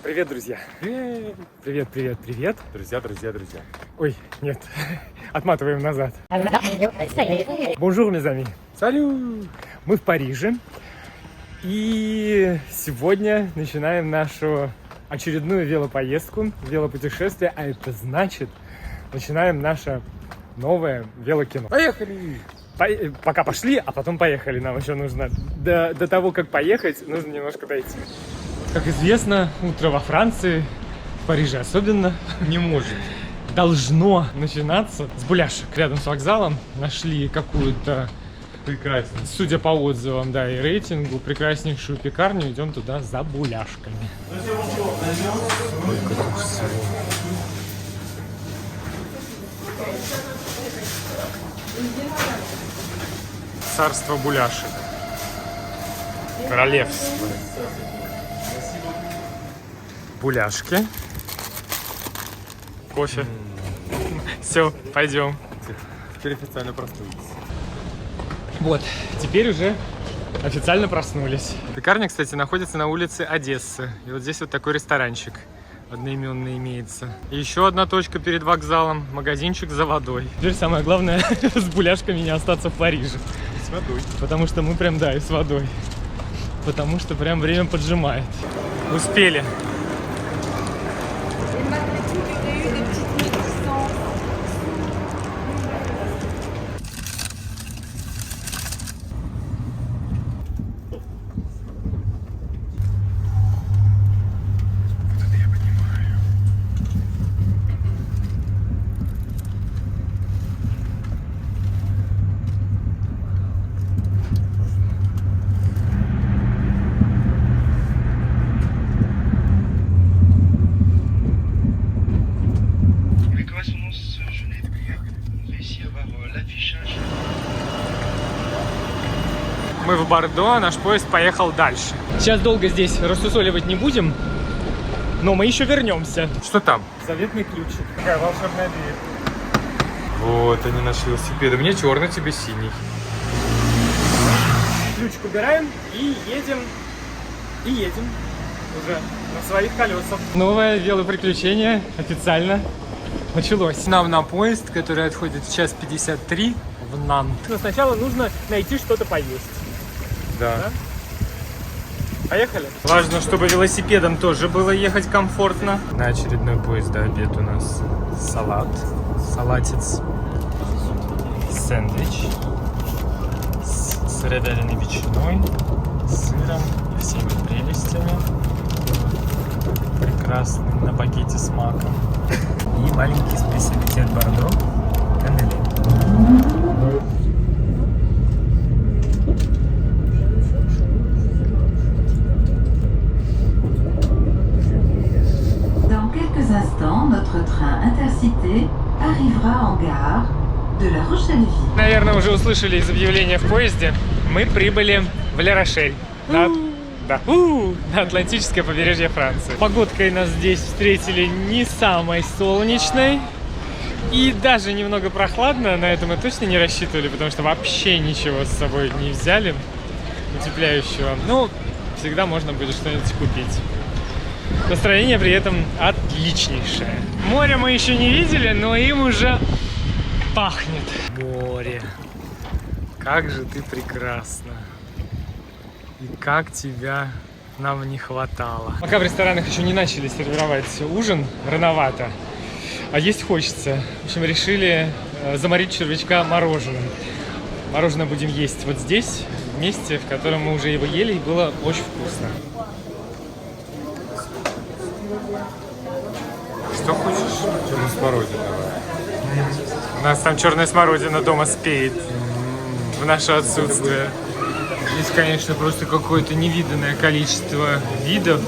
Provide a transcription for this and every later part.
Привет, друзья. Привет, привет, привет. Друзья. Ой, нет, отматываем назад. Bonjour, mes amis. Салют! Мы в Париже. И сегодня начинаем нашу очередную велопоездку, велопутешествие. А это значит, начинаем наше новое велокино. Поехали! Пока пошли, а потом поехали. Нам еще нужно. До того, как поехать, нужно немножко дойти. Как известно, утро во Франции, в Париже особенно, Не может. должно начинаться с буляшек. Рядом с вокзалом нашли какую-то, Прекрасно. судя по отзывам, да, и рейтингу, прекраснейшую пекарню. Идем туда за буляшками. Сколько тут всего. Царство буляшек. Королевство. Буляшки. Кофе. Все, пойдем. Теперь официально проснулись. Вот, теперь уже официально проснулись. Пекарня, кстати, находится на улице Одессы. И вот здесь вот такой ресторанчик одноименный имеется. И еще одна точка перед вокзалом. Магазинчик за водой. Теперь самое главное с буляшками не остаться в Париже. С водой. Потому что мы прям, да, и с водой. Потому что прям время поджимает. Успели. Мы в Бордо, а наш поезд поехал дальше. Сейчас долго здесь рассусоливать не будем, но мы еще вернемся. Что там? Заветный ключик. Такая волшебная дверь. Вот они, наши велосипеды. Мне черный, тебе синий. Ключик убираем и едем. И едем уже на своих колесах. Новое велоприключение официально началось. Нам на поезд, который отходит в час 53 в Нант. Но сначала нужно найти что-то поесть. Да. Поехали. Важно, чтобы велосипедом тоже было ехать комфортно. На очередной поезд до обед у нас салат. Салатец. Сэндвич. С сыровяленой ветчиной, сыром и всеми прелестями. Прекрасный на багете с маком. И маленький специалитет Бордо. Каннеле. Dans quelques instants, notre train intercité arrivera en gare de La Rochelle-Ville. Наверное, уже услышали из объявления в поезде. Мы прибыли в Ля-Рошель. На Атлантическое побережье Франции. Погодкой нас здесь встретили не самой солнечной. И даже немного прохладно. На это мы точно не рассчитывали, потому что вообще ничего с собой не взяли утепляющего. Ну, всегда можно будет что-нибудь купить. Настроение при этом отличнейшее. Море мы еще не видели, но им уже пахнет. Море. Как же ты прекрасна. И как тебя нам не хватало. Пока в ресторанах еще не начали сервировать ужин, рановато. А есть хочется. В общем, решили заморить червячка мороженым. Мороженое будем есть вот здесь, в месте, в котором мы уже его ели, и было очень вкусно. Что хочешь? Черный смородина. У нас там черная смородина дома спеет в наше отсутствие. Здесь, конечно, просто какое-то невиданное количество видов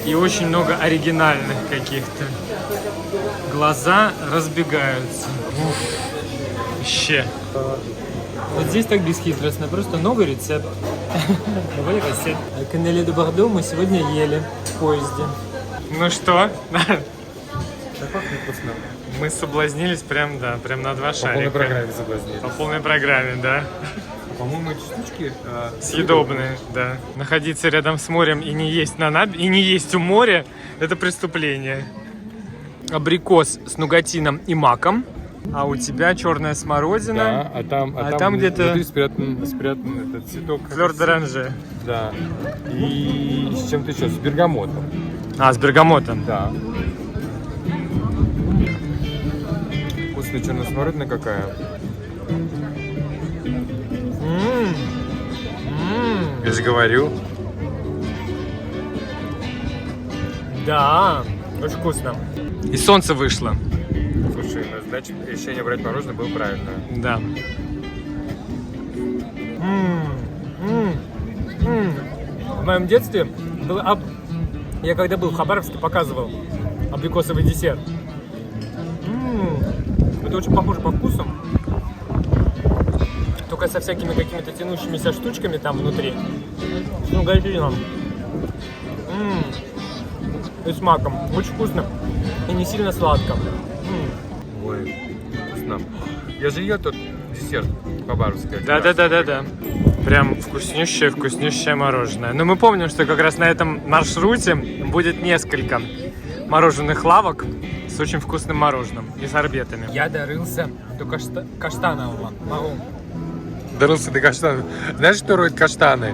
и очень много оригинальных каких-то. Глаза разбегаются. Вообще. Вот здесь так бесхитростно, просто новый рецепт. Новый рецепт. Каннеле де Бордо мы сегодня ели в поезде. Ну что? Да пахнет вкусно. Мы соблазнились прям, да, прям на два шарика. По полной программе соблазнились. По полной программе, да. По-моему, эти штучки Съедобные, да. Находиться рядом с морем и не есть и не есть у моря – это преступление. Абрикос с нугатином и маком. А у тебя черная смородина. Да, а там где-то внутри спрятан этот цветок. флёр д'оранже. Да. И с чем-то еще, с бергамотом. А, с бергамотом. Да. Вкусная черная смородина какая. Я же говорю. Да, очень вкусно. И солнце вышло. Слушай, значит, решение брать мороженое было правильное. Да. В моем детстве я когда был в Хабаровске, показывал абрикосовый десерт. Это очень похоже по вкусу, только со всякими какими-то тянущимися штучками там внутри, с нугатином и с маком. Очень вкусно и не сильно сладко. Ой, вкусно. Я же ел тот десерт хабаровский. Да. Прям вкуснющее мороженое. Но мы помним, что как раз на этом маршруте будет несколько мороженых лавок с очень вкусным мороженым и сорбетами. Я дорылся до каштанового. Дорылся до каштанов. Знаешь, что роют каштаны?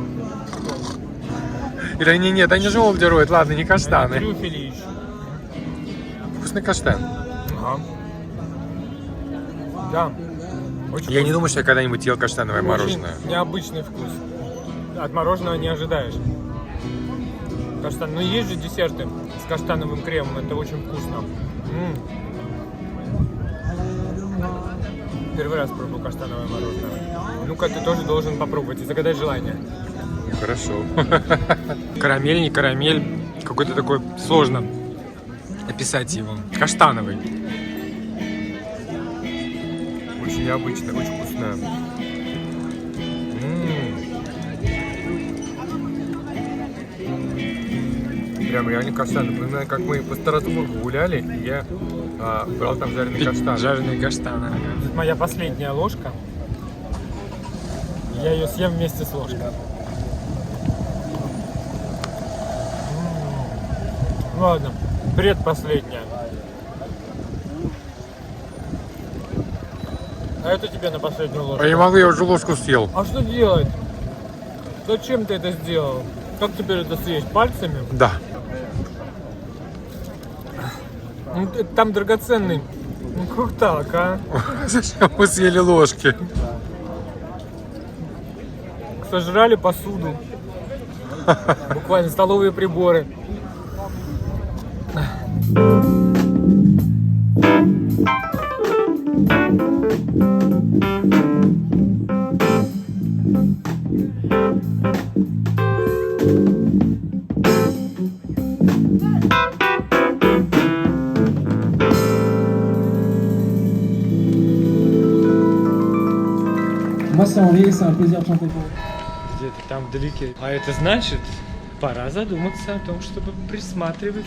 Или они нет, они желуди роют, ладно, не каштаны. Трюфели еще. Вкусный каштан. Ага. Да. Очень Я не думаю, что я когда-нибудь ел каштановое мороженое. Очень необычный вкус. От мороженого не ожидаешь. Каштан. Ну есть же десерты с каштановым кремом, это очень вкусно. Первый раз пробую каштановое мороженое. Ну-ка, ты тоже должен попробовать и загадать желание. Хорошо. Карамель, не карамель. Какой-то такой сложно описать его. Каштановый. Очень необычно, очень вкусное. Прям реально каштаны. Напоминаю, как мы по Старосбургу гуляли, и я брал там жареные каштаны. Жареные каштаны. Это моя последняя ложка. Я ее съем вместе с ложкой. Ладно, предпоследняя. А это тебе на последнюю ложку. Я не могу, я уже ложку съел. А что делать? Зачем ты это сделал? Как теперь это съесть? Пальцами? Да. Ну, там драгоценный. Ну как так, а? Зачем мы съели ложки? Сожрали посуду. Буквально столовые приборы. Moi c'est Henri, c'est un plaisir de chanter pour vous. Где-то там вдалеке. А это значит, пора задуматься о том, чтобы присматривать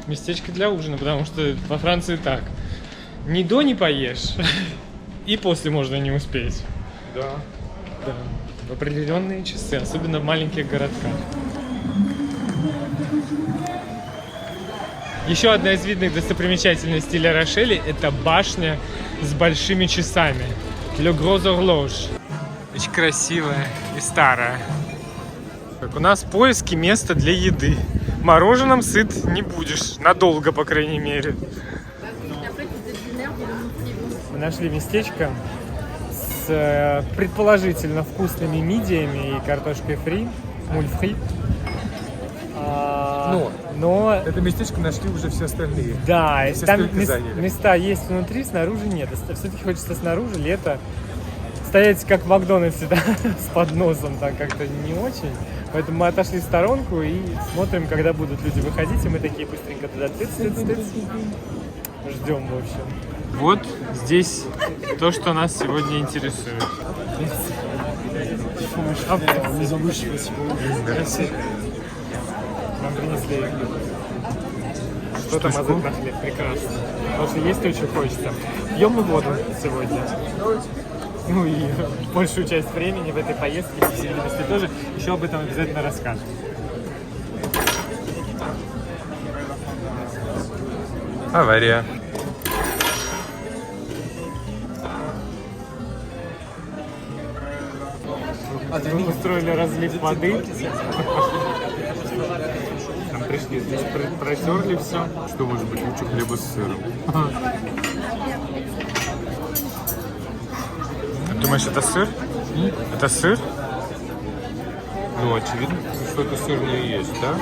местечко для ужина, потому что во Франции так. Ни до не поешь, и после можно не успеть. Да. Да. В определенные часы, особенно в маленьких городках. Еще одна из видных достопримечательностей Ля Рошеля – это башня с большими часами. Le Gros Horloge. Очень красивая и старая. Так, у нас поиски места для еды. Мороженым сыт не будешь. Надолго, по крайней мере. Мы нашли местечко с предположительно вкусными мидиями и картошкой фри. Мульфри. Но Это местечко нашли уже все остальные. да, Все там столько заняли. места есть внутри, снаружи нет. Все-таки хочется снаружи, лето. Стоять как в Макдональдсе, да, с подносом, так как-то не очень. Поэтому мы отошли в сторонку и смотрим, когда будут люди выходить. И мы такие быстренько туда тыц-тыц-тыц. Ждем, в общем. Вот здесь то, что нас сегодня интересует. Les embauches, je sais pas si vous Спасибо. Нам принесли что-то мазать на хлеб. Прекрасно. Потому что есть очень хочется. Пьем мы воду сегодня. Ну и большую часть времени в этой поездке, в середности тоже, еще об этом обязательно расскажем. Авария. Мы устроили разлив воды. Там пришли, здесь протерли все. Что может быть лучше хлеба с сыром? Думаешь, это сыр? Это сыр? Ну, очевидно, что-то сырное есть, да?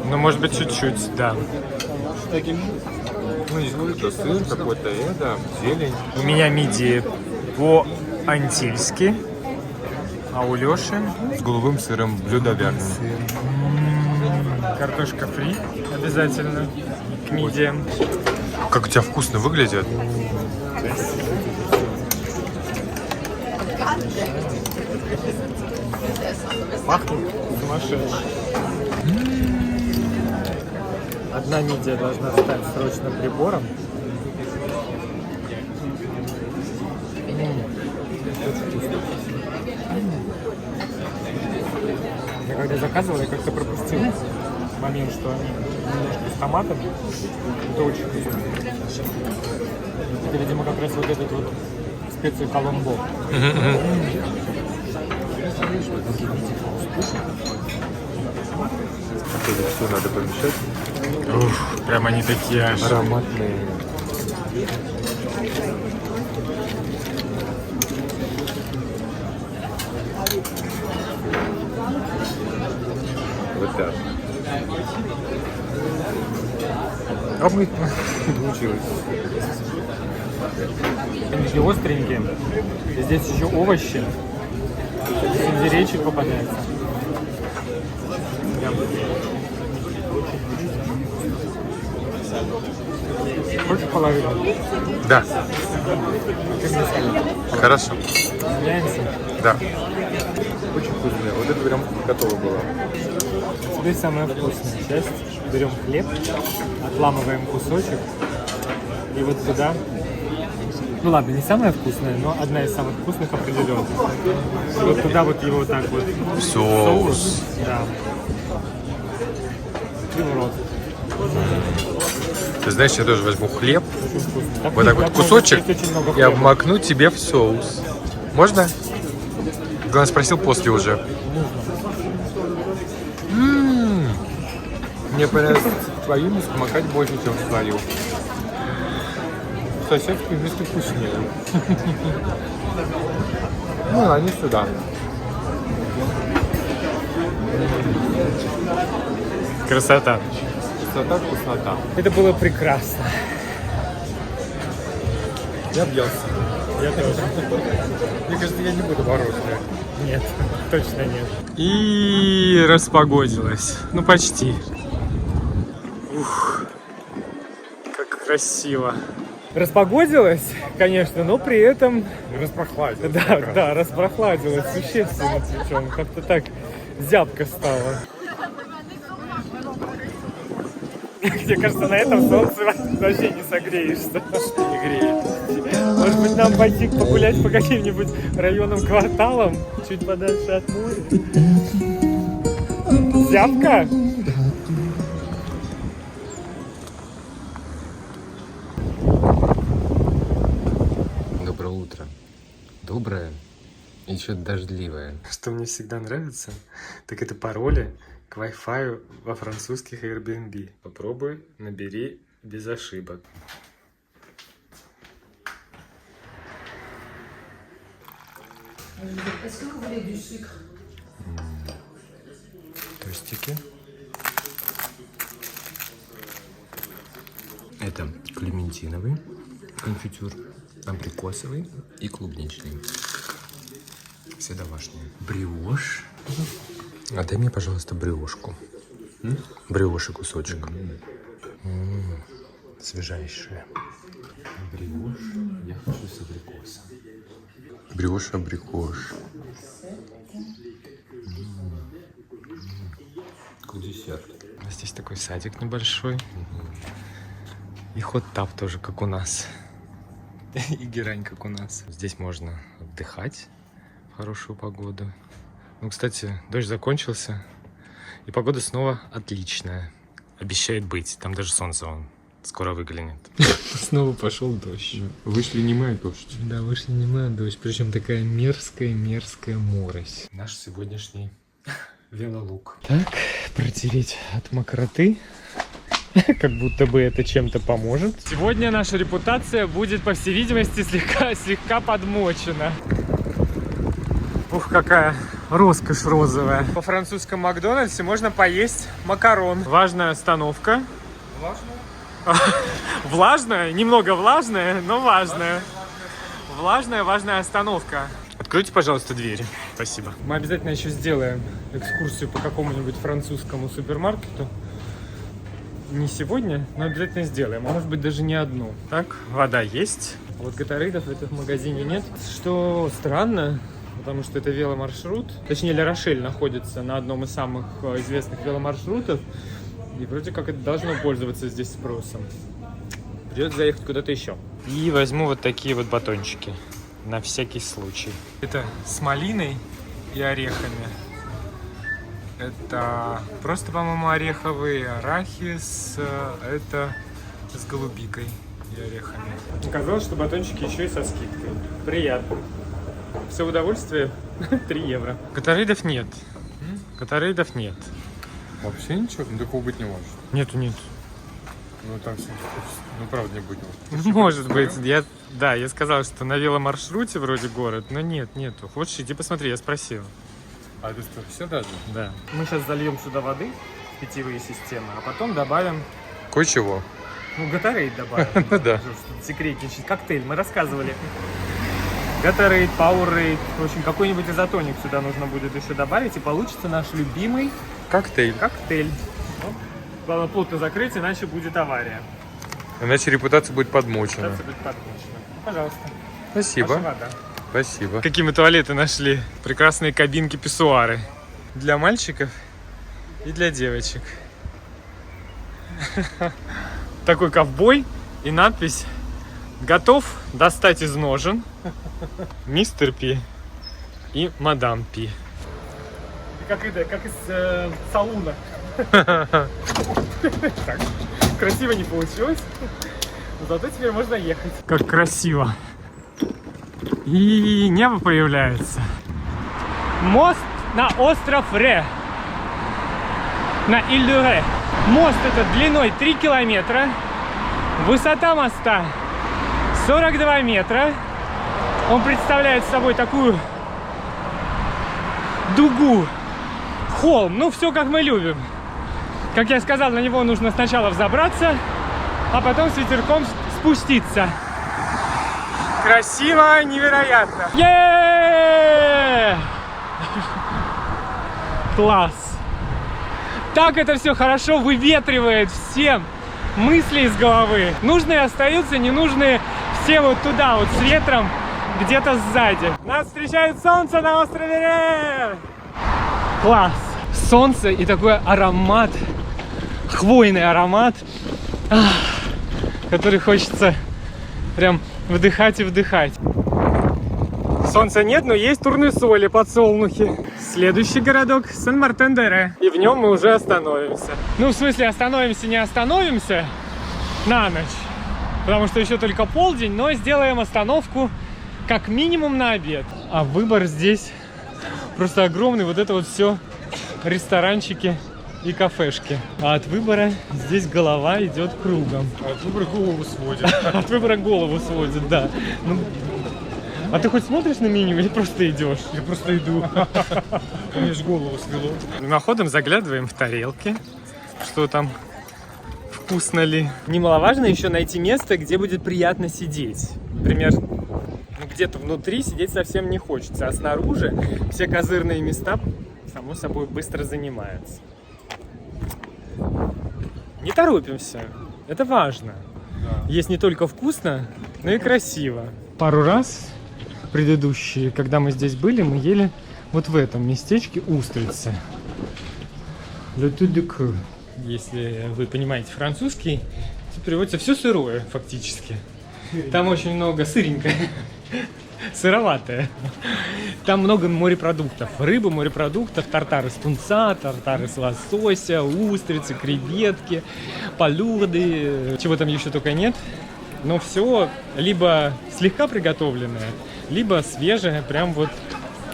Ну, может быть, чуть-чуть, да. Ну, здесь какой-то сыр, какой-то зелень. У меня мидии по-антильски, а у Лёши С голубым сыром, блюдо вяленое. картошка фри обязательно к мидиям. Как у тебя вкусно выглядит. Пахнет сумасшедше. Одна мидия должна стать срочно прибором. Я когда заказывал, я как-то пропустил момент, что они немножко с томатами. Это очень вкусно. Это, видимо, как раз вот этот вот специи коломбо. Это все надо помешать. Уф, прям они такие аж. Ароматные. Вот так. А мы Получилось. они такие остренькие. И здесь еще овощи. Сельдерейчик попадается. Прям. Хочешь половину? Да, Ты мне скажи. хорошо. Меняемся. Да. Очень вкусное. Вот это прям готово было. Теперь самая вкусная часть. Берем хлеб, отламываем кусочек. И вот сюда. Ну ладно, не самая вкусная, но одна из самых вкусных определенно. И вот туда вот его вот так вот. Соус. Да. И в рот. Ты знаешь, я тоже возьму хлеб, Очень вкусно. вот так вот кусочек Очень много и хлеба. обмакну тебе в соус. Можно? Главное, спросил после уже. Мне понравилось твою миску макать больше, чем в свою. Соседскую миску вкуснее. Ну, они сюда. Красота. Вкуснота, вкуснота. Это было прекрасно. Я объелся. Я тоже. Мне кажется, я не буду мороженое. Нет, точно нет. И распогодилось. Ну, почти. Ух, как красиво. Распогодилось, конечно, но при этом... Распрохладилось. Да, распрохладилось существенно, причем как-то так зябко стало. Мне кажется, на этом солнце вообще не согреешься. Не греет. Может быть, нам пойти погулять по каким-нибудь районам, кварталам, чуть подальше от моря? Зябко? Доброе утро. Доброе и еще дождливое. Что мне всегда нравится, так это пароли к Wi-Fi во французских Airbnb. Попробуй, набери без ошибок. Тостики. Это клементиновый конфитюр, абрикосовый и клубничный. Все домашние. Бриош. А дай мне, пожалуйста, бриошку. Бриош и кусочек. Свежайшее. Бриош. Я хочу с абрикосом. Бриош, абрикош. Как десерт. Здесь такой садик небольшой. И хот-тап тоже, как у нас. И герань, как у нас. Здесь можно отдыхать в хорошую погоду. Ну, кстати, дождь закончился, и погода снова отличная. Обещает быть. Там даже солнце вон скоро выглянет. Снова пошел дождь. Вышли не мы, а дождь. Да, вышли не мы, а дождь. Причем такая мерзкая морось. Наш сегодняшний велолук. Так, протереть от мокроты. Как будто бы это чем-то поможет. Сегодня наша репутация будет, по всей видимости, слегка подмочена. Ух, какая роскошь розовая. По французскому Макдональдсе можно поесть макарон. Важная остановка. Влажная? Немного влажная, но важная. Важная остановка. Откройте, пожалуйста, двери. Спасибо. Мы обязательно еще сделаем экскурсию по какому-нибудь французскому супермаркету. Не сегодня, но обязательно сделаем. А может быть, даже не одну. Так, вода есть. А вот Gatorade в этом магазине нет. Что странно, потому что это веломаршрут. Точнее, Ля Рошель находится на одном из самых известных веломаршрутов. И вроде как это должно пользоваться здесь спросом. Придется заехать куда-то еще. И возьму вот такие вот батончики. На всякий случай. Это с малиной и орехами. Это просто, по-моему, ореховый арахис. Это с голубикой и орехами. Оказалось, что батончики еще и со скидкой. Приятно. Все удовольствие 3 евро. Gatorade нет. Gatorade нет. Вообще ничего? Ну, такого быть не может. Нету. Ну, там все. Ну, правда, не будет. Может быть. Я сказал, что на веломаршруте вроде город, но нету. Хочешь, иди посмотри, я спросил. А это что, все даже? Да. Мы сейчас зальем сюда воды, питьевые системы, а потом добавим... Кое-чего. Ну, Gatorade добавим. Ну, да. Секретничать. Коктейль, мы рассказывали. Gatorade, Powerade. В общем, какой-нибудь изотоник сюда нужно будет еще добавить, и получится наш любимый Коктейль. Ну, главное плотно закрыть, иначе будет авария. Иначе репутация будет подмочена. Репутация будет подмочена. Пожалуйста. Спасибо. Ваша вода. Спасибо. Какие мы туалеты нашли. Прекрасные кабинки-писсуары. Для мальчиков и для девочек. Такой ковбой и надпись: готов достать из ножен мистер Пи и мадам Пи. Как из салуна. Так, красиво не получилось. Зато теперь можно ехать. Как красиво. И небо появляется. Мост на остров Ре. На Иль-де-Ре. Мост этот длиной 3 километра. Высота моста 42 метра. Он представляет собой такую дугу, холм. Ну, все как мы любим. Как я сказал, на него нужно сначала взобраться, а потом с ветерком спуститься. Красиво, невероятно. Класс. Так это все хорошо выветривает всем мысли из головы. Нужные остаются, ненужные все вот туда, вот с ветром, где-то сзади. Нас встречает солнце на острове Ре. Класс. Солнце и такой аромат, хвойный аромат, который хочется прям вдыхать и вдыхать. Солнца нет, но есть турнесоли, подсолнухи. Следующий городок Сен-Мартен-де-Ре. И в нем мы уже остановимся. Ну, в смысле, остановимся, не остановимся на ночь. Потому что еще только полдень, но сделаем остановку как минимум на обед. А выбор здесь просто огромный. Вот это вот все ресторанчики и кафешки. А от выбора здесь голова идет кругом. А от выбора голову сводит. От выбора голову сводит, да. Ну, а ты хоть смотришь на меню или просто идешь? Я просто иду. Мне же голову свело. Мимоходом заглядываем в тарелки. Что там? Вкусно ли? Немаловажно еще найти место, где будет приятно сидеть. Например, где-то внутри сидеть совсем не хочется, а снаружи все козырные места, само собой, быстро занимаются. Не торопимся. Это важно. Да. Есть не только вкусно, но и красиво. Пару раз предыдущие, когда мы здесь были, мы ели вот в этом местечке устрицы. Le tout de cru. Если вы понимаете французский, то переводится все сырое фактически. Там очень много сыренькое. Сыроватое. Там много морепродуктов. Рыба, морепродуктов, тартар из тунца, тартар из лосося, устрицы, креветки, палюрды. Чего там еще только нет. Но все либо слегка приготовленное, либо свежее, прям вот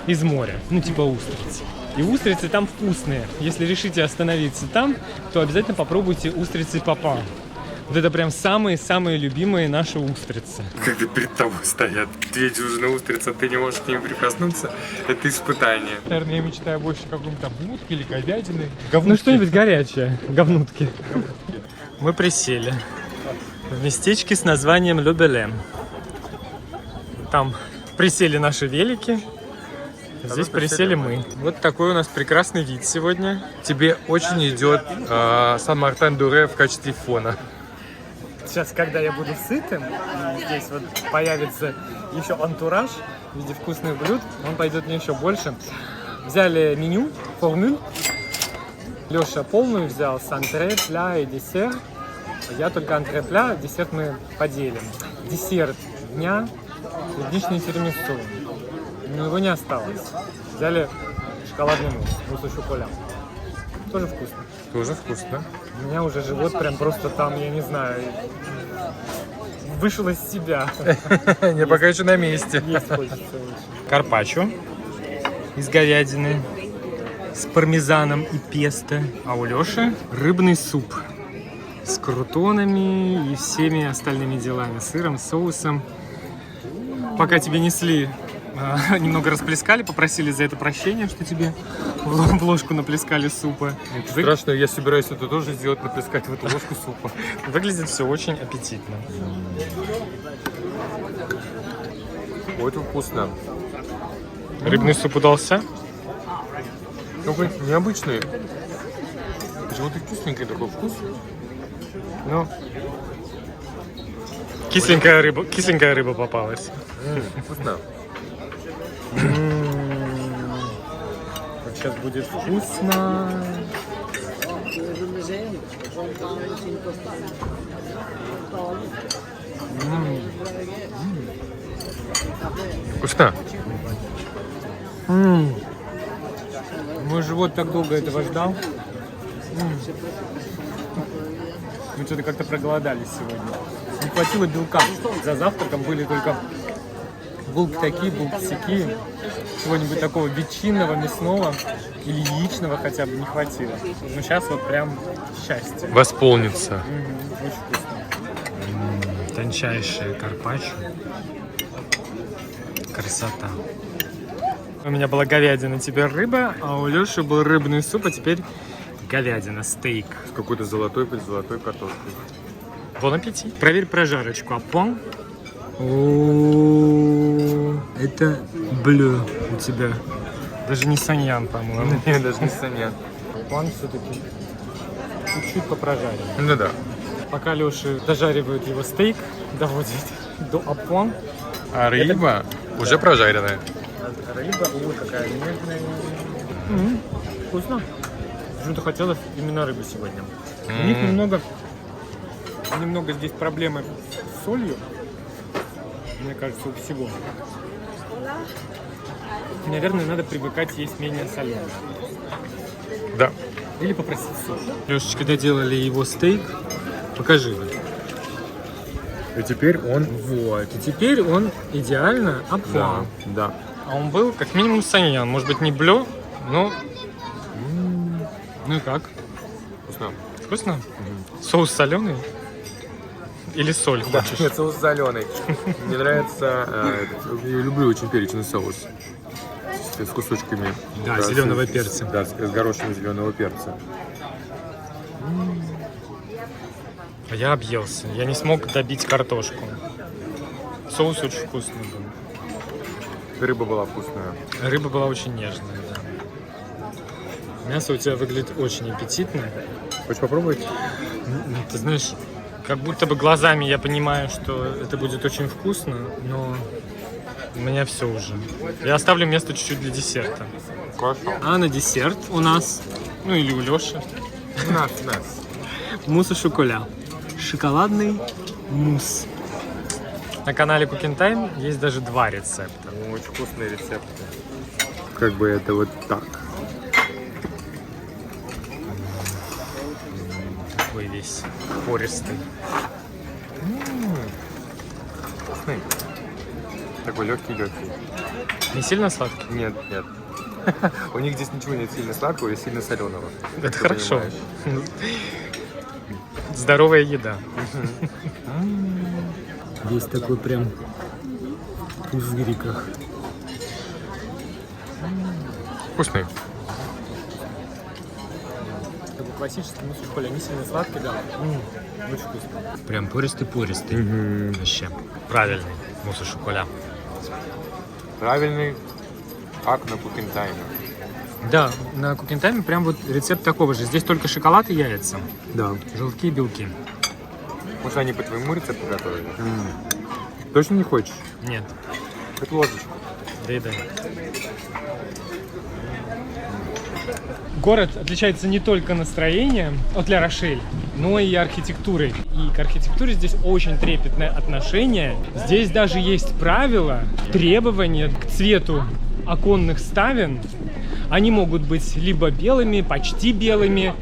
из моря. Ну, типа устрицы. И устрицы там вкусные. Если решите остановиться там, то обязательно попробуйте устрицы папа. Вот это прям самые-самые любимые наши устрицы. Когда перед тобой стоят 2 дюжины устриц, а ты не можешь к ним прикоснуться, это испытание. Наверное, я мечтаю больше о каком-то будке или говядины. Ну, что-нибудь горячее. Говнутки. Мы присели в местечке с названием Le Belem. Там присели наши велики. Здесь присели мы. Вот такой у нас прекрасный вид сегодня. Тебе очень идет Сан-Мартен-Дуре в качестве фона. Сейчас, когда я буду сытым, и здесь вот появится еще антураж в виде вкусных блюд, он пойдет мне еще больше. Взяли меню, формуль. Леша полную взял с антре, пля и десерт. Я только антре, пля, десерт мы поделим. Десерт дня — клубничный тирамису. Но его не осталось. Взяли шоколадный мусс из шоколада. Тоже вкусно. Тоже вкусно. У меня уже живот прям просто там, я не знаю, вышел из себя. Не, пока еще на месте. Есть хочется очень. Карпаччо из говядины с пармезаном и песто. А у Лёши рыбный суп с крутонами и всеми остальными делами. Сыром, соусом. Пока тебе несли, немного расплескали, попросили за это прощения, что тебе в ложку наплескали супа. Страшно, я собираюсь это тоже сделать, наплескать в эту ложку супа. Выглядит все очень аппетитно. Очень вкусно. Рыбный суп удался. Какой необычный. Почему-то кисленький такой вкус. Ну, кисленькая рыба попалась. Вкусно. Вот сейчас будет вкусно. Вкусно. Мой живот так долго этого ждал. Мы что-то как-то проголодались сегодня. Не хватило белка. За завтраком были только булки такие, булки сякие. Чего-нибудь такого ветчинного, мясного или яичного хотя бы не хватило. Но сейчас вот прям счастье. Восполнится. Очень вкусно. Тончайшая карпаччо. Красота. У меня была говядина, теперь рыба, а у Лёши был рыбный суп, а теперь говядина, стейк. С какой-то золотой картошкой. Бон аппетит. Проверь прожарочку. Апон. Это блю у тебя. Даже не саньян, по-моему. Нет, даже не саня. Апон все-таки чуть-чуть попрожарим. Ну да. Пока Лёша дожаривает его стейк, доводит до апон. А рыба уже прожаренная. Рыба, ой, какая нежная. Вкусно. Почему-то хотелось именно рыбы сегодня. У них немного здесь проблемы с солью. Мне кажется, у всего. Наверное, надо привыкать есть менее соленое. Да. Или попросить соль. Лешечка доделали его стейк. Покажи. И теперь он... Вот. И теперь он идеально апон. Да. А он был как минимум саньян. Может быть, не блё, но... Ну и как? Вкусно. Вкусно? Соус соленый? Или соль хочешь? Нет, соус соленый. Мне нравится... Я люблю очень перечный соус. С кусочками. Да, зеленого перца. Да, с горошиной зеленого перца. А я объелся. Я не смог добить картошку. Соус очень вкусный был. Рыба была вкусная. Рыба была очень нежная, да. Мясо у тебя выглядит очень аппетитно. Хочешь попробовать? Ты знаешь, как будто бы глазами я понимаю, что это будет очень вкусно, но у меня все уже. Я оставлю место чуть-чуть для десерта. Хорошо. А на десерт у нас, ну или у Лёши, Нас. мусс и шоколад. Шоколадный мусс. На канале Cooking Time есть даже 2 рецепта. Ну, очень вкусные рецепты. Как бы это вот так. Такой весь пористый. Вкусный. Такой легкий-легкий. Не сильно сладкий? Нет, нет. У них здесь ничего нет сильно сладкого и сильно соленого. Это хорошо. Здоровая еда. Весь такой прям в пузыриках. Вкусный. Такой классический мусс-шоколад, не сильно сладкий, да. Очень вкусно. Прям пористый-пористый. Вообще. Правильный мусс-шоколад. Правильный, как на Cooking Time. Да, на Cooking Time прям вот рецепт такого же. Здесь только шоколад и яйца. Да. Желтки и белки. Может, они по твоему рецепту готовили? Точно не хочешь? Нет. Хоть ложечку. Да. Город отличается не только настроением от Ля-Рошель, но и архитектурой. И к архитектуре здесь очень трепетное отношение. Здесь даже есть правила, требования к цвету оконных ставен. Они могут быть либо белыми, почти белыми,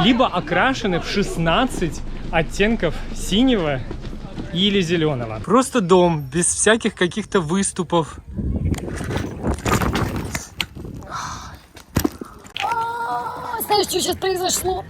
либо окрашены в 16 оттенков синего или зеленого. Просто дом, без всяких каких-то выступов. Знаешь, что сейчас произошло?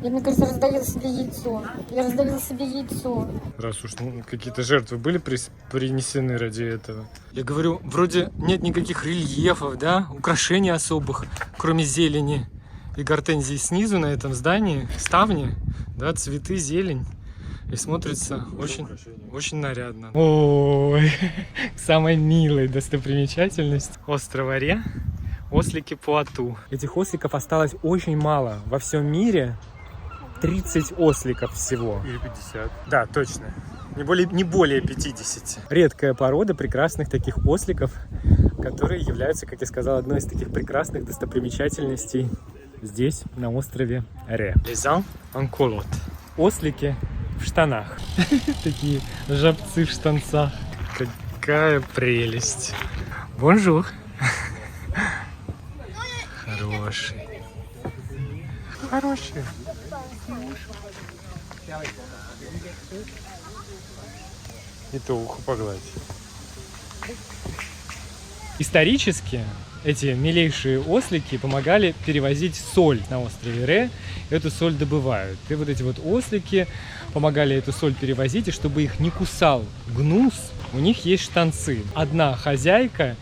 Я, мне кажется, раздавила себе яйцо. Я раздавила себе яйцо. Раз уж какие-то жертвы были принесены ради этого. Я говорю, вроде нет никаких рельефов, да, украшений особых, кроме зелени и гортензии снизу на этом здании, ставни, да, цветы, зелень. И смотрится очень нарядно. Ой, самая милая достопримечательность острова Ре — ослики Пуату. Этих осликов осталось очень мало во всем мире. 30 осликов всего. Или 50. Да, точно. Не более 50. Редкая порода прекрасных таких осликов, которые являются, как я сказал, одной из таких прекрасных достопримечательностей здесь, на острове Ре. Les en culotte. Ослики в штанах. Такие жабцы в штанцах. Какая прелесть. Бонжур. Хороший. Хороший. И то ухо погладь. Исторически эти милейшие ослики помогали перевозить соль на острове Ре. Эту соль добывают. И вот эти вот ослики помогали эту соль перевозить, и чтобы их не кусал гнус, у них есть штанцы. Одна хозяйка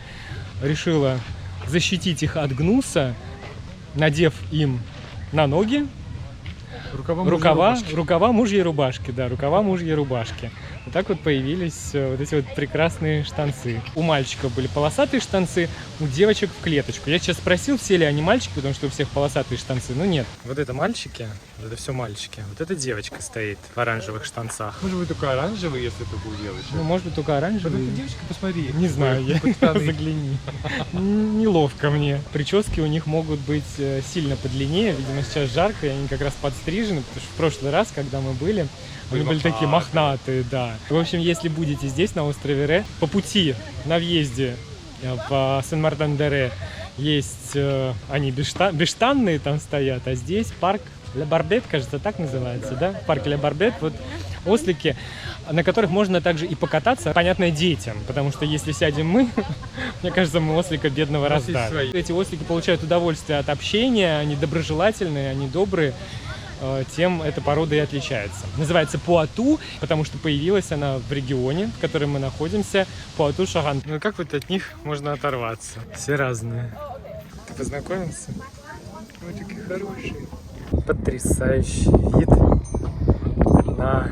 решила защитить их от гнуса, надев им на ноги рукава мужьей рубашки, да, рукава мужьей рубашки. Вот так вот появились вот эти вот прекрасные штанцы. У мальчиков были полосатые штанцы, у девочек в клеточку. Я сейчас спросил, все ли они мальчики, потому что у всех полосатые штанцы, но нет. Вот это мальчики, вот это все мальчики. Вот эта девочка стоит в оранжевых штанцах. Может быть, только оранжевый, если только у девочек. Ну, может быть, только оранжевые. Вот эта девочка, посмотри. Не знаю, я загляни. Неловко мне. Прически у них могут быть сильно подлиннее. Видимо, сейчас жарко, и они как раз подстрижены, потому что в прошлый раз, когда мы были, они были такие мохнатые, да. В общем, если будете здесь, на острове Ре, по пути на въезде по Сен-Мартен-де-Ре есть, они бесштанные там стоят, а здесь парк Ля Барбет, кажется, так называется, да? Парк Ля Барбет, вот ослики, на которых можно также и покататься, понятно, детям, потому что если сядем мы, мне кажется, мы ослика бедного раздавим. Эти ослики получают удовольствие от общения, они доброжелательные, они добрые, тем эта порода и отличается. Называется Пуату, потому что появилась она в регионе, в котором мы находимся, Пуату-Шаган. Ну как вот от них можно оторваться? Все разные. Ты познакомился? Ой, такие хорошие. Потрясающий вид на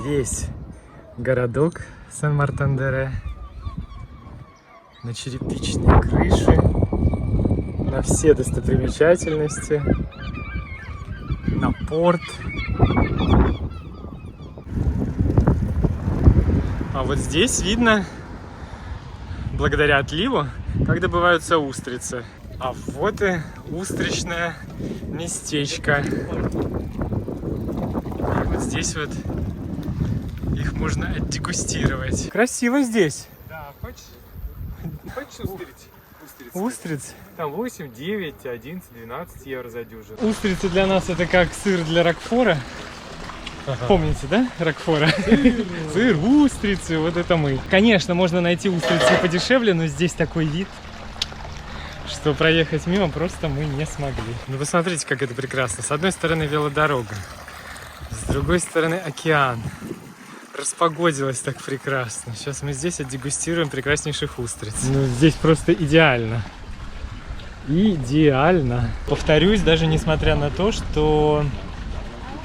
весь городок Сен-Мартен-де-Ре, на черепичные крыши, на все достопримечательности, на порт. А вот здесь видно, благодаря отливу, как добываются устрицы. А вот и устричное местечко. И вот здесь вот Их можно отдегустировать. Красиво здесь. Да, хочешь устриц? Устриц. Там 8, 9, 11, 12 евро за дюжину. Устрицы для нас это как сыр для рокфора. Помните, да, рокфора? Сыр, устрицы, вот это мы. Конечно, можно найти устрицы и подешевле, но здесь такой вид, что проехать мимо просто мы не смогли. Ну, посмотрите, как это прекрасно. С одной стороны велодорога, с другой стороны океан. Распогодилось так прекрасно. Сейчас мы здесь отдегустируем прекраснейших устриц. Ну, здесь просто идеально. Идеально. Повторюсь, даже несмотря на то, что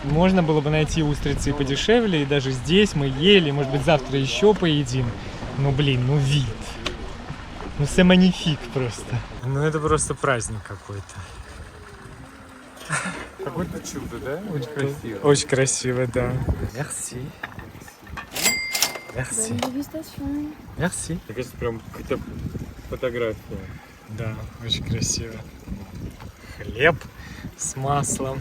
можно было бы найти устрицы и подешевле, и даже здесь мы ели, может быть, завтра еще поедим. Но, блин, ну вид. Ну, c'est magnifique просто. Ну, это просто праздник какой-то. Какое-то чудо, да? Очень красиво. Очень красиво, да. Merci. Merci. Merci. Мне кажется, прям хотя бы фотография. Да, очень красиво. Хлеб с маслом.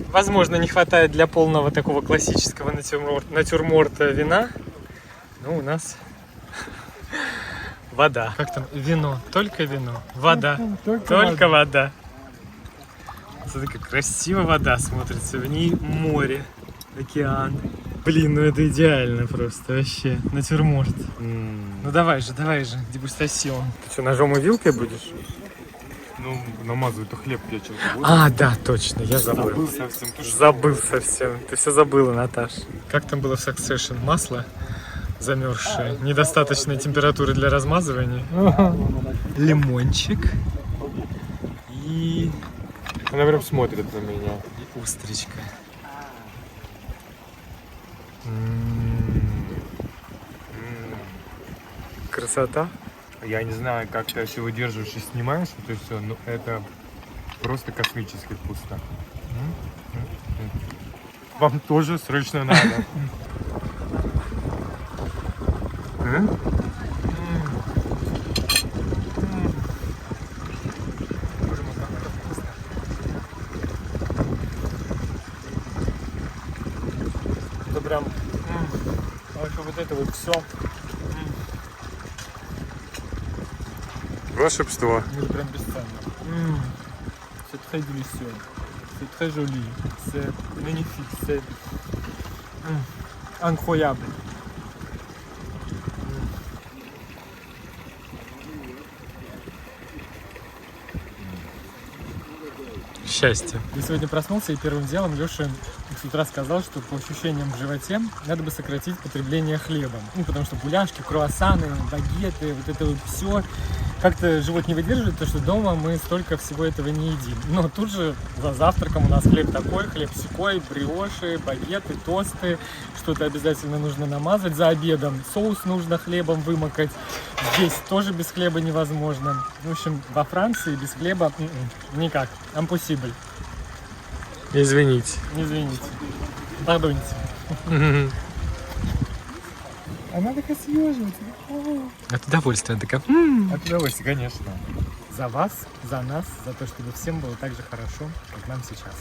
Возможно, не хватает для полного такого классического натюрморта вина. Но у нас вода. Как там? Вино. Только вино. Вода. Только вода. Смотри, как красиво вода смотрится. В ней море, океан. Блин, ну это идеально просто вообще. Натюрморт. Ну давай же, дегустасьон. Ты что, ножом и вилкой будешь? Ну, намазываю-то хлеб я что-то буду. А, да, точно, я забыл. Забыл совсем. Ты что? Забыл совсем. Ты все забыла, Наташ. Как там было в Succession? Масло замерзшее. Недостаточной температуры для размазывания. Лимончик. И Она прям смотрит на меня. устричка. Красота. Я не знаю, как ты вообще выдерживаешь и снимаешь это все, но это просто космически вкусно. Вам тоже срочно надо. Это прям вообще вот это вот все. Волшебство. Это прям бесценно. C'est très délicieux. C'est très joli. C'est magnifique. C'est incroyable. Счастье. Я сегодня проснулся, и первым делом Леша с утра сказал, что по ощущениям в животе надо бы сократить потребление хлеба. Ну, потому что гуляшки, круассаны, багеты, вот это вот все. Как-то живот не выдерживает, потому что дома мы столько всего этого не едим. Но тут же за завтраком у нас хлеб такой, хлеб сякой, бриоши, багеты, тосты. Что-то обязательно нужно намазать. За обедом соус нужно хлебом вымокать. Здесь тоже без хлеба невозможно. В общем, во Франции без хлеба никак. Impossible. Извините. Извините. Пардоните. Она такая съеживается. От удовольствия такая. От удовольствия, конечно. За вас, за нас, за то, чтобы всем было так же хорошо, как нам сейчас.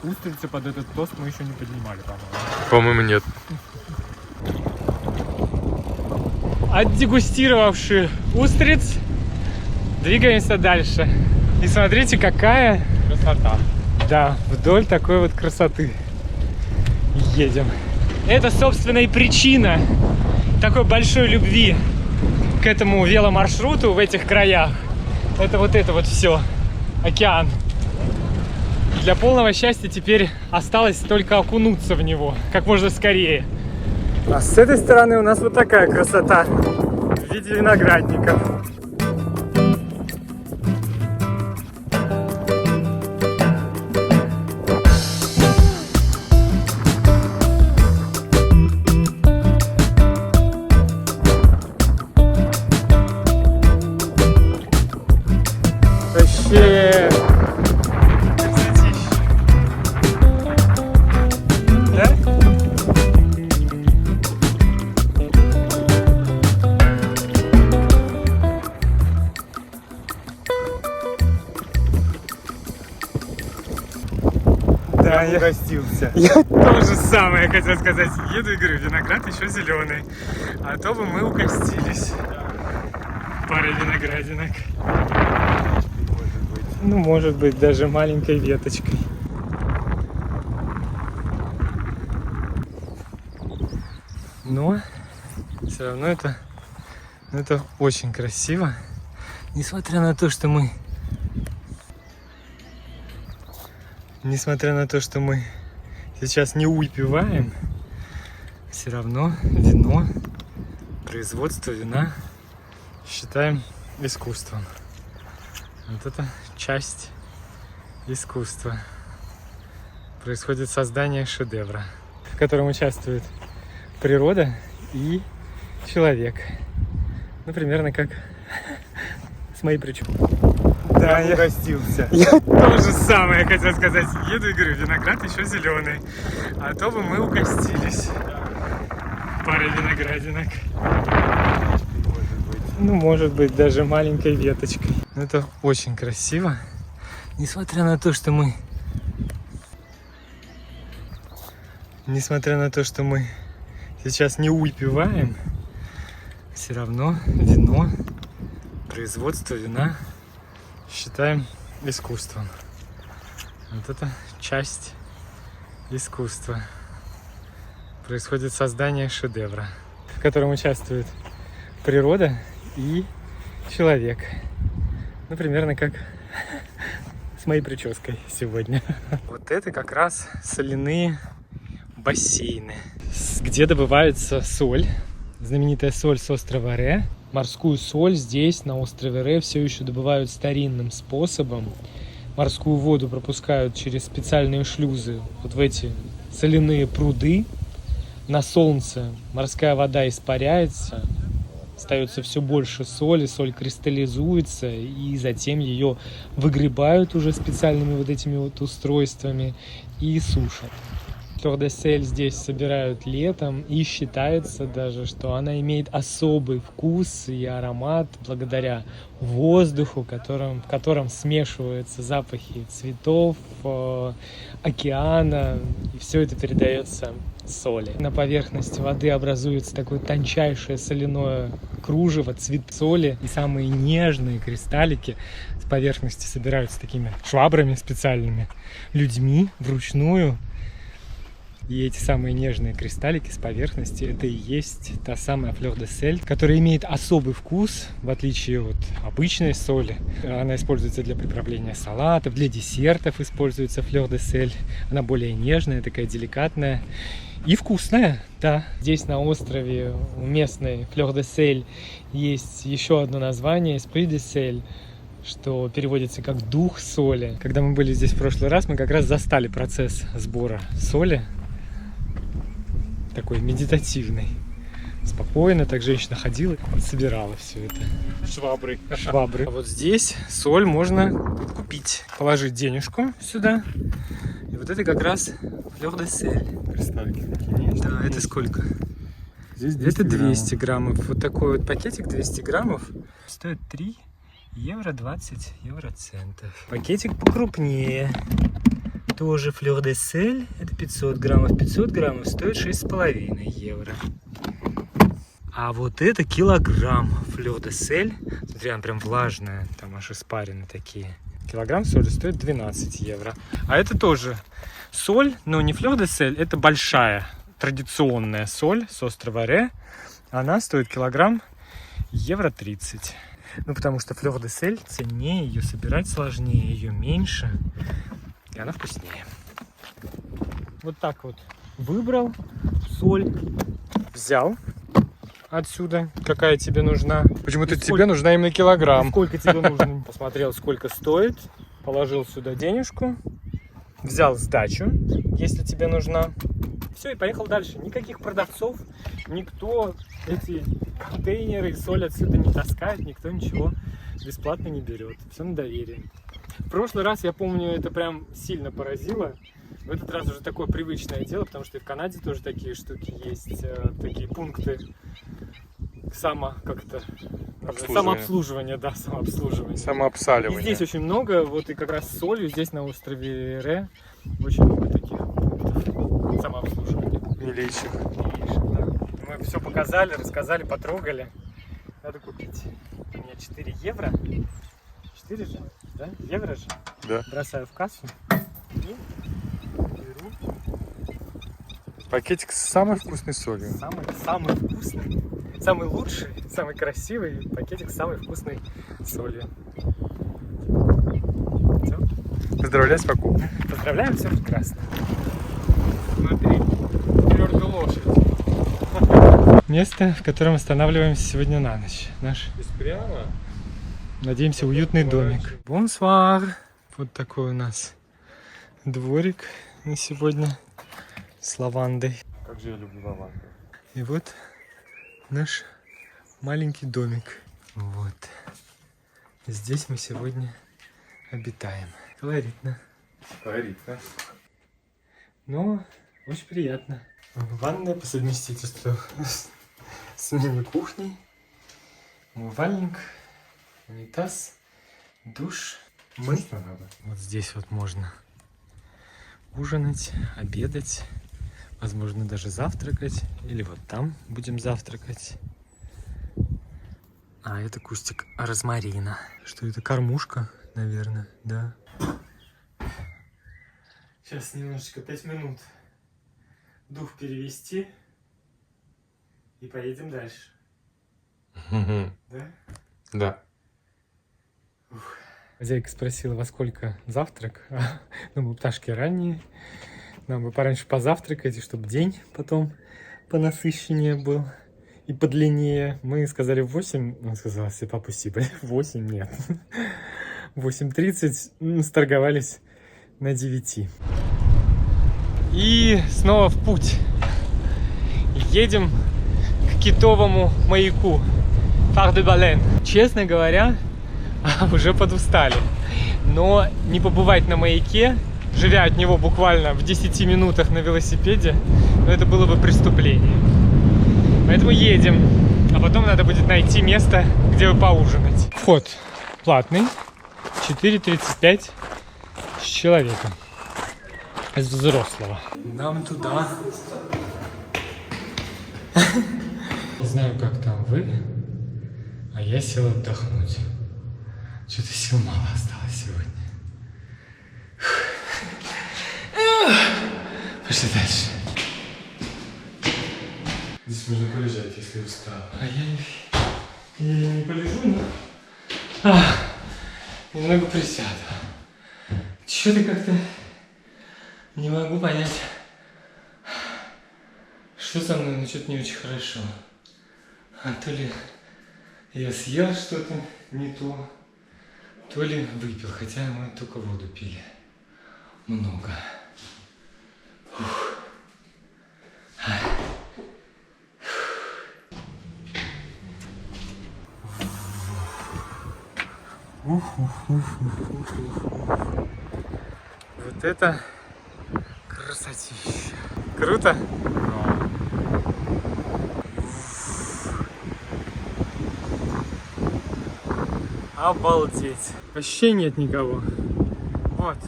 Устрицы под этот тост мы еще не поднимали, по-моему. По-моему, нет. Отдегустировавши устриц, двигаемся дальше. И смотрите, какая Красота. Да, вдоль такой вот красоты едем. Это, собственно, и причина такой большой любви к этому веломаршруту в этих краях. Это вот все. Океан. Для полного счастья теперь осталось только окунуться в него как можно скорее. А с этой стороны у нас вот такая красота в виде виноградников. Вообще... Да? угостился. Я то же самое хотел сказать. Еду и говорю, виноград еще зеленый. А то бы мы угостились парой виноградинок. Ну, может быть, даже маленькой веточкой. Но все равно это очень красиво. Несмотря на то, что мы сейчас не выпиваем, все равно вино, производство вина считаем искусством. Вот это часть искусства. Происходит создание шедевра, в котором участвует природа и человек. Ну, примерно как с моей прической. Да, Я угостился. я то же самое хотел сказать. Еду и говорю, виноград еще зеленый. А то бы мы угостились парой виноградинок. Ну, может быть, даже маленькой веточкой. Но это очень красиво. Несмотря на то, что мы сейчас не выпиваем, все равно вино, производство вина считаем искусством. Вот это часть искусства. Происходит создание шедевра, в котором участвует природа и человек. Ну, примерно как с моей прической сегодня. Вот это как раз соляные бассейны, где добывается соль. Знаменитая соль с острова Ре. Морскую соль здесь, на острове Ре, все еще добывают старинным способом. Морскую воду пропускают через специальные шлюзы вот в эти соляные пруды. На солнце морская вода испаряется, остается все больше соли, соль кристаллизуется, и затем ее выгребают уже специальными вот этими вот устройствами и сушат. Флёр де сель здесь собирают летом, и считается даже, что она имеет особый вкус и аромат благодаря воздуху, в котором смешиваются запахи цветов, океана, и все это передается соли. На поверхности воды образуется такое тончайшее соляное кружево, цвет соли, и самые нежные кристаллики с поверхности собираются такими швабрами специальными, людьми вручную. И эти самые нежные кристаллики с поверхности, это и есть та самая флёр де сель, которая имеет особый вкус, в отличие от обычной соли. Она используется для приправления салатов, для десертов используется флёр де сель. Она более нежная, такая деликатная и вкусная, да. Здесь на острове у местной флёр де сель есть еще одно название, эспри де сель, что переводится как дух соли. Когда мы были здесь в прошлый раз, мы как раз застали процесс сбора соли. Такой медитативный. Спокойно так женщина ходила и собирала все это. Швабры. А вот здесь соль можно купить. Положить денежку сюда. И вот это как раз флёр де сель. Кристаллики какие. Да, это сколько? Здесь 200 Это 200 граммов. Вот такой вот пакетик 200 граммов стоит 3 евро 20 евроцентов. Пакетик покрупнее. Тоже флёр де сель, это 500 граммов. 500 граммов стоит 6,5 евро. А вот это килограмм флёр де сель. Смотри, она прям влажная, там аж испарины такие. Килограмм соли стоит 12 евро. А это тоже соль, но не флёр де сель, это большая традиционная соль с острова Ре. Она стоит килограмм евро 30. Ну, потому что флёр де сель ценнее, ее собирать сложнее, ее меньше. И она вкуснее. Вот так вот выбрал соль, взял отсюда, какая тебе нужна. Почему-то тебе нужна именно килограмм. Сколько тебе нужно? Посмотрел, сколько стоит, положил сюда денежку, взял сдачу, если тебе нужна. Все, и поехал дальше. Никаких продавцов, никто эти контейнеры и соль отсюда не таскает, никто ничего бесплатно не берет. Все на доверие. В прошлый раз, я помню, это прям сильно поразило. В этот раз уже такое привычное дело, потому что и в Канаде тоже такие штуки есть, такие пункты самообслуживания, да, самообслуживания. Самообсаливание. И здесь очень много, вот и как раз с солью, здесь на острове Ре очень много таких самообслуживания. Милейших. Да. Мы все показали, рассказали, потрогали. Надо купить. У меня 4 евро. 4 же? Да? Евро же? Да. Бросаю в кассу. И беру Пакетик с самой вкусной солью. самый вкусный, самый лучший, самый красивый пакетик с самой вкусной солью. Все. Поздравляю с покупкой. Поздравляем, все прекрасно. Смотри, твердую лошадь. Место, в котором останавливаемся сегодня на ночь. Наш, Здесь прямо. надеемся, уютный домик. Бонсуар. Вот такой у нас дворик на сегодня с лавандой. Как же я люблю лаванду. И вот наш маленький домик. Вот. Здесь мы сегодня обитаем. Колоритно. Колоритно. Но очень приятно. Ванная по совместительству с мини-кухней. Умывальник, унитаз, душ. Мы вот здесь вот можно ужинать, обедать, возможно, даже завтракать. Или вот там будем завтракать. А это кустик розмарина. Что это? Кормушка, наверное, да. Сейчас немножечко 5 минут дух перевести и поедем дальше. Да? Да. Хозяйка спросила, во сколько завтрак. Ну, мы пташки ранние. Нам бы пораньше позавтракать, чтобы день потом понасыщеннее был и подлиннее. Мы сказали в 8. Он сказал, c'est pas possible. 8 нет. 8:30 сторговались на 9. И снова в путь. Едем к китовому маяку Phare de Baleine. Честно говоря, уже подустали. Но не побывать на маяке, живя от него буквально в 10 минутах на велосипеде, ну, это было бы преступление. Поэтому едем. А потом надо будет найти место, где поужинать. Вход платный. 4,35 с человека. С взрослого. Нам туда. Не знаю, как там вы, а я сел отдохнуть. Что-то сил мало осталось сегодня. Пошли дальше. Здесь можно полежать, если устал. А я не полежу, но немного присяду. Что-то как-то не могу понять, что со мной, но что-то не очень хорошо. А то ли я съел что-то не то, то ли выпил, хотя мы только воду пили. Много. Фух. Вот это красотища. Круто? Обалдеть. Вообще нет никого. Вот.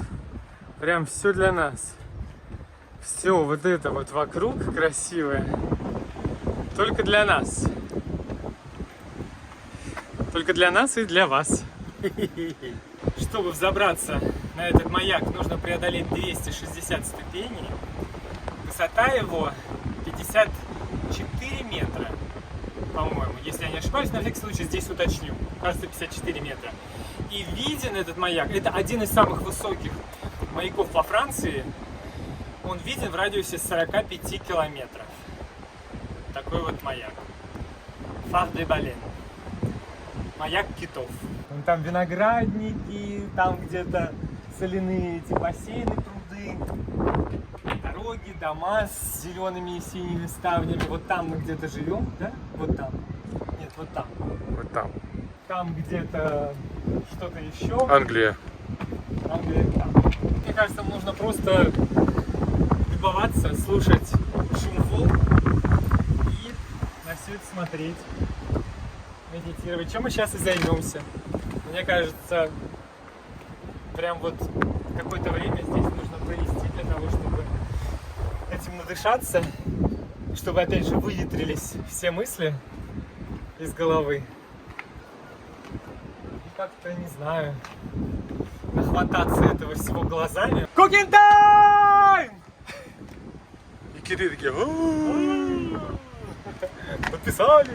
Прям все для нас. Все вот это вот вокруг красивое. Только для нас. Только для нас и для вас. Чтобы взобраться на этот маяк, нужно преодолеть 260 ступеней. Высота его 54 метра, по-моему. Если я не ошибаюсь, на всякий случай здесь уточню. Кажется, 54 метра. И виден этот маяк. Это один из самых высоких маяков во Франции. Он виден в радиусе 45 километров. Такой вот маяк. Phare de Baleine. Маяк китов. Вон там виноградники, там где-то соляные эти бассейны, пруды, дороги, дома с зелеными и синими ставнями. Вот там мы где-то живем, да? Вот там. Нет, вот там. Вот там. Там где-то что-то еще. Англия. Англия там. Мне кажется, нужно просто любоваться, слушать шум волн и на все это смотреть, медитировать. Чем мы сейчас и займемся. Мне кажется, прям вот какое-то время здесь нужно провести для того, чтобы хотим надышаться, чтобы опять же выветрились все мысли из головы. И как-то, не знаю, нахвататься этого всего глазами. Cooking time! И киты такие... Подписались!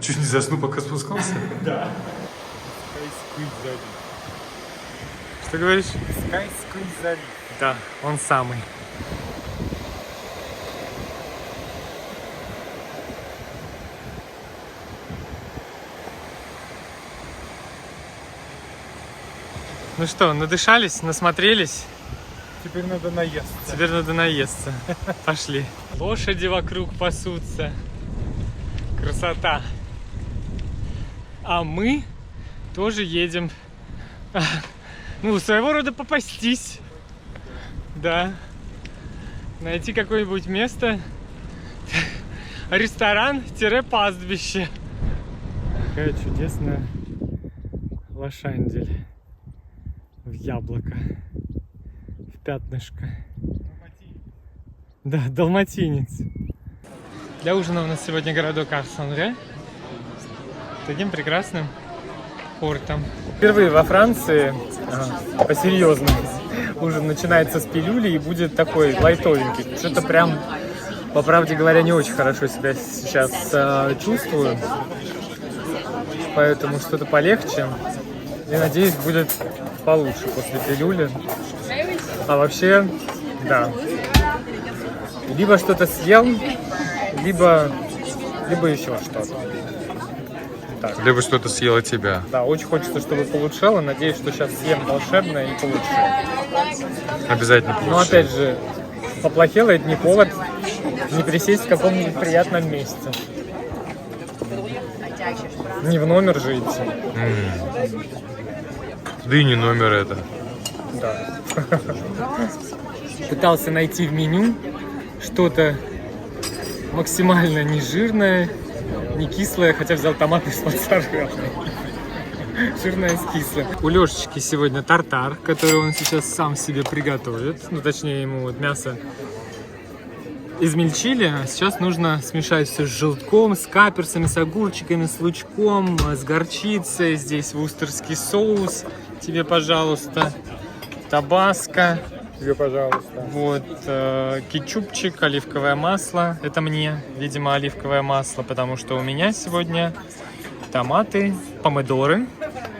Чуть не заснул, пока спускался. Да. Что говоришь? Скайский залив. Да, он самый. Ну что, надышались, насмотрелись? Теперь надо наесться. Теперь надо наесться. Пошли. Лошади вокруг пасутся. Красота. А мы тоже едем, ну, своего рода попастись. Да. Найти какое-нибудь место. Ресторан-пастбище. Какая чудесная лошандель. В яблоко. В пятнышко. Да, далматинец. Для ужина у нас сегодня городок Арс-Анре. Таким прекрасным портом. Впервые во Франции, по-серьезному, ужин начинается с пилюли и будет такой лайтовенький. Что-то прям, по правде говоря, не очень хорошо себя сейчас чувствую. Поэтому что-то полегче. И надеюсь, будет получше после пилюли. А вообще, да. Либо что-то съел, либо еще что-то. Так. Либо что-то съело тебя. Да, очень хочется, чтобы получало. Надеюсь, что сейчас съем волшебное и получше. Обязательно получше. Но опять же, поплохело, это не повод не присесть в каком-нибудь приятном месте. Не в номер же идти. Да и не номер это. Да. Пытался найти в меню что-то максимально не жирное, не кислое, хотя взял томаты с моцареллой. Жирное с кислым. У Лешечки сегодня тартар, который он сейчас сам себе приготовит. Ну, точнее, ему вот мясо измельчили, а сейчас нужно смешать все с желтком, с каперсами, с огурчиками, с лучком, с горчицей. Здесь вустерский соус. Тебе, пожалуйста. Табаско. Тебе, пожалуйста. Вот, кетчупчик, оливковое масло. Это мне, видимо, оливковое масло, потому что у меня сегодня томаты, помидоры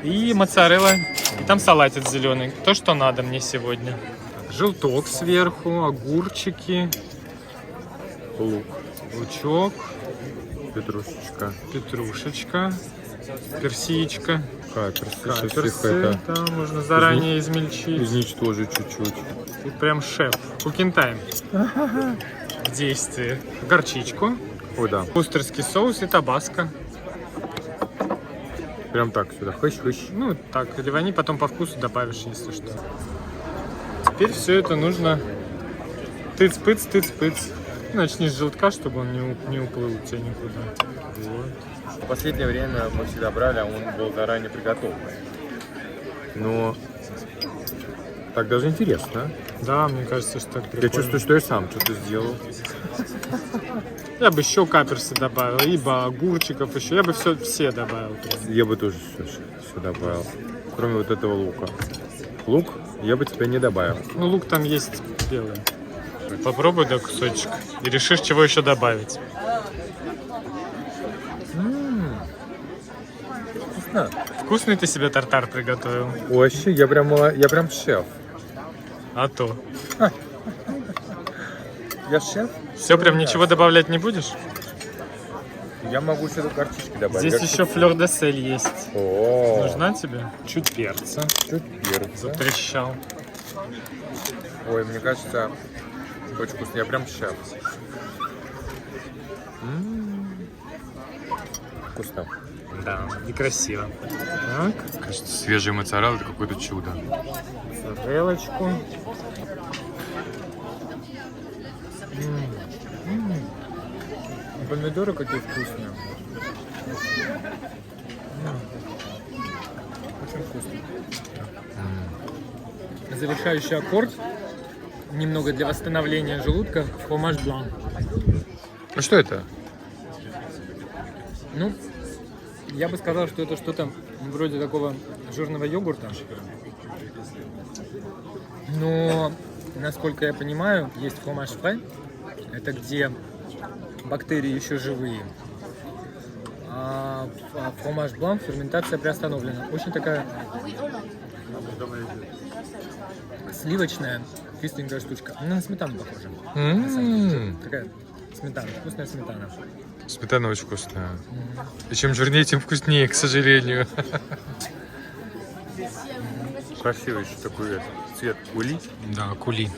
и моцарелла. И там салатик зеленый. То, что надо мне сегодня. Желток сверху, огурчики, Лук. лучок, Петрушечка. петрушечка, персичка, Каперсы. каперсы. Да, можно заранее измельчить. Изничтожить чуть-чуть. Тут прям шеф. Cooking time. В действии. Горчичку, Ой, да. вустерский соус и табаско. Прям так сюда. Хыщ-хыщ. Ну, так, ливани, потом по вкусу добавишь, если что. Теперь все это нужно тыц-пыц, тыц-пыц. Начни с желтка, чтобы он не уплыл у тебя никуда. Вот. В последнее время мы всегда брали, а он был заранее приготовлен. Но так даже интересно. Да, мне кажется, что так Я прикольно. чувствую, что я сам что-то сделал. Я бы еще каперсы добавил, либо огурчиков еще. Я бы все добавил. Прям. Я бы тоже все добавил. Кроме вот этого лука. Лук я бы тебе не добавил. Ну, лук там есть белый. Попробуй, да, кусочек. И решишь, чего еще добавить. Вкусно. Вкусный ты себе тартар приготовил. Вообще, я прям шеф. А то. Я шеф? Все, прям ничего добавлять не будешь? Я могу сюда горчички добавить. Здесь еще флёр-де-сель есть. О, Нужна тебе? Чуть перца. чуть перца. Трещал. Ой, мне кажется, очень вкусно. Я прям шеф. Вкусно. Да, и красиво. Так, Кажется, свежий моцарелла — это какое-то чудо. сарделочку. Помидоры какие вкусные. Очень вкусно. завершающий аккорд, немного для восстановления желудка, фромаж блан. А что это? Ну, я бы сказал, что это что-то вроде такого жирного йогурта. Но, насколько я понимаю, есть фромаж фрай. Это где бактерии еще живые. А фромаж блан, ферментация приостановлена. Очень такая сливочная, кисленькая штучка. Она на сметану похожа. На самом деле. Такая сметана, вкусная сметана. Сметана очень вкусная. И чем жирнее, тем вкуснее, к сожалению. Красивый еще такой цвет кули. Да, кули.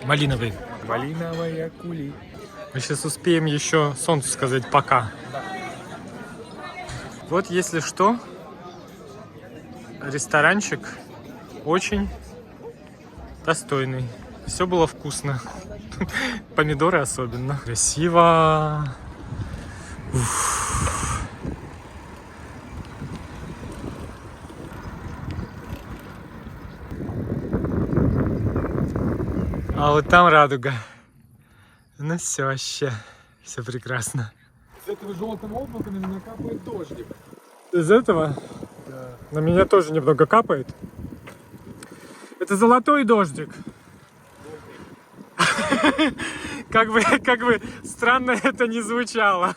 Малиновый. Малиновая кули. Мы сейчас успеем еще солнцу сказать пока. Вот, если что, ресторанчик очень достойный. Все было вкусно. Помидоры особенно. Красиво. Уф. А вот там радуга. Ну все вообще. Все прекрасно. С этого желтого облака на меня капает дождик. Из этого? Да. На меня тоже немного капает. Это золотой дождик. Как бы странно это ни звучало.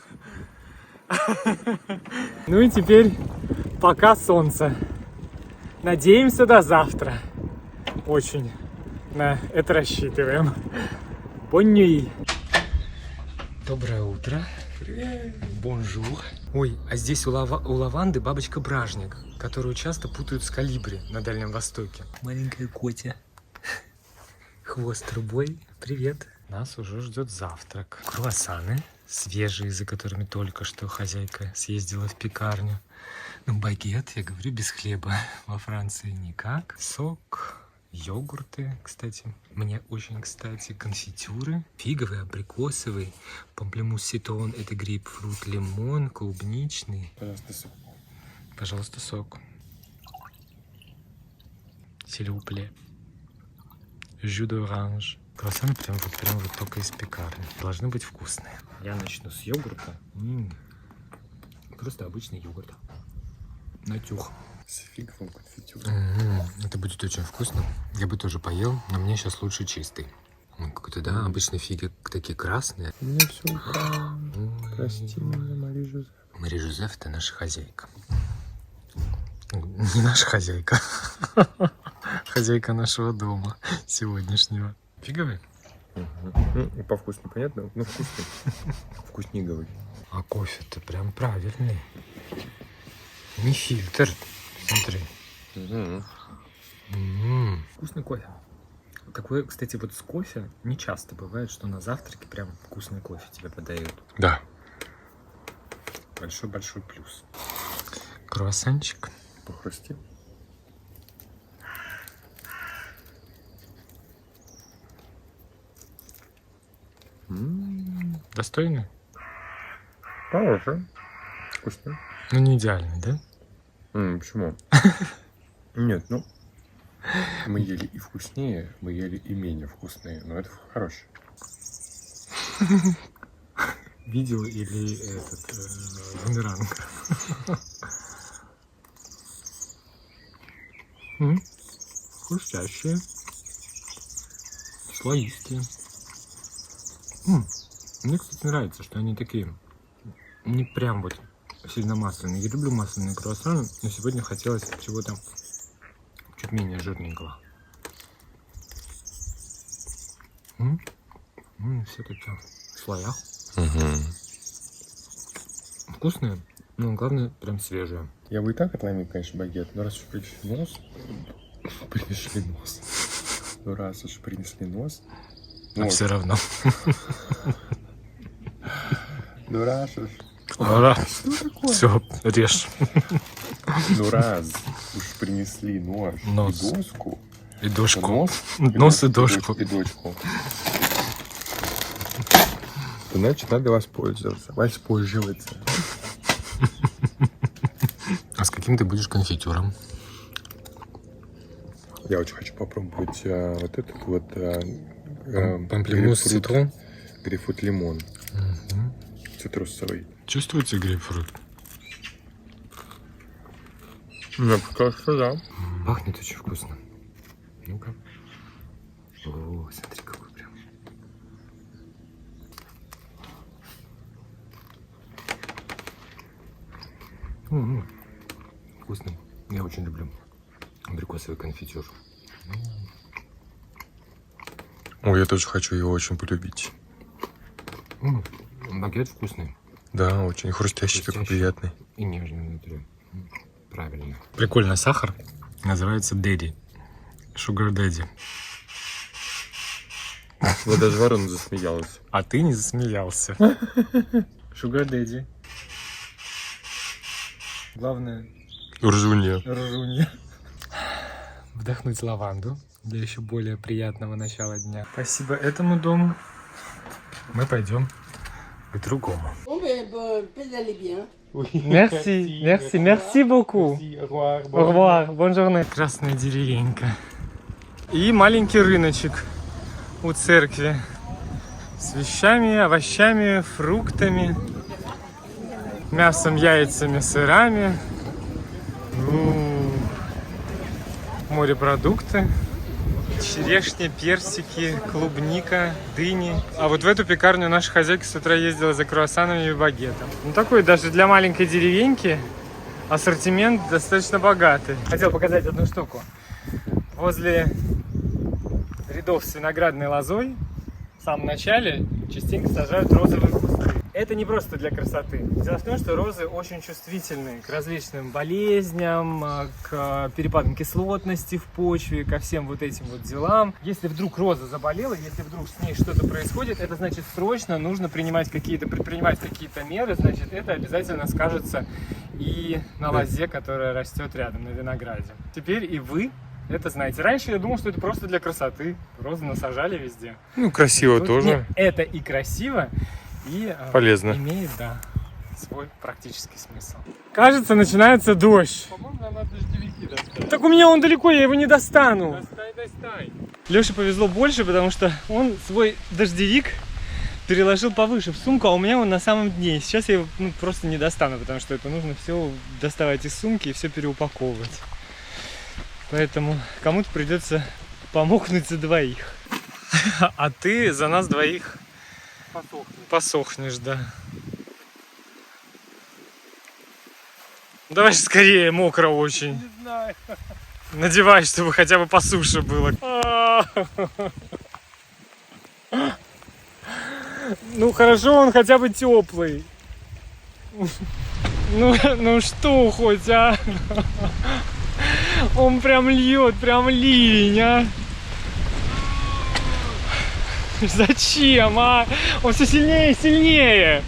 Ну и теперь пока солнце. Надеемся до завтра. Очень на это рассчитываем. Боннюи. Доброе утро. Бонжур. Ой, а здесь у лаванды бабочка-бражник, которую часто путают с колибри на Дальнем Востоке. Маленькая котя. Хвост трубой. Привет. Нас уже ждет завтрак. Круассаны свежие, за которыми только что хозяйка съездила в пекарню. Ну, багет, я говорю, без хлеба. Во Франции никак. Сок, йогурты, кстати. Мне очень, кстати, конфитюры. Фиговый, абрикосовый, памплемус ситон, это грейпфрут, лимон, клубничный. Пожалуйста, сок. Пожалуйста, сок. Сильвупле. Жю d'orange. Круассаны прям вот только из пекарни. Должны быть вкусные. Я начну с йогурта. Просто обычный йогурт. Натюх. С фиговым конфитюром. Это будет очень вкусно. Я бы тоже поел, но мне сейчас лучше чистый. Он какой-то, да, обычно фиги такие красные. У меня все упало. Прости меня, Мари Жозеф. Мари Жозеф — это наша хозяйка. Не наша хозяйка. Хозяйка нашего дома сегодняшнего. Фиговый? По вкусу непонятно, но вкусный. Вкусниговый. А кофе-то прям правильный. Не фильтр. Смотри. Вкусный кофе. Такое, кстати, вот с кофе не часто бывает, что на завтраке прям вкусный кофе тебе подают. Да. Большой-большой плюс. Круассанчик. Похрусти. Достойный? Хороший. Вкусный. Ну, не идеальный, да? Почему? Нет, ну, мы ели и вкуснее, мы ели и менее вкусные, но это хороший. Видео или этот бумеранг? Хрустящие. Слоистые. Мне, кстати, нравится, что они такие не прям вот сильно масляные. Я люблю масляные круассаны, но сегодня хотелось чего-то чуть менее жирненького. Все-таки в слоях. Вкусные, но главное прям свежие. Я бы и так отломил, конечно, багет, но раз уж принесли нос, ну раз уж принесли нос, А все равно. ну раз уж, Все, режь. ну раз уж принесли нож Нос. и доску, И дошку. нос И дошку. и дочку, то значит надо воспользоваться. А с каким ты будешь конфитюром? Я очень хочу попробовать вот этот вот Памплемус, цитрон. грейпфрут лимон. Цитрусовый. Чувствуется грейпфрут? Мне кажется, да. Пахнет очень вкусно. Ну-ка. О, смотри, какой прям. Вкусно. Я очень люблю абрикосовый конфитюр. Ой, я тоже хочу его очень полюбить. Багет вкусный. Да, очень хрустящий, такой приятный. И нежный внутри. Правильно. Прикольно, сахар называется Daddy. Sugar Daddy. Вот даже ворона засмеялась. А ты не засмеялся. Sugar Daddy. Главное Ржунья. ржунья. Вдохнуть лаванду для еще более приятного начала дня. Спасибо этому дому. Мы пойдем к другому. Merci, merci, merci beaucoup. Au revoir, bonne journée. Красная деревенька. И маленький рыночек у церкви с вещами, овощами, фруктами, мясом, яйцами, сырами. Морепродукты. Черешня, персики, клубника, дыни. А вот в эту пекарню наша хозяйка с утра ездила за круассанами и багетом. Ну такой даже для маленькой деревеньки ассортимент достаточно богатый. Хотел показать одну штуку. Возле рядов с виноградной лозой в самом начале частенько сажают розовые кусты. Это не просто для красоты. Дело в том, что розы очень чувствительны к различным болезням, к перепадам кислотности в почве, ко всем вот этим вот делам. Если вдруг роза заболела, если вдруг с ней что-то происходит, это значит срочно нужно предпринимать какие-то меры, значит это обязательно скажется и на лозе, которая растет рядом, на винограде. Теперь и вы это знаете. Раньше я думал, что это просто для красоты. Розы насажали везде. Ну, красиво Тут тоже. нет, это и красиво, и Полезно. Имеет, да, свой практический смысл. Кажется, начинается дождь. По-моему, нам надо дождевики достать. Так у меня он далеко, я его не достану. Достань. Леше повезло больше, потому что он свой дождевик переложил повыше в сумку, а у меня он на самом дне. Сейчас я его просто не достану, потому что это нужно все доставать из сумки и все переупаковывать. Поэтому кому-то придется помокнуть за двоих. А ты за нас двоих посохнешь, да. Давай скорее, мокро очень. Не знаю. Надевай, чтобы хотя бы по суше было. Ну хорошо, он хотя бы теплый. Ну что хоть, а? Он прям льет, прям ливень, а? Зачем, а? Он все сильнее и сильнее.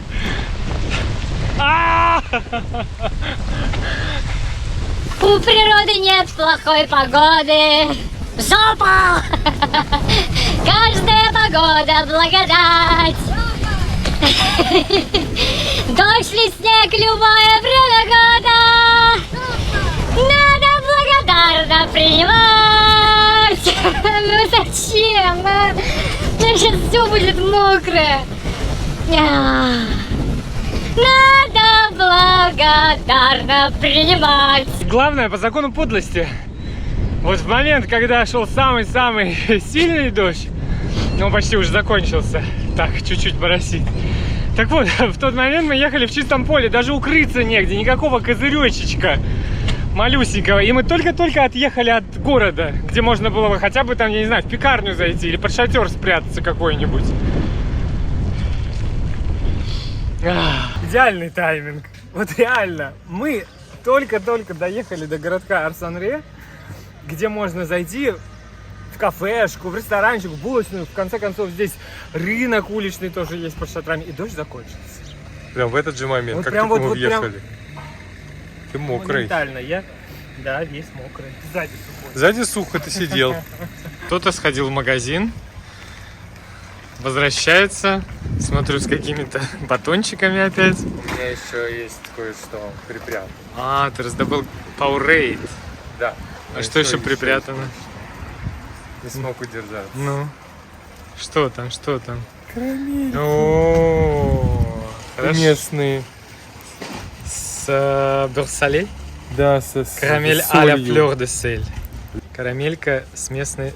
У природы нет плохой погоды. Жопа! Каждая погода благодать. Дождь или снег, любое время года. Надо благодарно принимать. Ну зачем? А? Сейчас все будет мокрое. Надо благодарно принимать. Главное, по закону подлости, вот в момент, когда шел самый-самый сильный дождь, он почти уже закончился, так, чуть-чуть моросит. Так вот, в тот момент мы ехали в чистом поле, даже укрыться негде, никакого козыречечка малюсенького. И мы только-только отъехали от города, где можно было бы хотя бы там, я не знаю, в пекарню зайти или под шатер спрятаться какой-нибудь. Идеальный тайминг. Вот реально, мы только-только доехали до городка Арсанре, где можно зайти в кафешку, в ресторанчик, в булочную. В конце концов, здесь рынок уличный тоже есть под шатрами. И дождь закончился. Прям в этот же момент, Вот как прям только вот мы прям въехали. Ты мокрый. Моментально. Я, да, весь мокрый. Сзади сухой. Сзади сухо ты сидел. Кто-то сходил в магазин, возвращается, смотрю, с какими-то батончиками опять. У меня еще есть кое-что припрятано. А, ты раздобыл Powerade. Да. А что еще припрятано? Не смог удержаться. Ну, что там, что там? О, хорошо. Местные. С берсалей? Да, Карамель а-ля флёр де сель. Карамелька с местной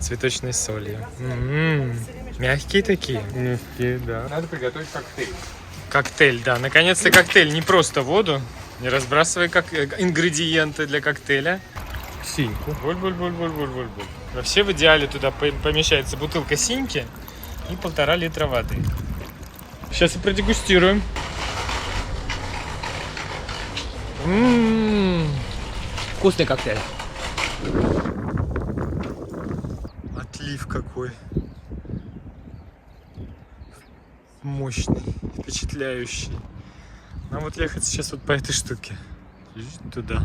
цветочной солью. Мягкие такие. Мягкие, да. Надо приготовить коктейль. Коктейль, да. Наконец-то коктейль. Не просто воду. Не разбрасывай как ингредиенты для коктейля. Синьку. Буль-буль-буль-буль-буль-буль. Вообще в идеале туда помещается бутылка синьки и 1,5 литра воды. Сейчас и продегустируем. Вкусный коктейль. Отлив какой. Мощный, впечатляющий. Нам вот ехать сейчас вот по этой штуке. Туда.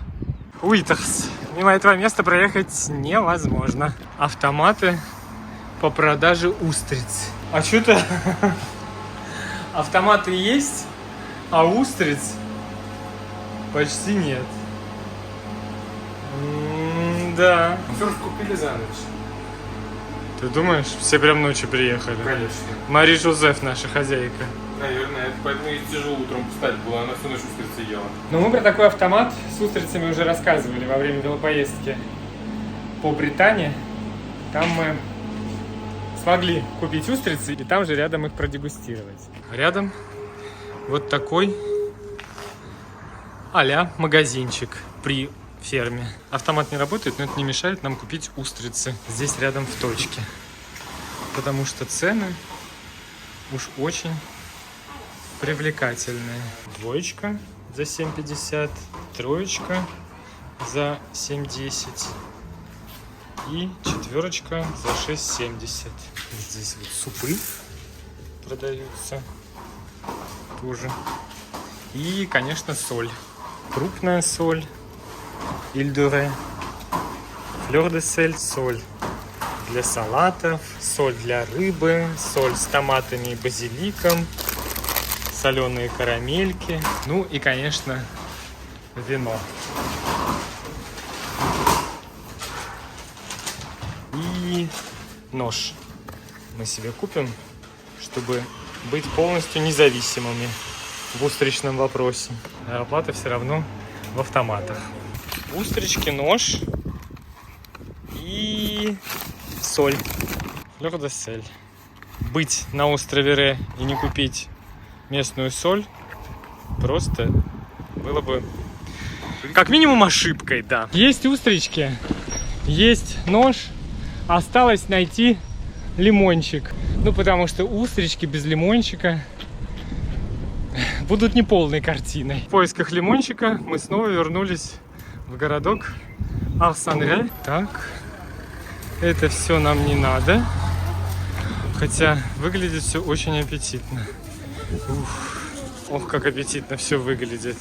Уитерс. Мимо этого места проехать невозможно. Автоматы по продаже устриц. А что-то автоматы есть, а устриц почти нет. Да. Все купили за ночь. Ты думаешь, все прям ночью приехали? Конечно. Мари Жозеф, наша хозяйка. Наверное, это поэтому и тяжело утром встать было, она всю ночь устрицы ела. Но мы про такой автомат с устрицами уже рассказывали во время велопоездки по Британии. Там мы смогли купить устрицы и там же рядом их продегустировать. Рядом вот такой а-ля магазинчик при ферме. Автомат не работает, но это не мешает нам купить устрицы здесь рядом в точке. Потому что цены уж очень привлекательные. Двоечка за 7,50, троечка за 7,10 и четверочка за 6,70. Здесь вот супы продаются тоже. И, конечно, соль. Крупная соль. Иль-де-Ре. Флёр де сель, соль для салатов, соль для рыбы, соль с томатами и базиликом, соленые карамельки, ну и, конечно, вино. И нож мы себе купим, чтобы быть полностью независимыми в устричном вопросе. А оплата все равно в автоматах. Устрички, нож и соль. Флёр де сель. Быть на острове Ре и не купить местную соль просто было бы как минимум ошибкой, да. Есть устрички, есть нож, осталось найти лимончик. Ну, потому что устрички без лимончика будут неполной картиной. В поисках лимончика мы снова вернулись в городок Арсан-Ре. Так, это все нам не надо. Хотя выглядит все очень аппетитно. Ух, ох, как аппетитно все выглядит.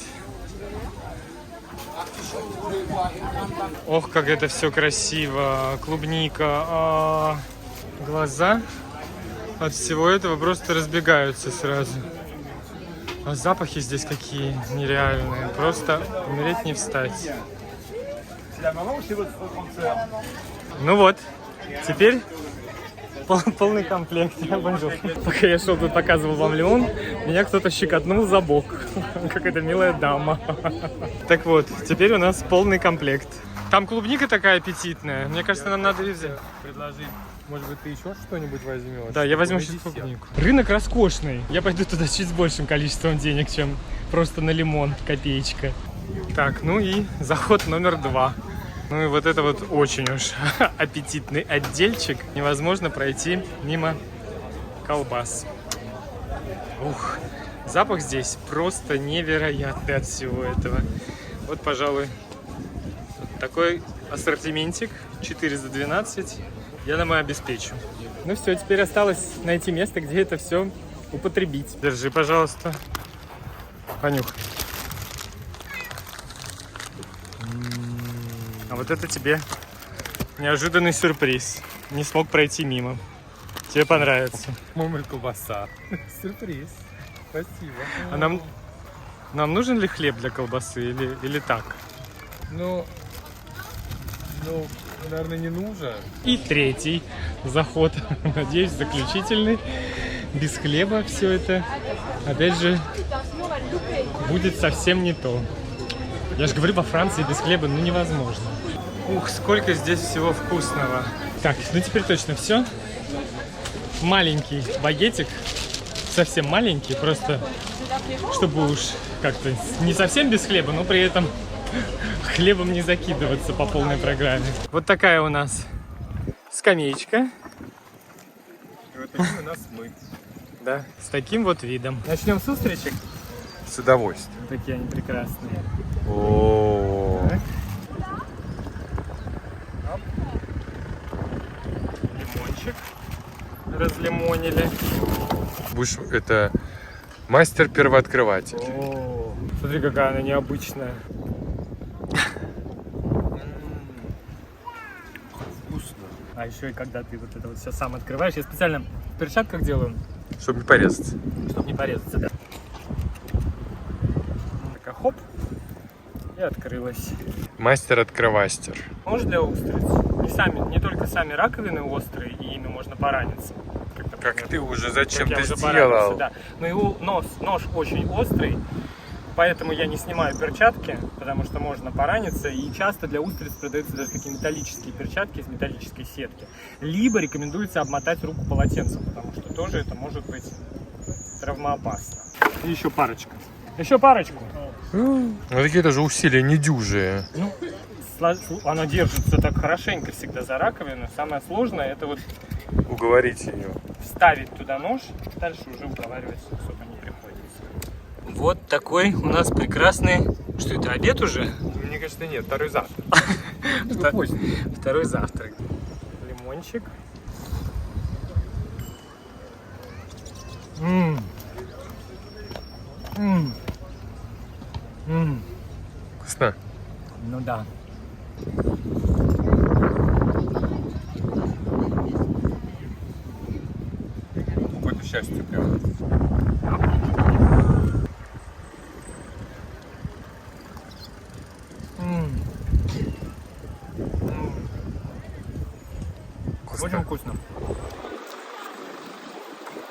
Ох, как это все красиво. Клубника. Глаза от всего этого просто разбегаются сразу. А запахи здесь какие нереальные. Просто умереть не встать. Ну вот, теперь полный комплект. Бонжур. Пока я шел тут, показывал вам лимон, меня кто-то щекотнул за бок. Какая-то милая дама. Так вот, теперь у нас полный комплект. Там клубника такая аппетитная. Мне кажется, нам надо ее взять. Предложить, может быть, ты еще что-нибудь возьмешь? Да, я возьму сейчас клубнику. Рынок роскошный. Я пойду туда чуть с большим количеством денег, чем просто на лимон. Копеечка. Так, ну и заход номер 2. Ну и вот это вот очень уж аппетитный отдельчик. Невозможно пройти мимо колбас. Ух, запах здесь просто невероятный от всего этого. Вот, пожалуй, такой ассортиментик 4 за 12 я нам и обеспечу. Ну все, теперь осталось найти место, где это все употребить. Держи, пожалуйста. Понюхай. А вот это тебе неожиданный сюрприз. Не смог пройти мимо. Тебе понравится. Мама, колбаса. Сюрприз. Спасибо. А нам нужен ли хлеб для колбасы или так? Ну, Наверное, не нужен. И третий заход, надеюсь, заключительный. Без хлеба все это, опять же, будет совсем не то. Я же говорю, во Франции без хлеба, ну, невозможно. Ух, сколько здесь всего вкусного. Так, ну теперь точно все. Маленький багетик, совсем маленький, просто чтобы уж как-то не совсем без хлеба, но при этом хлебом не закидываться по полной программе. Вот такая у нас скамеечка. И вот такие у нас мы. Да, с таким вот видом. Начнем с устричек. С удовольствием. Такие они прекрасные. О, Так. Оп. Лимончик разлимонили. будешь это мастер-первооткрыватель. О, смотри, какая она необычная. Вкусно. А еще и когда ты вот это вот все сам открываешь, я специально в перчатках делаю, Чтобы не порезаться. чтобы не порезаться, да. Такая хоп, и открылась. Мастер-открывастер. Может для устриц. Не только сами раковины острые, и ими можно пораниться. Как ты уже Как зачем я ты уже сделал? поранился, да. Но его нож очень острый, поэтому я не снимаю перчатки, потому что можно пораниться. И часто для устриц продаются даже такие металлические перчатки из металлической сетки. Либо рекомендуется обмотать руку полотенцем, потому что тоже это может быть травмоопасно. И еще парочка. Еще парочку. Ну такие тоже усилия недюжие. Ну, она держится так хорошенько всегда за раковину. Самое сложное это вот Уговорить ее. вставить туда нож, дальше уже уговаривать особо не приходится. Вот такой у нас прекрасный... Что это, обед уже? Мне кажется, нет, второй завтрак. Второй завтрак. Лимончик. Вкусно? Ну да. Какое-то счастье прям. Очень вкусно.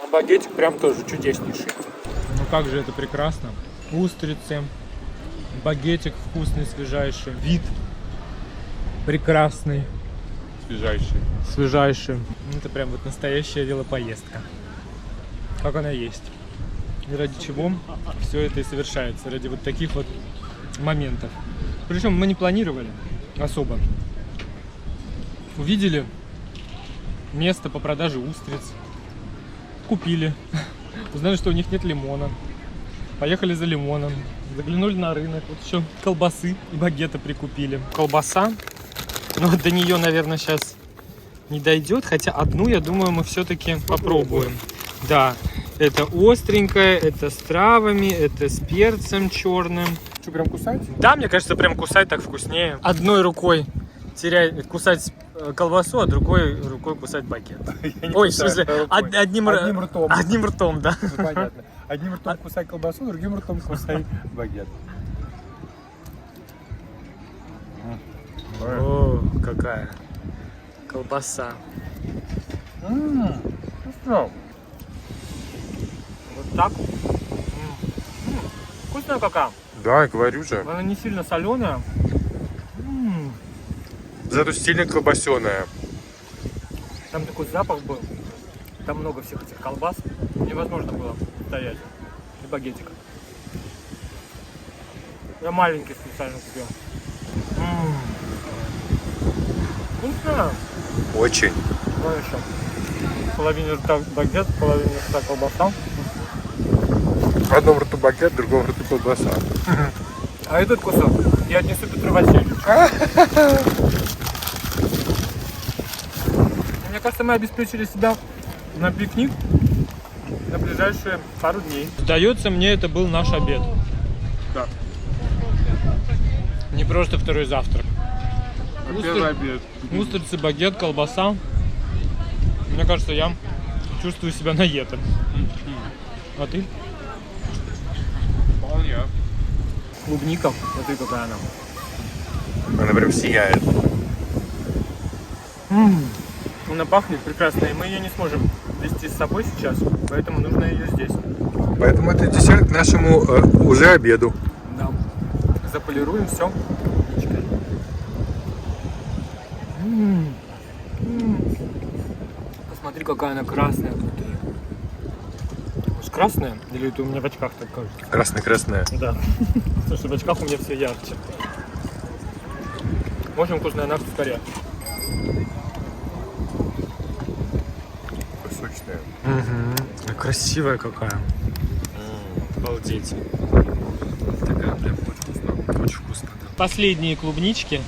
А багетик прям тоже чудеснейший. Ну как же это прекрасно. Устрицы, багетик вкусный, свежайший. Вид прекрасный. Свежайший. Свежайший. Это прям вот настоящая велопоездка. Как она есть. И ради чего все это и совершается. Ради вот таких вот моментов. Причем мы не планировали особо. Увидели место по продаже устриц. Купили. Узнали, что у них нет лимона. Поехали за лимоном. Заглянули на рынок. Вот еще колбасы и багета прикупили. Колбаса. Ну, до нее, наверное, сейчас не дойдет. Хотя одну, я думаю, мы все-таки попробуем. Да, это остренькое, это с травами, это с перцем черным. Что, прям кусать? Да, мне кажется, прям кусать так вкуснее. Одной рукой кусать колбасу, а другой рукой кусать багет. Ой, в смысле, одним ртом. Одним ртом, да. Ну, понятно. Одним ртом кусай колбасу, другим ртом кусай багет. О, какая колбаса. Вкусно. Вот так. Вкусная какая. Да, говорю же. Она не сильно соленая. Зато сильно колбасеная. Там такой запах был. Там много всех этих колбас. Невозможно было стоять. И багетик. Я маленький специально купил. Вкусно. Очень. Ну еще. В половине рта багет, в половине рта колбаса. В одном рту багет, в другом рту колбаса. А этот кусок я отнесу Петру Васильевичу. Мне кажется, мы обеспечили себя на пикник на ближайшие пару дней. Сдается мне, это был наш обед. Да. Не просто второй завтрак. Первый обед. Устрицы, багет, колбаса. Мне кажется, я чувствую себя наедом. А ты? Вполне. Клубника. Смотри, какая она. Она прям сияет. Она пахнет прекрасно, и мы ее не сможем вести с собой сейчас, поэтому нужно ее здесь. Поэтому это десерт к нашему уже обеду. Да. Заполируем все. Посмотри, какая она красная внутри. Может, красная? Или это у меня в очках так кажется? Красная-красная. Да. Слушай, в очках у меня все ярче. Очень вкусная, она скорее. Сочная. Угу. Красивая какая. Обалдеть. Такая прям очень вкусная. Очень вкусно, да. Последние клубнички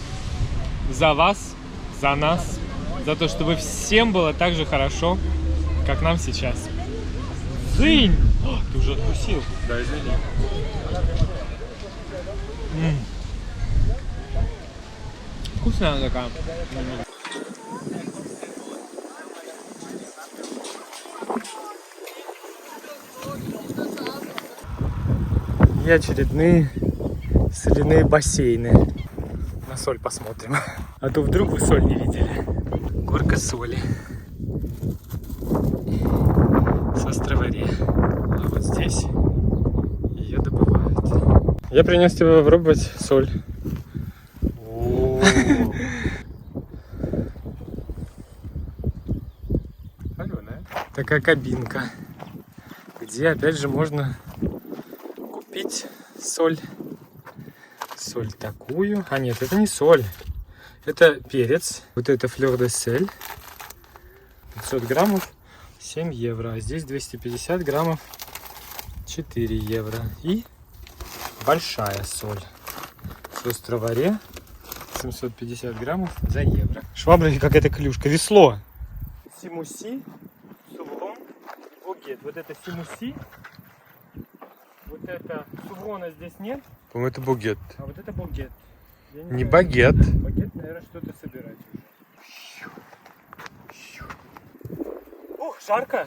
за вас, за нас, за то, чтобы всем было так же хорошо, как нам сейчас. Зынь! О, ты уже откусил. Да, извини. Вкусная она такая. И очередные соляные бассейны. На соль посмотрим. А то вдруг вы соль не видели. Горка соли. С Островаре. А вот здесь ее добывают. Я принес тебе попробовать соль. Соленая. Такая кабинка, где опять же можно купить соль. Соль такую. А нет, это не соль. Это перец. Вот это флёр де сель. 500 граммов 7 евро. А здесь 250 граммов 4 евро. И большая соль. С Островаре 750 граммов за евро. Швабра или какая-то клюшка. Весло. Симуси, Суврон, Бугет. Вот это Симуси. Вот это Суврона здесь нет. По-моему, это бугет. А вот это Бугет. Я Не знаю. багет. Багет, наверное, что-то собирать уже. Ух, жарко.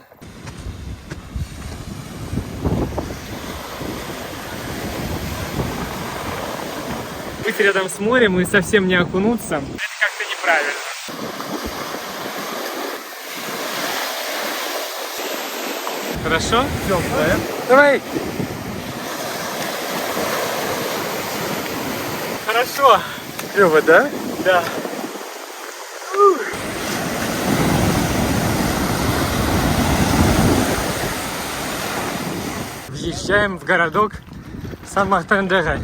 Быть рядом с морем и совсем не окунуться, это как-то неправильно. Хорошо? Теплая. Давай! Хорошо. Клево, да? Да. Въезжаем в городок Сан-Мартен-де-Ре.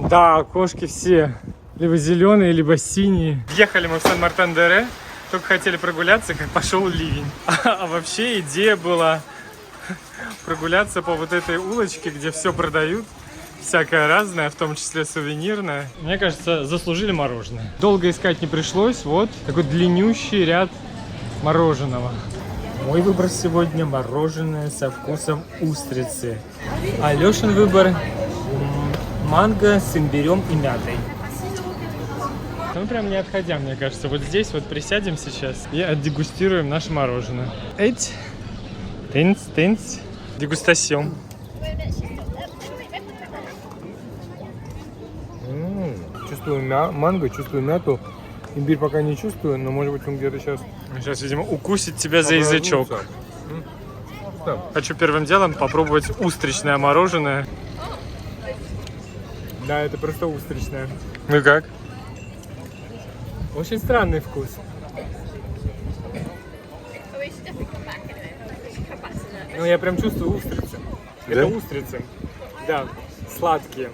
Да, окошки все либо зеленые, либо синие. Въехали мы в Сан-Мартен-де-Ре, только хотели прогуляться, как пошел ливень. А вообще идея была прогуляться по вот этой улочке, где все продают. Всякое разное, в том числе сувенирное. Мне кажется, заслужили мороженое. Долго искать не пришлось. Вот такой длиннющий ряд мороженого. Мой выбор сегодня мороженое со вкусом устрицы. А Лешин выбор манго с имбирем и мятой. Мы прям не отходя, мне кажется. Вот здесь вот присядем сейчас и отдегустируем наше мороженое. Эть. Тынц. Дегустасьон. Чувствую манго, чувствую мяту. Имбирь пока не чувствую, но может быть он где-то сейчас... Сейчас, видимо, укусит тебя за язычок. Да. Хочу первым делом попробовать устричное мороженое. Да, это просто устричное. Ну как? Очень странный вкус. Ну, я прям чувствую устрицы. Это устрицы. Да, сладкие.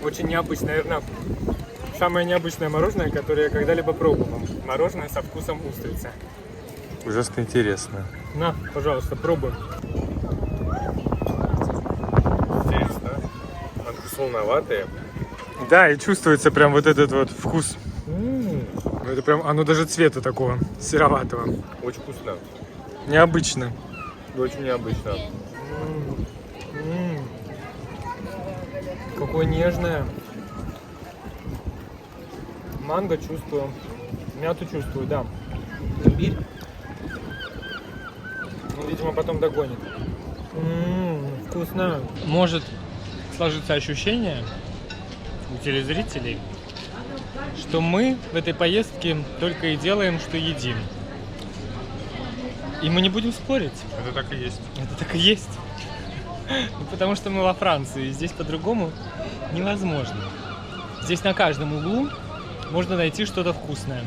Очень необычно, наверное, самое необычное мороженое, которое я когда-либо пробовал. Мороженое со вкусом устрицы. Ужасно интересно. На, пожалуйста, пробуй. Интересно. Оно солоноватое. Да, и чувствуется прям вот этот вот вкус. Это прям, оно даже цвета такого, сероватого. Очень вкусно. Необычно. Очень необычно. Какое нежное. Манго чувствую. Мяту чувствую, да. Имбирь. Ну, видимо, потом догонит. Вкусно. Может, сложиться ощущение у телезрителей, что мы в этой поездке только и делаем, что едим. И мы не будем спорить. Это так и есть. Это так и есть. Ну, потому что мы во Франции, и здесь по-другому невозможно. Здесь на каждом углу можно найти что-то вкусное.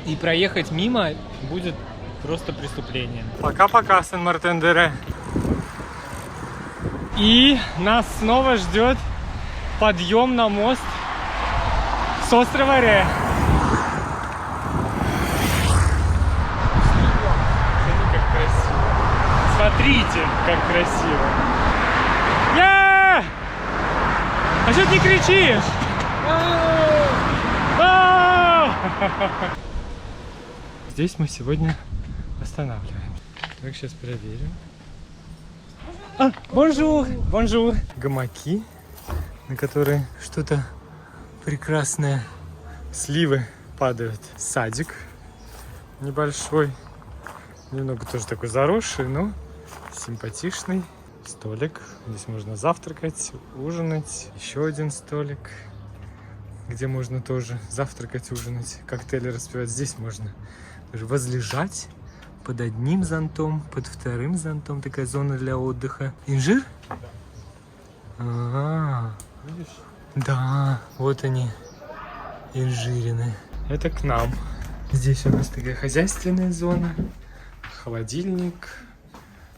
И проехать мимо будет просто преступлением. Пока-пока, Сен-Мартен-де-Ре. И нас снова ждет подъем на мост с острова Ре. Смотрите, как красиво. А что ты не кричишь? Здесь мы сегодня останавливаем. Так, сейчас проверим. Бонжур! Бонжур! Гамаки, на которые что-то прекрасное. Сливы падают. Садик небольшой. Немного тоже такой заросший, но симпатичный. Столик. Здесь можно завтракать, ужинать. Еще один столик, где можно тоже завтракать, ужинать, коктейли распивать. Здесь можно даже возлежать под одним зонтом, под вторым зонтом. Такая зона для отдыха. Инжир? Да. Видишь? Да, вот они, инжирины. Это к нам. Здесь у нас такая хозяйственная зона. Холодильник,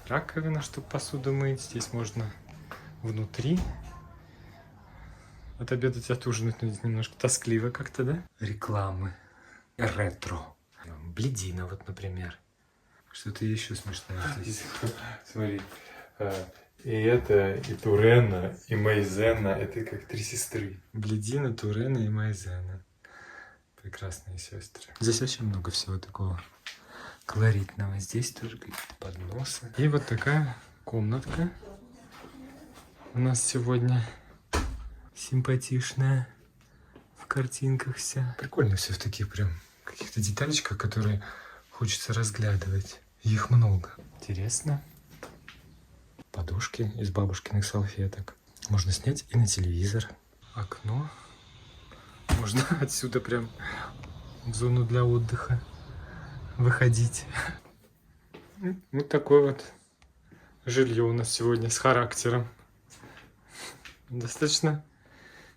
раковина, чтобы посуду мыть. Здесь можно внутри отобедать, отужинать, но здесь немножко тоскливо как-то, да? Рекламы. Ретро. Бледина, вот, например. Что-то еще смешное здесь. Смотри, и это, и Турена, и Майзена, это как три сестры. Бледина, Турена и Майзена. Прекрасные сестры. Здесь очень много всего такого колоритного. Здесь тоже какие-то подносы. И вот такая комнатка у нас сегодня симпатичная. В картинках вся. Прикольно все в таких прям каких-то деталечках, которые хочется разглядывать. Их много. Интересно. Подушки из бабушкиных салфеток. Можно снять и на телевизор. Окно. Можно отсюда прям в зону для отдыха выходить. Вот такое вот жилье у нас сегодня с характером. Достаточно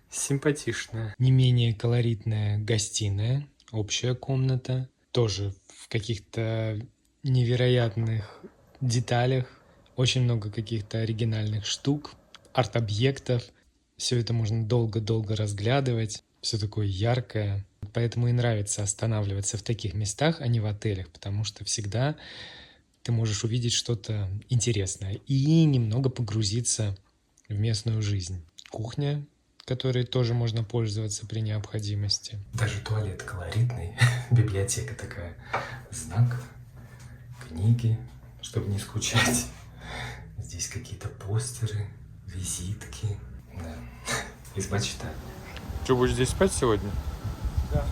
симпатичная. Не менее колоритная гостиная, общая комната. Тоже в каких-то невероятных деталях. Очень много каких-то оригинальных штук, арт-объектов. Все это можно долго-долго разглядывать. Все такое яркое. Поэтому и нравится останавливаться в таких местах, а не в отелях, потому что всегда ты можешь увидеть что-то интересное и немного погрузиться в местную жизнь. Кухня, которой тоже можно пользоваться при необходимости. Даже туалет колоритный, библиотека такая, знак, книги, чтобы не скучать. Здесь какие-то постеры, визитки. Да. Изба читаю. Что, будешь здесь спать сегодня? Да.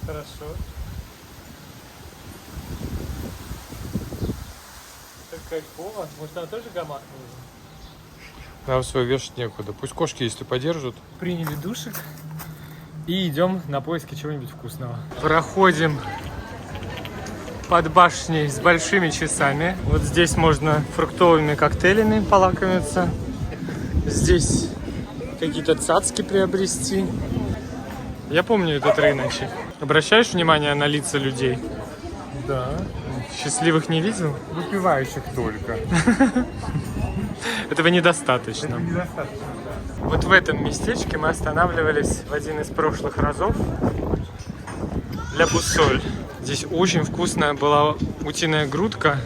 Хорошо. Так кайфово. Может, нам тоже гамак нужен? Нам свой вешать некуда. Пусть кошки, если подержат. Приняли душик и идем на поиски чего-нибудь вкусного. Проходим под башней с большими часами. Вот здесь можно фруктовыми коктейлями полакомиться. Здесь какие-то цацки приобрести. Я помню этот рыночек. Обращаешь внимание на лица людей? Да. Счастливых не видел? Выпивающих только. Этого недостаточно. Недостаточно, да. Вот в этом местечке мы останавливались в один из прошлых разов для Буссоль. Здесь очень вкусная была утиная грудка.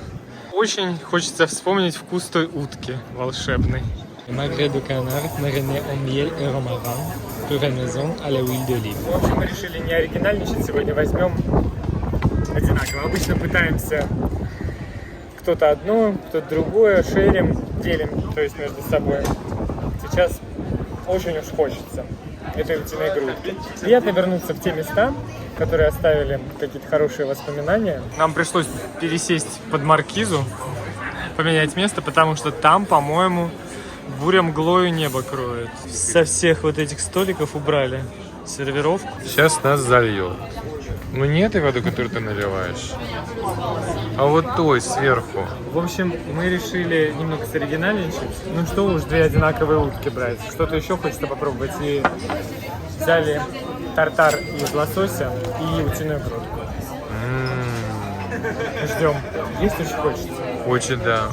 Очень хочется вспомнить вкус той утки волшебной. Magret de canard, mariné en miel et romarin, purée maison à l'huile d'olive. В общем, мы решили не оригинальничать сегодня, возьмем одинаково. Обычно пытаемся кто-то одно, кто-то другое, шерим, делим, то есть между собой. Сейчас очень уж хочется этой утиной грудки. Приятно вернуться в те места, которые оставили какие-то хорошие воспоминания. Нам пришлось пересесть под маркизу, поменять место, потому что там, по-моему, буря мглою небо кроет. Со всех вот этих столиков убрали сервировку. Сейчас нас зальет. Ну не этой воды, которую ты наливаешь, а вот той сверху. В общем, мы решили немного соригинальничать. Ну что уж, две одинаковые утки брать. Что-то еще хочется попробовать. И взяли тартар из лосося и утиную грудку. Ждем. Есть очень хочется. Очень, да.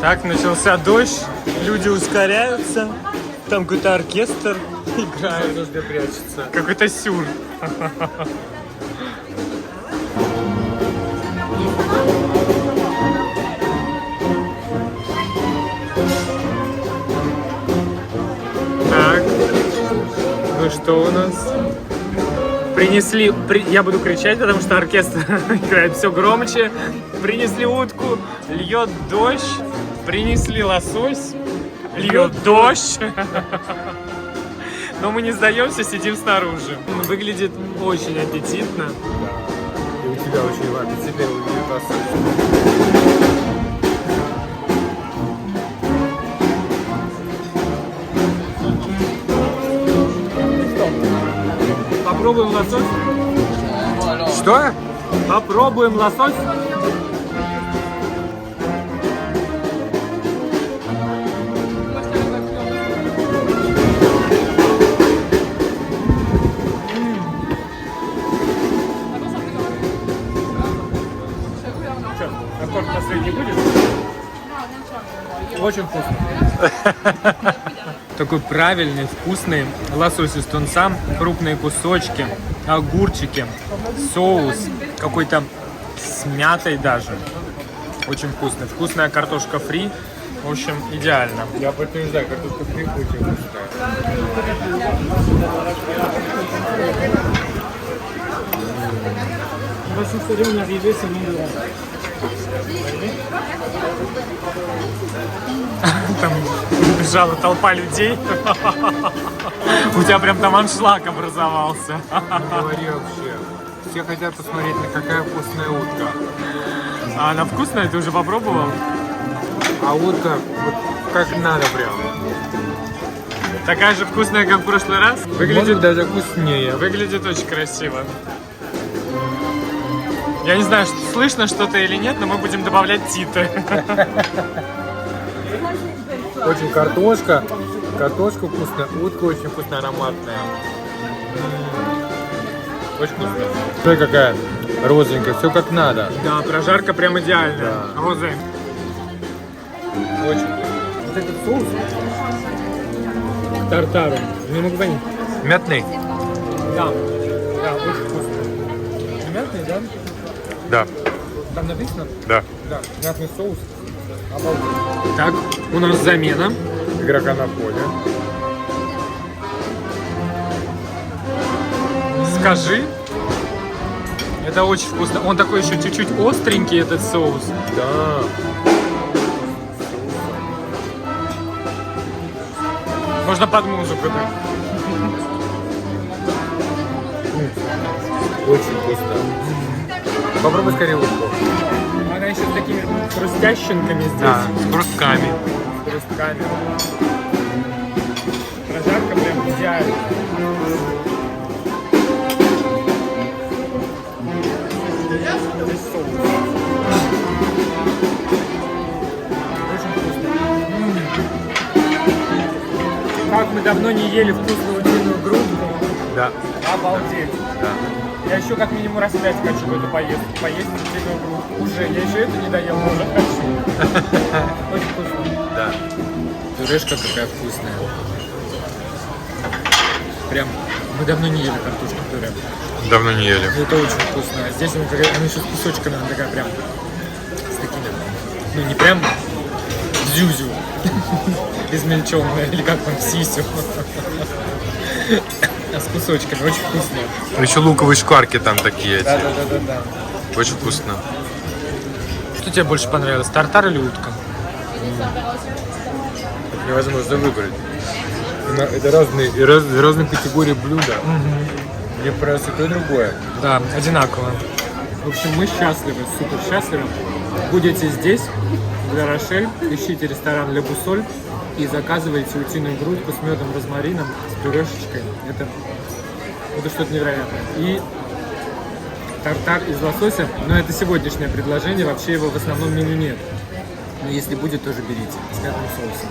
Так, начался дождь, люди ускоряются. Там какой-то оркестр играет. Дождь прячется. Какой-то сюр. Так, ну что у нас? Принесли, я буду кричать, потому что оркестр играет все громче. Принесли утку, льет дождь. Принесли лосось, льет дождь. Но мы не сдаемся, сидим снаружи. Выглядит очень аппетитно. И у тебя очень аппетитный выглядит лосось. Попробуем лосось? Что? Попробуем лосось? Аккорд последний будет? Очень вкусно. Такой правильный, вкусный лосось из тунца, крупные кусочки, огурчики, соус, какой-то с мятой даже. Очень вкусный. Вкусная картошка фри. В общем, идеально. Я подтверждаю, картошка фри очень вкусная. Там бежала толпа людей. У тебя прям там аншлаг образовался. Не говори вообще. Все хотят посмотреть, на какая вкусная утка. А она вкусная? Ты уже попробовал? А утка вот как надо прям. Такая же вкусная, как в прошлый раз? Выглядит даже вкуснее. Выглядит очень красиво. Я не знаю, слышно что-то или нет, но мы будем добавлять титры. Очень картошка вкусная, утка очень вкусная, ароматная. Очень вкусно. Смотри, какая розовенькая, все как надо. Да, прожарка прям идеальная. Да. Розы. Очень вкусно. Вот этот соус тартару, не могу понять. Мятный? Да, очень вкусно. Мятный, да? Да. Там написано? Да. Да, мятный соус. Обалдеть. Так, у нас замена. Игрока на поле. Скажи. Это очень вкусно. Он такой еще чуть-чуть остренький, этот соус. Да. Можно под музыку, да. Очень вкусно. Попробуй скорее утку. Она еще с такими хрустящинками здесь. Да, с хрустками. С хрустками. Прожарка прям идеальная. Здесь соус. Очень вкусно. Как мы давно не ели вкусную утиную грудку. Да. Обалдеть. Да. Я еще как минимум раз 5 хочу эту поесть утиную грудку. Уже. Я еще это не доел, но уже хочу. Очень вкусно. Да. Пюрешка какая вкусная. Прям мы давно не ели картошку пюре. Давно не ели. Это очень вкусно. А здесь она еще с кусочками, она такая прям с такими. Ну не прям зюзю. Измельченная, или как там, сисю. А с кусочками, очень вкусно. Еще луковые шкварки там такие эти. Да. Очень вкусно. Что тебе больше понравилось, тартар или утка? Невозможно выбрать. Это разные категории блюда. Мне понравилось и то, и другое. Да, одинаково. В общем, мы счастливы, супер счастливы. Будете здесь, в Ля-Рошель, ищите ресторан Ле Бусоль и заказывайте утиную грудку с медом, розмарином, с пюрешечкой. Это что-то невероятное. И тартар из лосося, но это сегодняшнее предложение, вообще его в основном меню нет. Но если будет, тоже берите, с мятным соусом.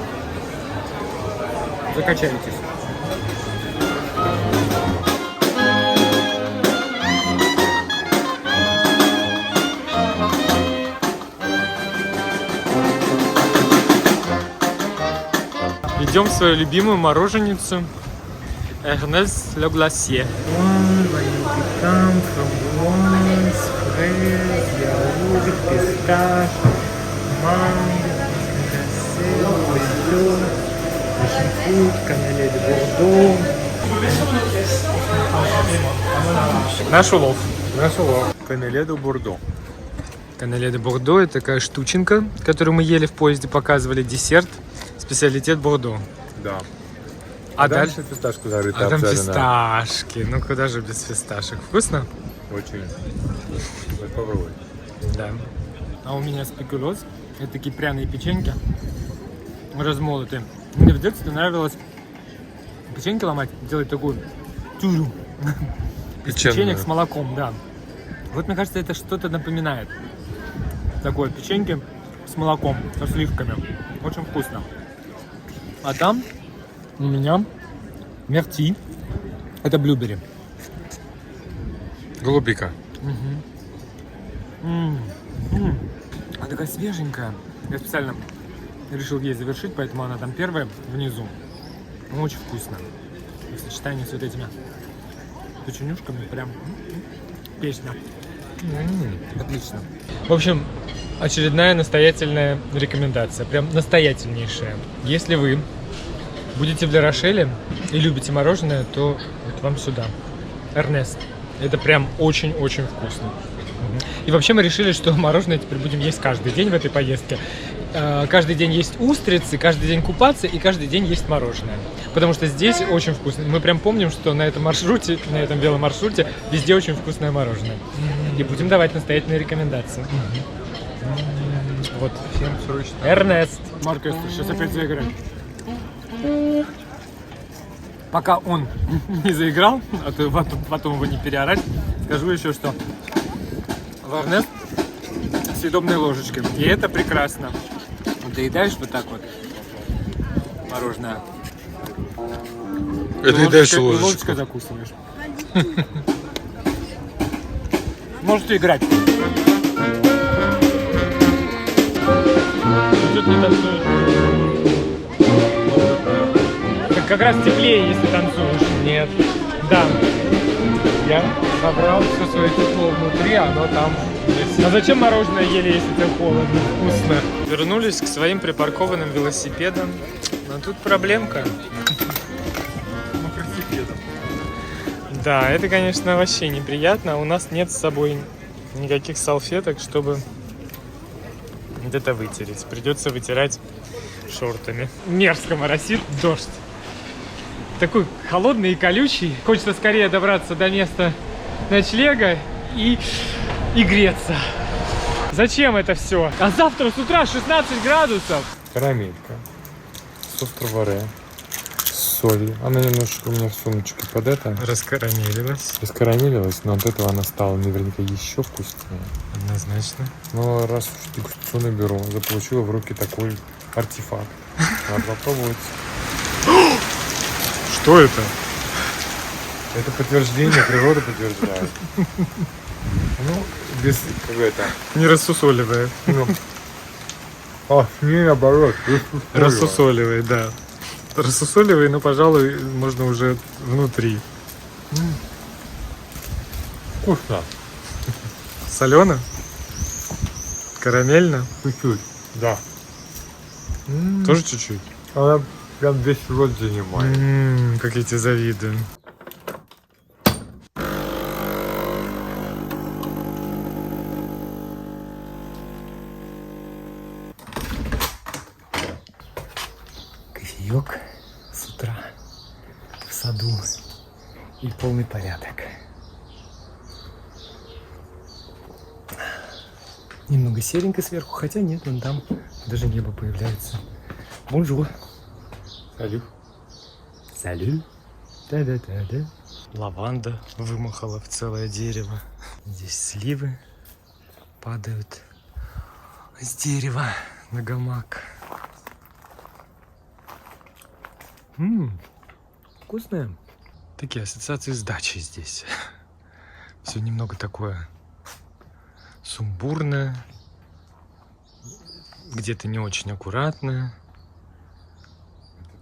Закачайтесь. Идем в свою любимую мороженицу Ernest Le Glacier. Наш улов. Канеле де Бордо. Канеле де Бордо — это такая штученка, которую мы ели в поезде, показывали десерт, специалитет Бордо. Да. А дальше? фисташку зарыта. А там фисташки. Ну куда же без фисташек? Вкусно? Очень. Вот попробуй. Да. А у меня спекулез. Это такие пряные печеньки, размолотые. Мне в детстве нравилось печеньки ломать, делать такую тюрю. Из печенек с молоком, да. Вот мне кажется, это что-то напоминает. Такое печеньки с молоком, со сливками. Очень вкусно. А там у меня мерти. Это блюбери. Голубика. Она такая свеженькая. Я специально решил ей завершить, поэтому она там первая внизу. Ну, очень вкусно. В сочетании с вот этими печенюшками прям песня. Отлично. В общем, очередная настоятельная рекомендация. Прям настоятельнейшая. Если вы будете в Ля-Рошеле и любите мороженое, то вот вам сюда. Эрнест. Это прям очень-очень вкусно. И вообще мы решили, что мороженое теперь будем есть каждый день в этой поездке. Каждый день есть устрицы, каждый день купаться и каждый день есть мороженое. Потому что здесь очень вкусно. Мы прям помним, что на этом маршруте, на этом веломаршруте везде очень вкусное мороженое. И будем давать настоятельные рекомендации. Вот. Всем срочно. Эрнест. Марк, сейчас опять заиграет. Пока он не заиграл, а то потом его не переорать, скажу еще, что в Эрнест съедобной ложечкой. И это прекрасно. Доедаешь вот так вот мороженое. Это и дальше ложечку. Ложечкой закусываешь. Можете играть. Что-то не танцуешь. Как раз теплее, если танцуешь. Нет. Да. Я собрал все свое тепло внутри, оно там. А зачем мороженое ели, если тебе холодно, вкусно? Вернулись к своим припаркованным велосипедам. Но тут проблемка. Да, это, конечно, вообще неприятно. У нас нет с собой никаких салфеток, чтобы это вытереть. Придется вытирать шортами. Мерзко моросит дождь. Такой холодный и колючий. Хочется скорее добраться до места ночлега и греться. Зачем это все? А завтра с утра 16 градусов. Карамелька с острова Ре, с солью. Она немножечко у меня в сумочке под это раскарамелилась, но от этого она стала наверняка еще вкуснее. Однозначно. Но раз уж дегустационное бюро заполучило в руки такой артефакт, надо попробовать. Что это? Это подтверждение, природа подтверждает. Ну, без, как бы это... Не рассусоливает. Не наоборот, Рассусоливает, да. Рассусоливай, но, пожалуй, можно уже внутри. Вкусно. Солено? Карамельно? Чуть-чуть, да. Тоже чуть-чуть? Она прям весь рот занимает. Как я тебе завидую. Кофеек с утра в саду и полный порядок. Немного серенько сверху, хотя нет, вон там даже небо появляется. Бонжур. Салют. Салют. Да-да-да-да. Лаванда вымахала в целое дерево. Здесь сливы падают с дерева на гамак. Вкусное. Такие ассоциации с дачей здесь. Все немного такое сумбурное, где-то не очень аккуратное,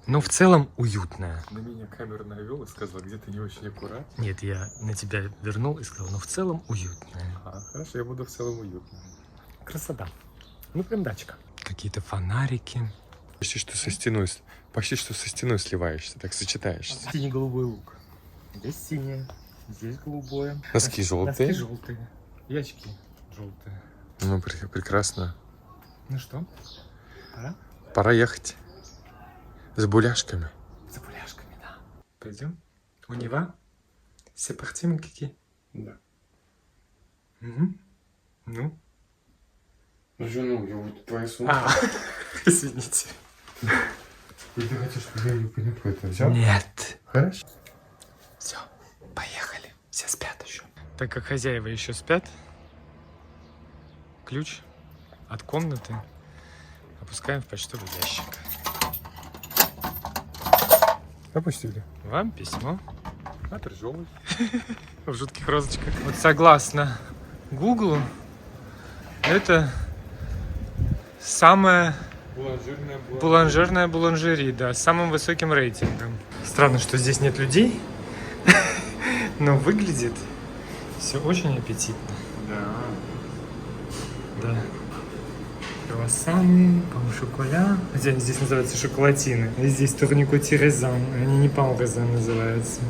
но в целом уютное. На меня камеру навел и сказал, где-то не очень аккуратно. Нет, я на тебя вернул и сказал, но в целом уютное. Хорошо, я буду в целом уютно. Красота. Ну, прям дачка. Какие-то фонарики. Почти что со стеной сливаешься, так сочетаешься. Синий-голубой лук. Здесь синее, здесь голубое. Носки желтые. Носки желтые. И очки желтые. Ну, прекрасно. Ну что, пора? Пора ехать. С буляшками. За буляшками, да. Пойдем? On y va? C'est parti, mon kiki? Да. Ну? Жену, я вот твою сумку. Извините. И ты хочешь, чтобы я ее понюхаю, это взял? Нет. Хорошо. Все, поехали. Все спят еще. Так как хозяева еще спят, ключ от комнаты опускаем в почтовый ящик. Опустили. Вам письмо от Ржевой. в жутких розочках. Вот согласно Гуглу, это самая буланжерная буланжери, да, с самым высоким рейтингом. Странно, что здесь нет людей, но выглядит все очень аппетитно. Да. Да. Круассаны, пан-шоколя. Хотя они здесь называются шоколатины. И здесь турникоти резан. Они не пан-резан называются.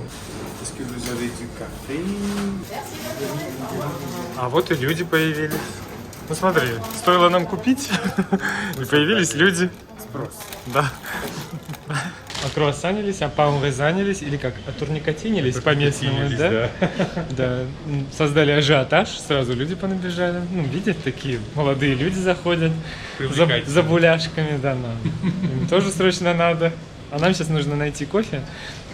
А вот и люди появились. Ну смотри, стоило нам купить, и появились люди. Спрос. Да. Окруассанились, пан-резанились, или как, отурникотинились по-местному, да? Да. Создали ажиотаж, сразу люди понабежали. Ну, видят, такие молодые люди заходят за буляшками, да, нам. Им тоже срочно надо. А нам сейчас нужно найти кофе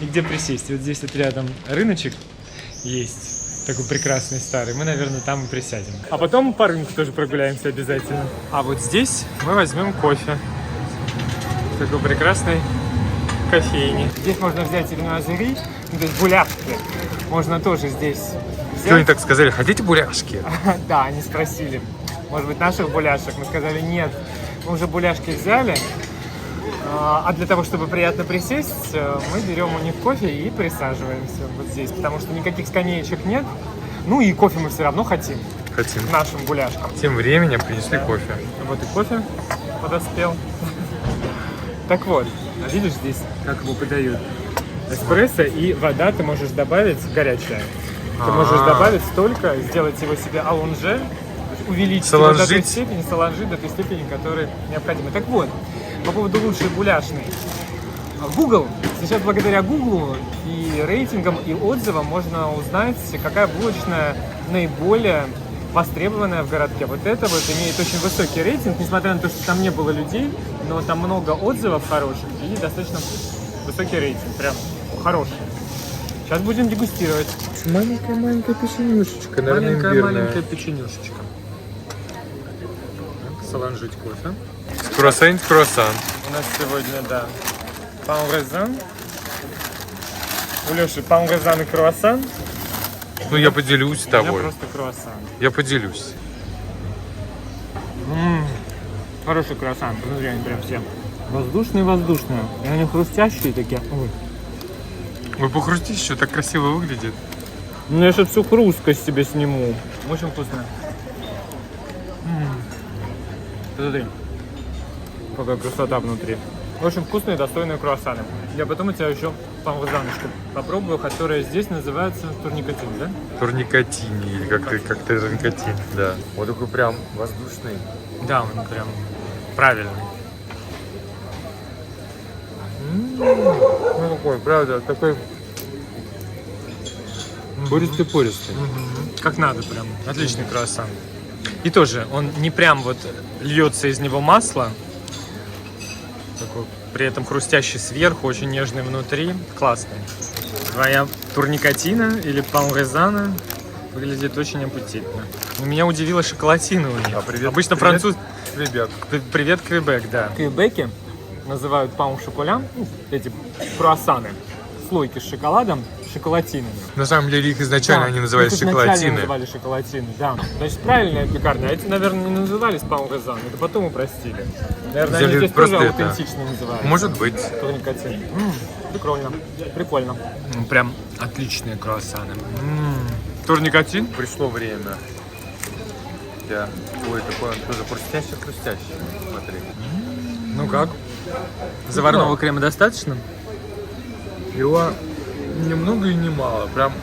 и где присесть. И вот здесь вот рядом рыночек есть, такой прекрасный старый. Мы, наверное, там и присядем. А потом по рынку тоже прогуляемся обязательно. А вот здесь мы возьмем кофе. Такой прекрасный кофейни. Здесь можно взять винозери, то есть буляшки. Можно тоже здесь взять. Что они так сказали? Хотите буляшки? Да, они спросили. Может быть, наших буляшек? Мы сказали, нет, мы уже буляшки взяли. А для того, чтобы приятно присесть, мы берем у них кофе и присаживаемся вот здесь. Потому что никаких скамеечек нет. Ну и кофе мы все равно хотим. Хотим. Нашим буляшкам. Тем временем принесли кофе. Вот и кофе подоспел. Так вот, видишь здесь, как его подают? Эспрессо и вода ты можешь добавить горячая. Ты можешь добавить столько, сделать его себе алонже, увеличить его до той степени, саланжить до той степени, которая необходима. Так вот, по поводу лучшей буляшной. Google, сейчас благодаря Google и рейтингам, и отзывам можно узнать, какая булочная наиболее востребованная в городке. Вот это вот имеет очень высокий рейтинг, несмотря на то, что там не было людей, но там много отзывов хороших и достаточно высокий рейтинг, прям хороший. Сейчас будем дегустировать. Маленькая печенюшечка, наверное, Маленькая печенюшечка. Саланжить кофе. Круассан. У нас сегодня, да, пан-резан. У Лёши пан-резан и круассан. Ну, я поделюсь с У меня тобой. просто круассан. Я поделюсь. Хороший круассан, посмотри, они прям все воздушные. И они хрустящие такие. Ой. Вы похрустите, что так красиво выглядит. Ну я сейчас всю хрусткость себе сниму. Очень вкусно. Смотри, какая красота внутри. Очень вкусные, достойные круассаны. Я потом у тебя еще пан-резаночку попробую, которая здесь называется турникотин, да? Турникотини, или как ты турникотин, да. Вот такой прям воздушный. Да, он прям правильный. Ну такой, правда, такой пористый. Как надо прям. Отличный круассан. И тоже он не прям вот льется из него масло, такой, при этом хрустящий сверху, очень нежный внутри. Классный. Твоя турникотина или пан-резана выглядит очень аппетитно. Но меня удивила шоколатина у них. Обычно француз... Ребят, Привет, Квебек, да. Квебеки называют пан-шоколя, эти круассаны, слойки с шоколадом, шоколатинами. на самом деле их изначально они назывались их изначально шоколатины. называли шоколатины, да. Значит, правильная пекарня. А эти, наверное, не назывались пан-резан, это потом упростили. Наверное, Взяли они здесь просто тоже это. аутентично называют. Может быть. Турникотин. Прикольно. Прикольно. Прям отличные круассаны. Турникотин. Пришло время. Я... Ой, такой он тоже хрустящий. Смотри. Ну как? Заварного крема достаточно? Его немного и немало. Прям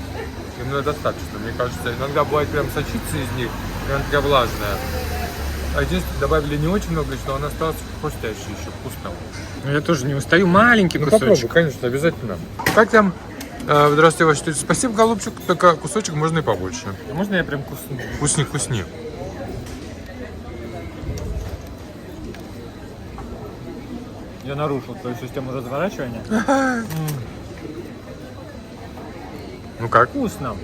именно достаточно. Мне кажется, иногда бывает прям сочится из них. Прям такая влажная. А здесь добавили не очень много, но она осталась хрустящей еще, вкусно. Я тоже не устаю. Маленький Ну кусочек. попробуй, конечно, обязательно. Как там? Здравствуйте, ваше что? Спасибо, голубчик. Только кусочек можно и побольше. Можно я прям кусну? Вкусни. Я нарушил твою систему разворачивания. Ну как? Вкусно.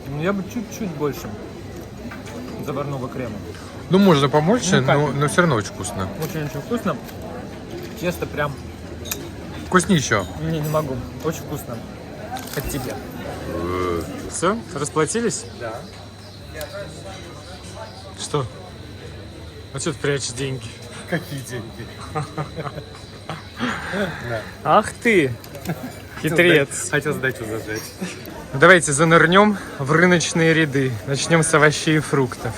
Но я бы чуть-чуть больше заварного крема. Ну, можно побольше, Ну, как? но все равно очень вкусно. Очень-очень вкусно. Тесто прям... Вкуснее еще. Не могу. Очень вкусно. От тебя. Все? Расплатились? Да. Что? А что ты прячешь деньги? Какие деньги? Ах ты! Хитрец. Хотел сдачу зажать. Давайте занырнем в рыночные ряды. Начнем с овощей и фруктов.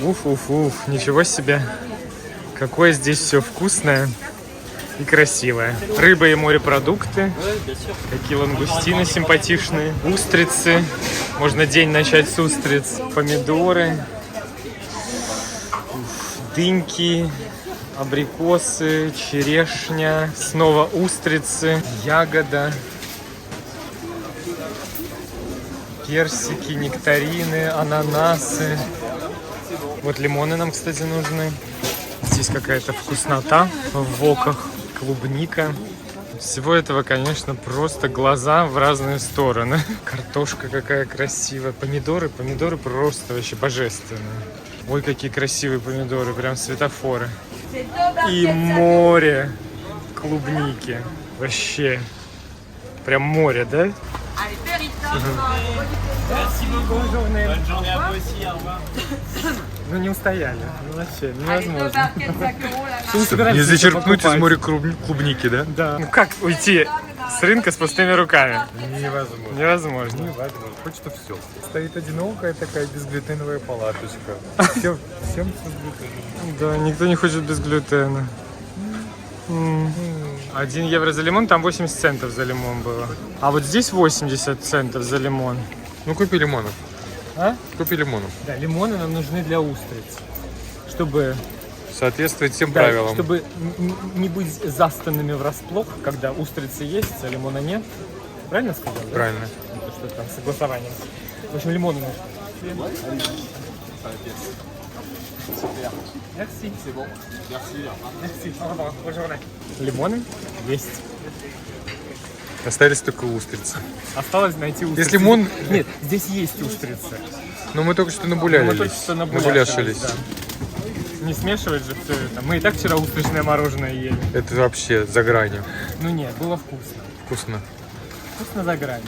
Уф, ничего себе. Какое здесь все вкусное и красивое. Рыба и морепродукты. Какие лангустины симпатичные. Устрицы. Можно день начать с устриц. Помидоры. Дыньки. Абрикосы, черешня, снова устрицы, ягода, персики, нектарины, ананасы. Вот лимоны нам, кстати, нужны. Здесь какая-то вкуснота в воках, клубника. Всего этого, конечно, просто глаза в разные стороны. Картошка какая красивая. Помидоры просто вообще божественные. Ой, какие красивые помидоры, прям светофоры. И море клубники. Вообще. Прям море, да? Ну не устояли. Ну вообще, невозможно. Не зачерпнуть из моря клубники, да? Да. Ну как уйти с рынка с пустыми руками? Невозможно. Невозможно. Невозможно. Хочется все. Стоит одинокая такая безглютеновая палаточка. Всем с глютеном. Да, никто не хочет без глютена. 1 евро за лимон, там 80 центов за лимон было. А вот здесь 80 центов за лимон. Ну, купи лимонов. А? Купи лимонов. Да, лимоны нам нужны для устриц. Чтобы, Соответствует всем да, правилам. чтобы не быть застанными врасплох, когда устрицы есть, а лимона нет. Правильно сказал? Да? Правильно. Это что там, согласование. В общем, лимоны нужны. Merci. C'est bon. Merci. Bonne journée. Лимоны есть. Остались только устрицы. Осталось найти устрицы. Если лимон... Нет, здесь есть устрицы. Но мы только что Мы набулялились. только что Набуляшились. да. Не смешивать же все это. Мы и так вчера устричное мороженое ели. Это вообще за гранью. Ну нет, было вкусно. Вкусно. Вкусно за гранью.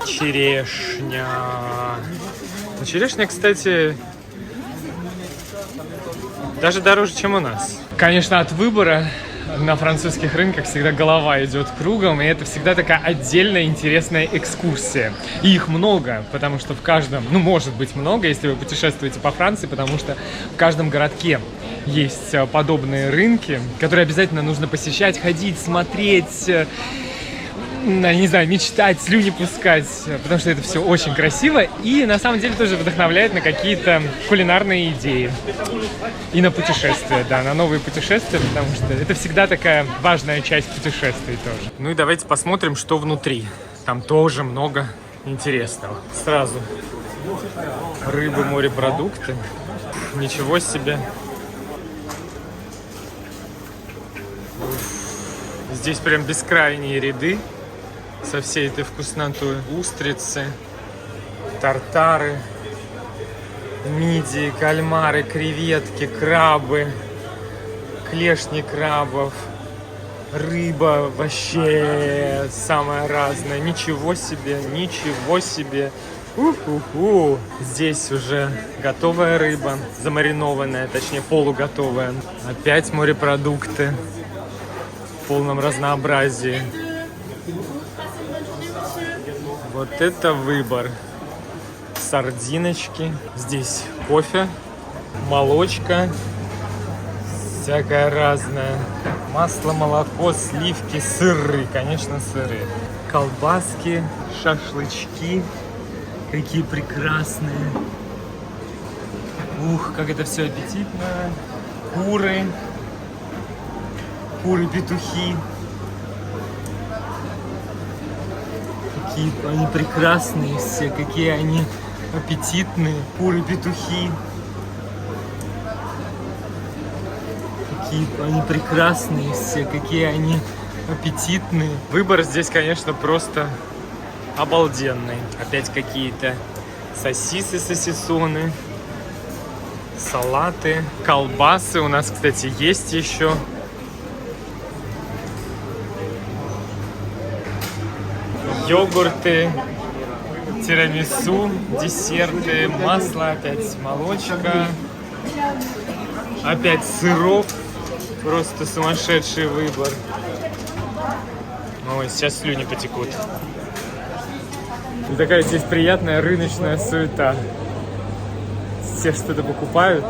Черешня. Ну, черешня, кстати, даже дороже, чем у нас. Конечно, от выбора на французских рынках всегда голова идет кругом, и это всегда такая отдельная интересная экскурсия. И их много, потому что в каждом, ну, может быть много, если вы путешествуете по Франции, потому что в каждом городке есть подобные рынки, которые обязательно нужно посещать, ходить, смотреть, не знаю, мечтать, слюни пускать, потому что это все очень красиво и на самом деле тоже вдохновляет на какие-то кулинарные идеи и на путешествия, да, на новые путешествия, потому что это всегда такая важная часть путешествий тоже. Ну и давайте посмотрим, что внутри. Там тоже много интересного. Сразу рыба, морепродукты. Ничего себе. Здесь прям бескрайние ряды со всей этой вкуснотой. Устрицы, тартары, мидии, кальмары, креветки, крабы, клешни крабов, рыба вообще самая разная. Ничего себе, ничего себе. У-ху-ху. Здесь уже готовая рыба, замаринованная, точнее полуготовая. Опять морепродукты в полном разнообразии. Вот это выбор. Сардиночки. Здесь кофе, молочка, всякое разное. Масло, молоко, сливки, сыры. Конечно, сыры. Колбаски, шашлычки. Какие прекрасные. Ух, как это все аппетитно. Куры. Куры-петухи. Какие они прекрасные все, какие они аппетитные. Куры-петухи. Какие они прекрасные все, какие они аппетитные. Выбор здесь, конечно, просто обалденный. Опять какие-то сосисы, сосисоны, салаты, колбасы. У нас, кстати, есть еще. Йогурты, тирамису, десерты, масло, опять молочка, опять сыров. Просто сумасшедший выбор. Ой, сейчас слюни потекут. И такая здесь приятная рыночная суета. Все что-то покупают.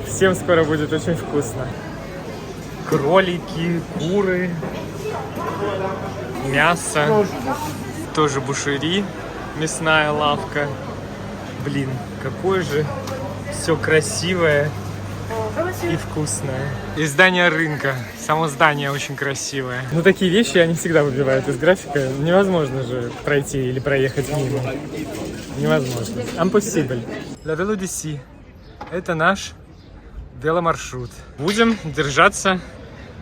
Всем скоро будет очень вкусно. Кролики, куры, мясо. Тоже бушери, мясная лавка. Блин, какое же все красивое и вкусное. И здание рынка. Само здание очень красивое. Но такие вещи они всегда выбивают из графика. Невозможно же пройти или проехать мимо. Невозможно. Impossible. La Vélo d'ici. Это наш веломаршрут. Будем держаться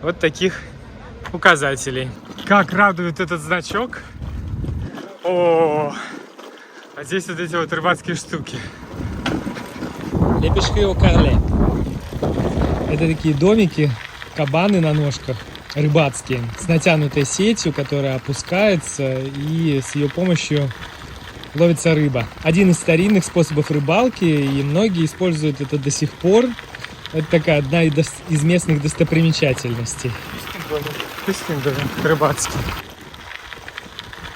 вот таких указателей. Как радует этот значок. О, а здесь вот эти вот рыбацкие штуки. Лепешки au Карле. Это такие домики, кабаны на ножках, рыбацкие, с натянутой сетью, которая опускается, и с ее помощью ловится рыба. Один из старинных способов рыбалки, и многие используют это до сих пор. Это такая одна из местных достопримечательностей. Пискин домик рыбацкий.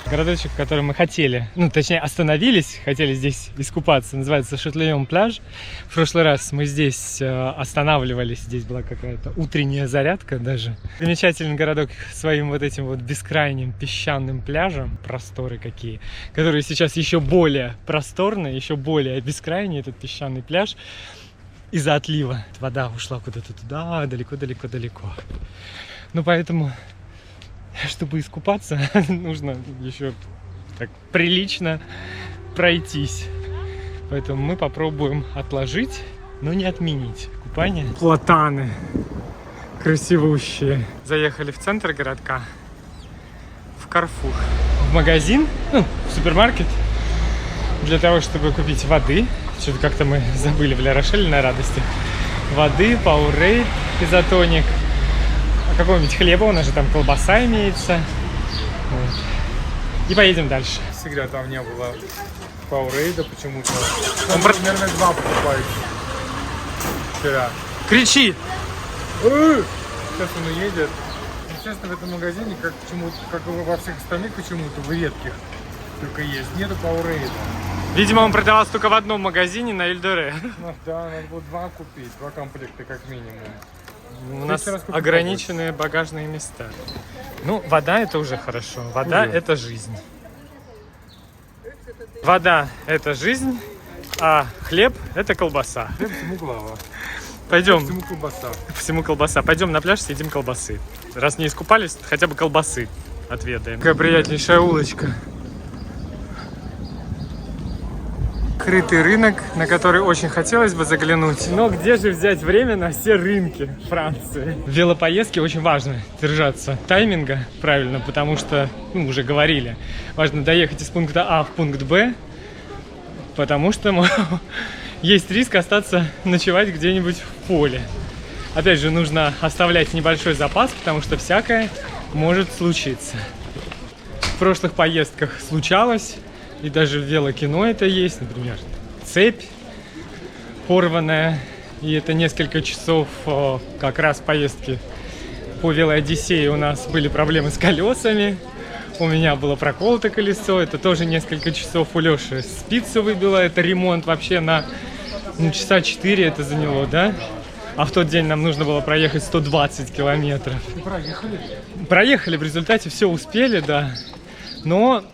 Городочек, в котором мы хотели, точнее остановились, хотели здесь искупаться, называется Шатлеон пляж. В прошлый раз мы здесь останавливались, здесь была какая-то утренняя зарядка даже. Замечательный городок своим вот этим вот бескрайним песчаным пляжем, просторы какие, которые сейчас еще более просторные, еще более бескрайние, этот песчаный пляж. Из-за отлива вода ушла куда-то туда, далеко-далеко-далеко. Поэтому, чтобы искупаться, нужно еще так прилично пройтись. Поэтому мы попробуем отложить, но не отменить купание. Платаны красивущие. Заехали в центр городка, в Карфур. В магазин, в супермаркет, для того, чтобы купить воды. Что-то как-то мы забыли в Ля-Рошеле на радости. Воды, Powerade, изотоник. Какого-нибудь хлеба, у нас же там колбаса имеется. Вот. И поедем дальше. Всегда там не было Powerade почему-то. Он, наверное, 2 покупает вчера. Кричи! Сейчас он уедет. Честно, в этом магазине, как и во всех остальных почему-то, в редких только есть, нету Powerade. Видимо, он продавался только в одном магазине на Эльдоре. Да, надо было 2 купить, 2 комплекта как минимум. У нас ограниченные багажные места. Вода это уже хорошо. Вода это жизнь. Вода это жизнь, а хлеб это колбаса. Хлеб всему глава. Пойдем. Всему колбаса. Всему колбаса. Пойдем на пляж, съедим колбасы. Раз не искупались, хотя бы колбасы отведаем. Какая приятнейшая улочка. закрытый рынок, на который очень хотелось бы заглянуть. Но где же взять время на все рынки Франции? В велопоездке очень важно держаться тайминга правильно, потому что, ну, уже говорили, важно доехать из пункта А в пункт Б, потому что есть риск остаться ночевать где-нибудь в поле. Опять же, нужно оставлять небольшой запас, потому что всякое может случиться. В прошлых поездках случалось, и даже в велокино это есть, например, цепь порванная, и это несколько часов как раз поездки по велоодиссее у нас были проблемы с колесами, у меня было проколото колесо, это тоже несколько часов, у Лёши спицу выбило, это ремонт вообще на часа 4 это заняло, да? А в тот день нам нужно было проехать 120 километров. Проехали, в результате все успели, да. Но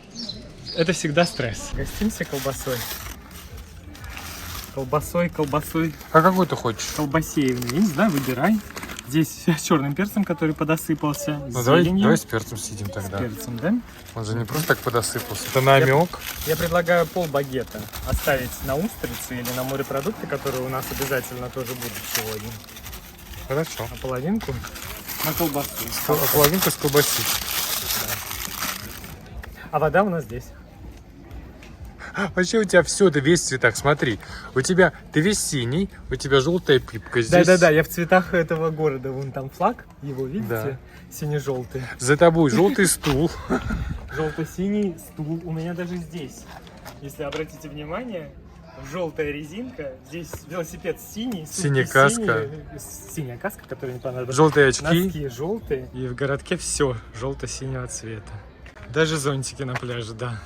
это всегда стресс. Гостимся колбасой. Колбасой. А какой ты хочешь? Колбасеевный. Я не знаю, выбирай. Здесь с черным перцем, который подосыпался. Ну, давай с перцем съедим С тогда. перцем, да? Он же не просто так подосыпался. Это намек. Я предлагаю полбагета оставить на устрицы или на морепродукты, которые у нас обязательно тоже будут сегодня. Хорошо. А половинку на колбасу. Половинку с колбасой. А вода у нас здесь. Вообще у тебя все, ты весь в цветах, смотри. У тебя, ты весь синий, у тебя желтая пипка здесь. Да, я в цветах этого города. Вон там флаг, его видите? Да. Сине-желтый. За тобой желтый стул. Желто-синий стул. У меня даже здесь. Если обратите внимание, желтая резинка. Здесь велосипед синий. Синяя каска. Синяя каска, которая не понадобится. Желтые очки. Носки желтые. И в городке все желто-синего цвета. Даже зонтики на пляже, да.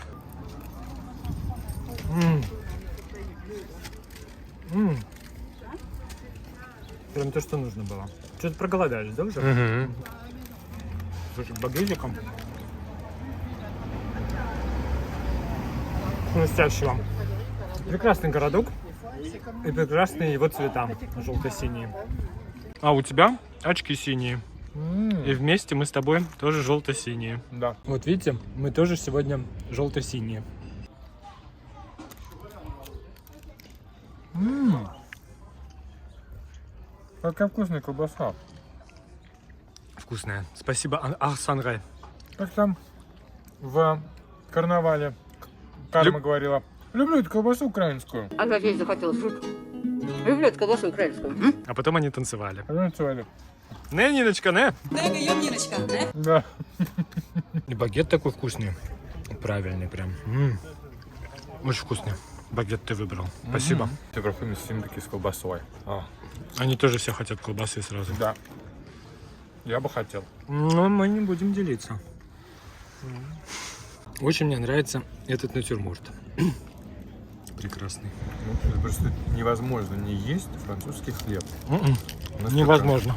Прям то, что нужно было. Что-то проголодались, да, уже? Угу. Слушай, багризиком. Настоящего. Прекрасный городок. И прекрасные его цвета. Желто-синие. А у тебя очки синие. И вместе мы с тобой тоже желто-синие. Да. Вот видите, мы тоже сегодня желто-синие. Какая вкусная колбаса. Вкусная. Спасибо, Арсанрай. Как там в карнавале Карма говорила. Люблю эту колбасу украинскую. А я здесь захотела шутку. Люблю эту колбасу украинскую. А потом они танцевали. Танцевали. Не, Ниночка, не. Да. И багет такой вкусный. Правильный прям. Очень вкусный. Багет ты выбрал. Спасибо. Ты проходим с таки с колбасой. Они тоже все хотят колбасы сразу. Да. Я бы хотел. Но мы не будем делиться. Очень мне нравится этот натюрморт. Прекрасный. Это просто невозможно не есть французский хлеб. Настолько. Невозможно.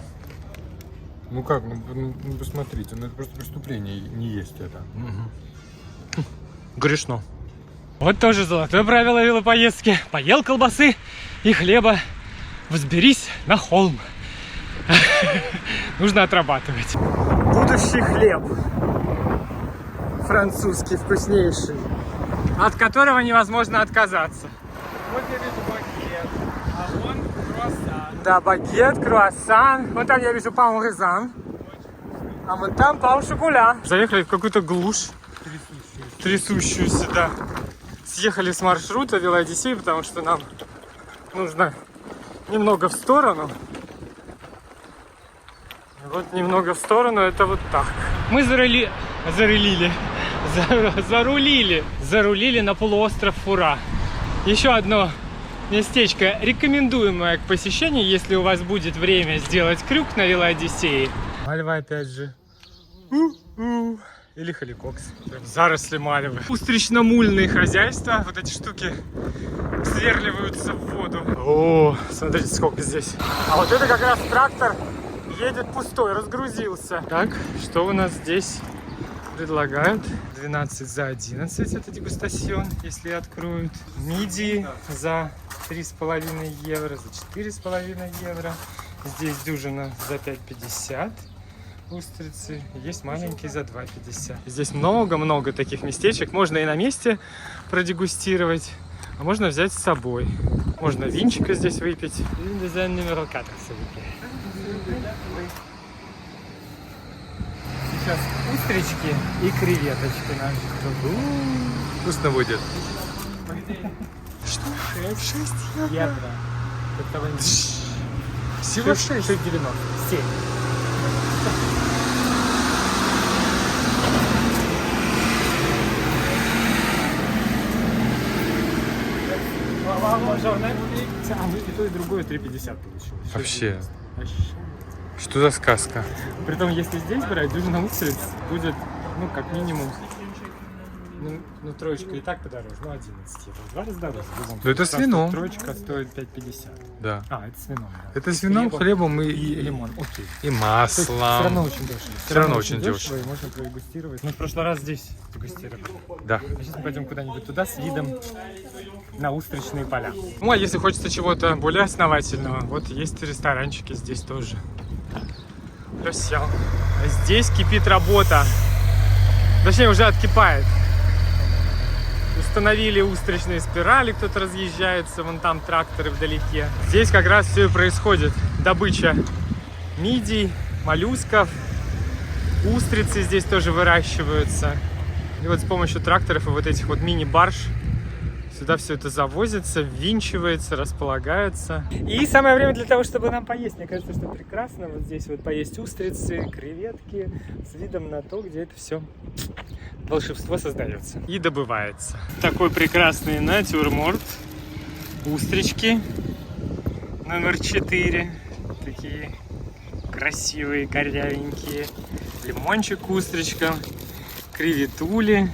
Ну как, ну посмотрите, ну это просто преступление не есть это. Грешно. Вот тоже золотое правило велопоездки. Поел колбасы и хлеба, взберись на холм. Нужно отрабатывать. Будущий хлеб. Французский, вкуснейший. От которого невозможно отказаться. Вот я вижу багет, а вон круассан. Да, багет, круассан. Вот там я вижу пан-ризан. А вон там пан-шоколя. Заехали в какую-то глушь. Трясущуюся, да. Съехали с маршрута велоодиссеи, потому что нам нужно немного в сторону. Вот немного в сторону, это вот так. Мы зарулили на полуостров Фура. Еще одно местечко, рекомендуемое к посещению, если у вас будет время сделать крюк на велоодиссее. Мальва опять же. Или халикокс. Заросли мальвы. Устрично-мульные хозяйства. Вот эти штуки сверливаются в воду. О, смотрите, сколько здесь. А вот это как раз трактор едет пустой, разгрузился. Так, что у нас здесь предлагают? 12 за 11 это дегустацион, если откроют. Мидии за 3,5 евро, за 4,5 евро. Здесь дюжина за 5,50. Устрицы. Есть маленькие за 2,50. Здесь много-много таких местечек. Можно и на месте продегустировать. А можно взять с собой. Можно винчика здесь выпить. И дизайн номер катерса выпить. Сейчас устрички и креветочки наши. Вкусно будет. Что? 6 евро. Это Всего 6. 6,90. 7. И то, и другое 3,50 получилось. Вообще. Вообще. Что за сказка? Притом, если здесь брать, дюжина устриц будет, ну, как минимум, ну, троечка и так подороже, ну, 11 евро. В 2 раза дороже. в любом Ну, это с случае. вином. Троечка стоит 5,50. Да. А, это с вином, да. Это с вином, хлебом и и лимон. Окей. и Все равно маслом. очень дешево. Всё равно очень дешево. И можно продегустировать. Мы в прошлый раз здесь дегустировали. Да. А сейчас мы пойдем куда-нибудь туда с видом на устричные поля. Ну, а если хочется чего-то более основательного, вот есть ресторанчики здесь тоже. Все. А здесь кипит работа. Точнее, уже откипает. Установили устричные спирали, кто-то разъезжается, вон там тракторы вдалеке. Здесь как раз все и происходит. Добыча мидий, моллюсков, устрицы здесь тоже выращиваются. И вот с помощью тракторов и вот этих вот мини-барж сюда все это завозится, ввинчивается, располагается. И самое время для того, чтобы нам поесть. Мне кажется, что прекрасно вот здесь вот поесть устрицы, креветки с видом на то, где это все волшебство создается и добывается. Такой прекрасный натюрморт. Устрички номер 4. Такие красивые, корявенькие. Лимончик устричка. Креветули.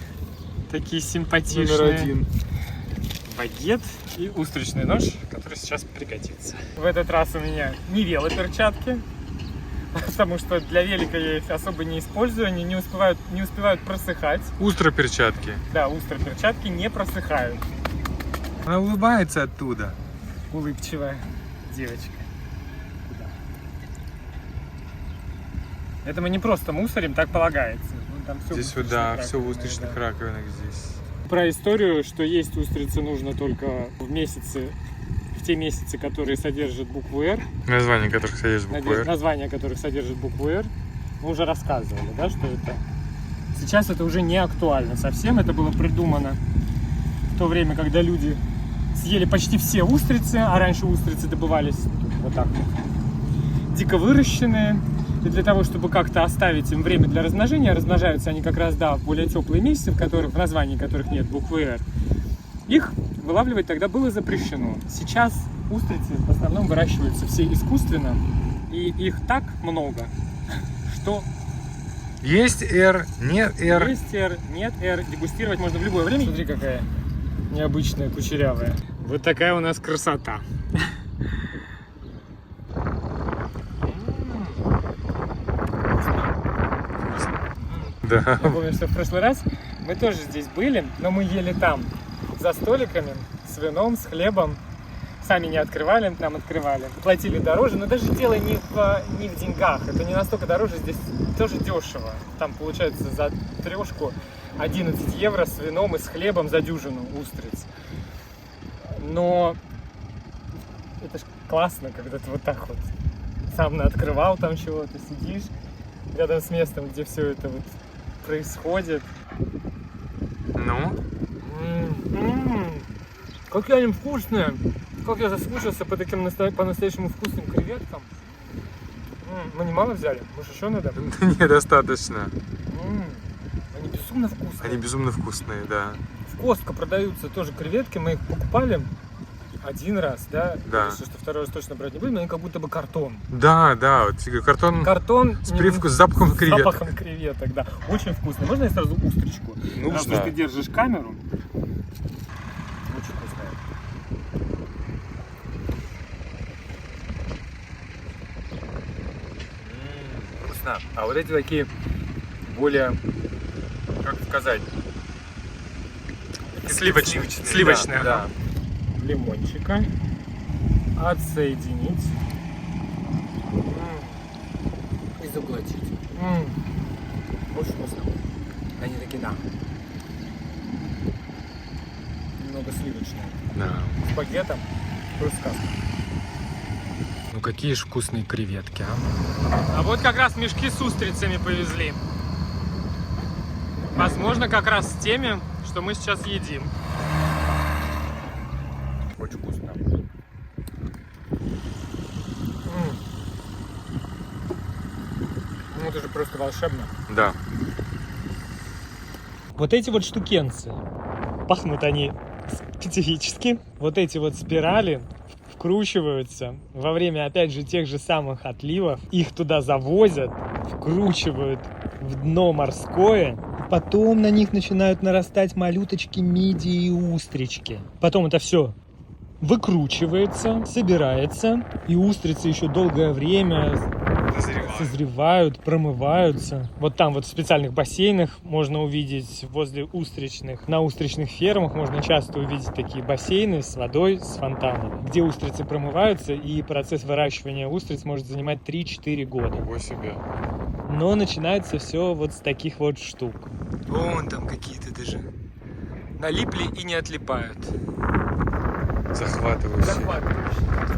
Такие симпатичные. Номер 1. Багет и устричный нож, который сейчас пригодится. В этот раз у меня не велоперчатки, потому что для велика я их особо не использую, они не успевают просыхать. Устроперчатки. Да, устроперчатки не просыхают. Она улыбается оттуда. Улыбчивая девочка. Куда? Это мы не просто мусорим, так полагается. Ну, там всё Здесь в вот, да, устричных все в раковинах, устричных да. раковинах здесь. Про историю, что есть устрицы нужно только в те месяцы, которые содержат букву «Р», Название которых содержит букву «Р». названия которых содержит букву «Р», мы уже рассказывали, да, что это. Сейчас это уже не актуально совсем, это было придумано в то время, когда люди съели почти все устрицы, а раньше устрицы добывались вот так вот, дико выращенные. И для того, чтобы как-то оставить им время для размножения, размножаются они как раз, да, в более теплые месяцы, в названии которых нет буквы «Р», их вылавливать тогда было запрещено. Сейчас устрицы в основном выращиваются все искусственно, и их так много, что Есть «Р», нет «Р». есть «Р», нет «Р», дегустировать можно в любое время. Смотри, какая необычная, кучерявая. Вот такая у нас красота. Да. Я помню, что в прошлый раз мы тоже здесь были, но мы ели там, за столиками, с вином, с хлебом. Сами не открывали, нам открывали. Платили дороже, но даже дело не в деньгах. Это не настолько дороже, здесь тоже дешево. Там получается за трешку 11 евро с вином и с хлебом за дюжину устриц. Но это ж классно, когда ты вот так вот сам открывал там чего-то, сидишь рядом с местом, где все это вот происходит. Ну? Какие они вкусные! Как я соскучился по таким по-настоящему вкусным креветкам. Мы немало взяли, может еще надо? Недостаточно. Они безумно вкусные. Они безумно вкусные, да. В Костко продаются тоже креветки, мы их покупали один раз, да? Да. Решили, что второй раз точно брать не будем, но они как будто бы картон. Да, да, вот картон Картон с привкусом, с запахом креветок. запахом креветок, да. Очень вкусно. Можно я сразу устричку? Раз уж ты держишь камеру. Очень вкусная. Вкусно. А вот эти такие более, как сказать, Сливочные, да. Лимончика. Отсоединить. И заглотить. Очень вкусно. Они такие, да. Немного сливочные. Да. С багетом. Просто сказка. Ну какие ж вкусные креветки, а? А вот как раз мешки с устрицами повезли. Возможно, как раз с теми, что мы сейчас едим. Очень вкусно. Ну это же просто волшебно. Да. Вот эти вот штукенцы, пахнут они специфически. Вот эти вот спирали вкручиваются во время, опять же, тех же самых отливов. Их туда завозят, вкручивают в дно морское. И потом на них начинают нарастать малюточки, мидии и устрички. Потом это все выкручивается, собирается. И устрицы еще долгое время созревают, промываются. Вот там вот в специальных бассейнах можно увидеть возле устричных, на устричных фермах можно часто увидеть такие бассейны с водой, с фонтаном, где устрицы промываются, и процесс выращивания устриц может занимать 3-4 года. Ого себе. Но начинается все вот с таких вот штук. Вон там какие-то даже Налипли и не отлипают. захватывающие.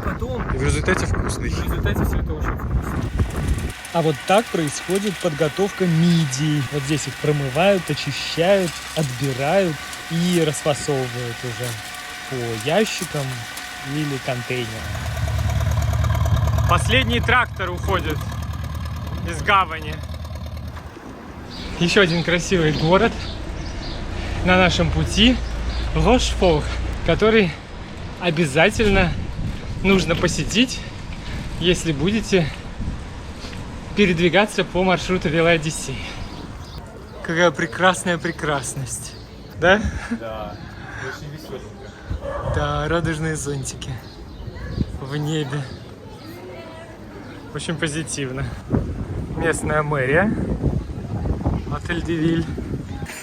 Потом И в результате вкусный. в результате все это очень вкусно. А вот так происходит подготовка мидий. Вот здесь их промывают, очищают, отбирают и расфасовывают уже по ящикам или контейнерам. Последний трактор уходит из гавани. Еще один красивый город на нашем пути — Рошфор, который обязательно нужно посетить, если будете передвигаться по маршруту Велоодиссеи. Какая прекрасная прекрасность. Да? Да, очень веселенько. Да, радужные зонтики в небе. Очень позитивно. Местная мэрия. Отель Девиль.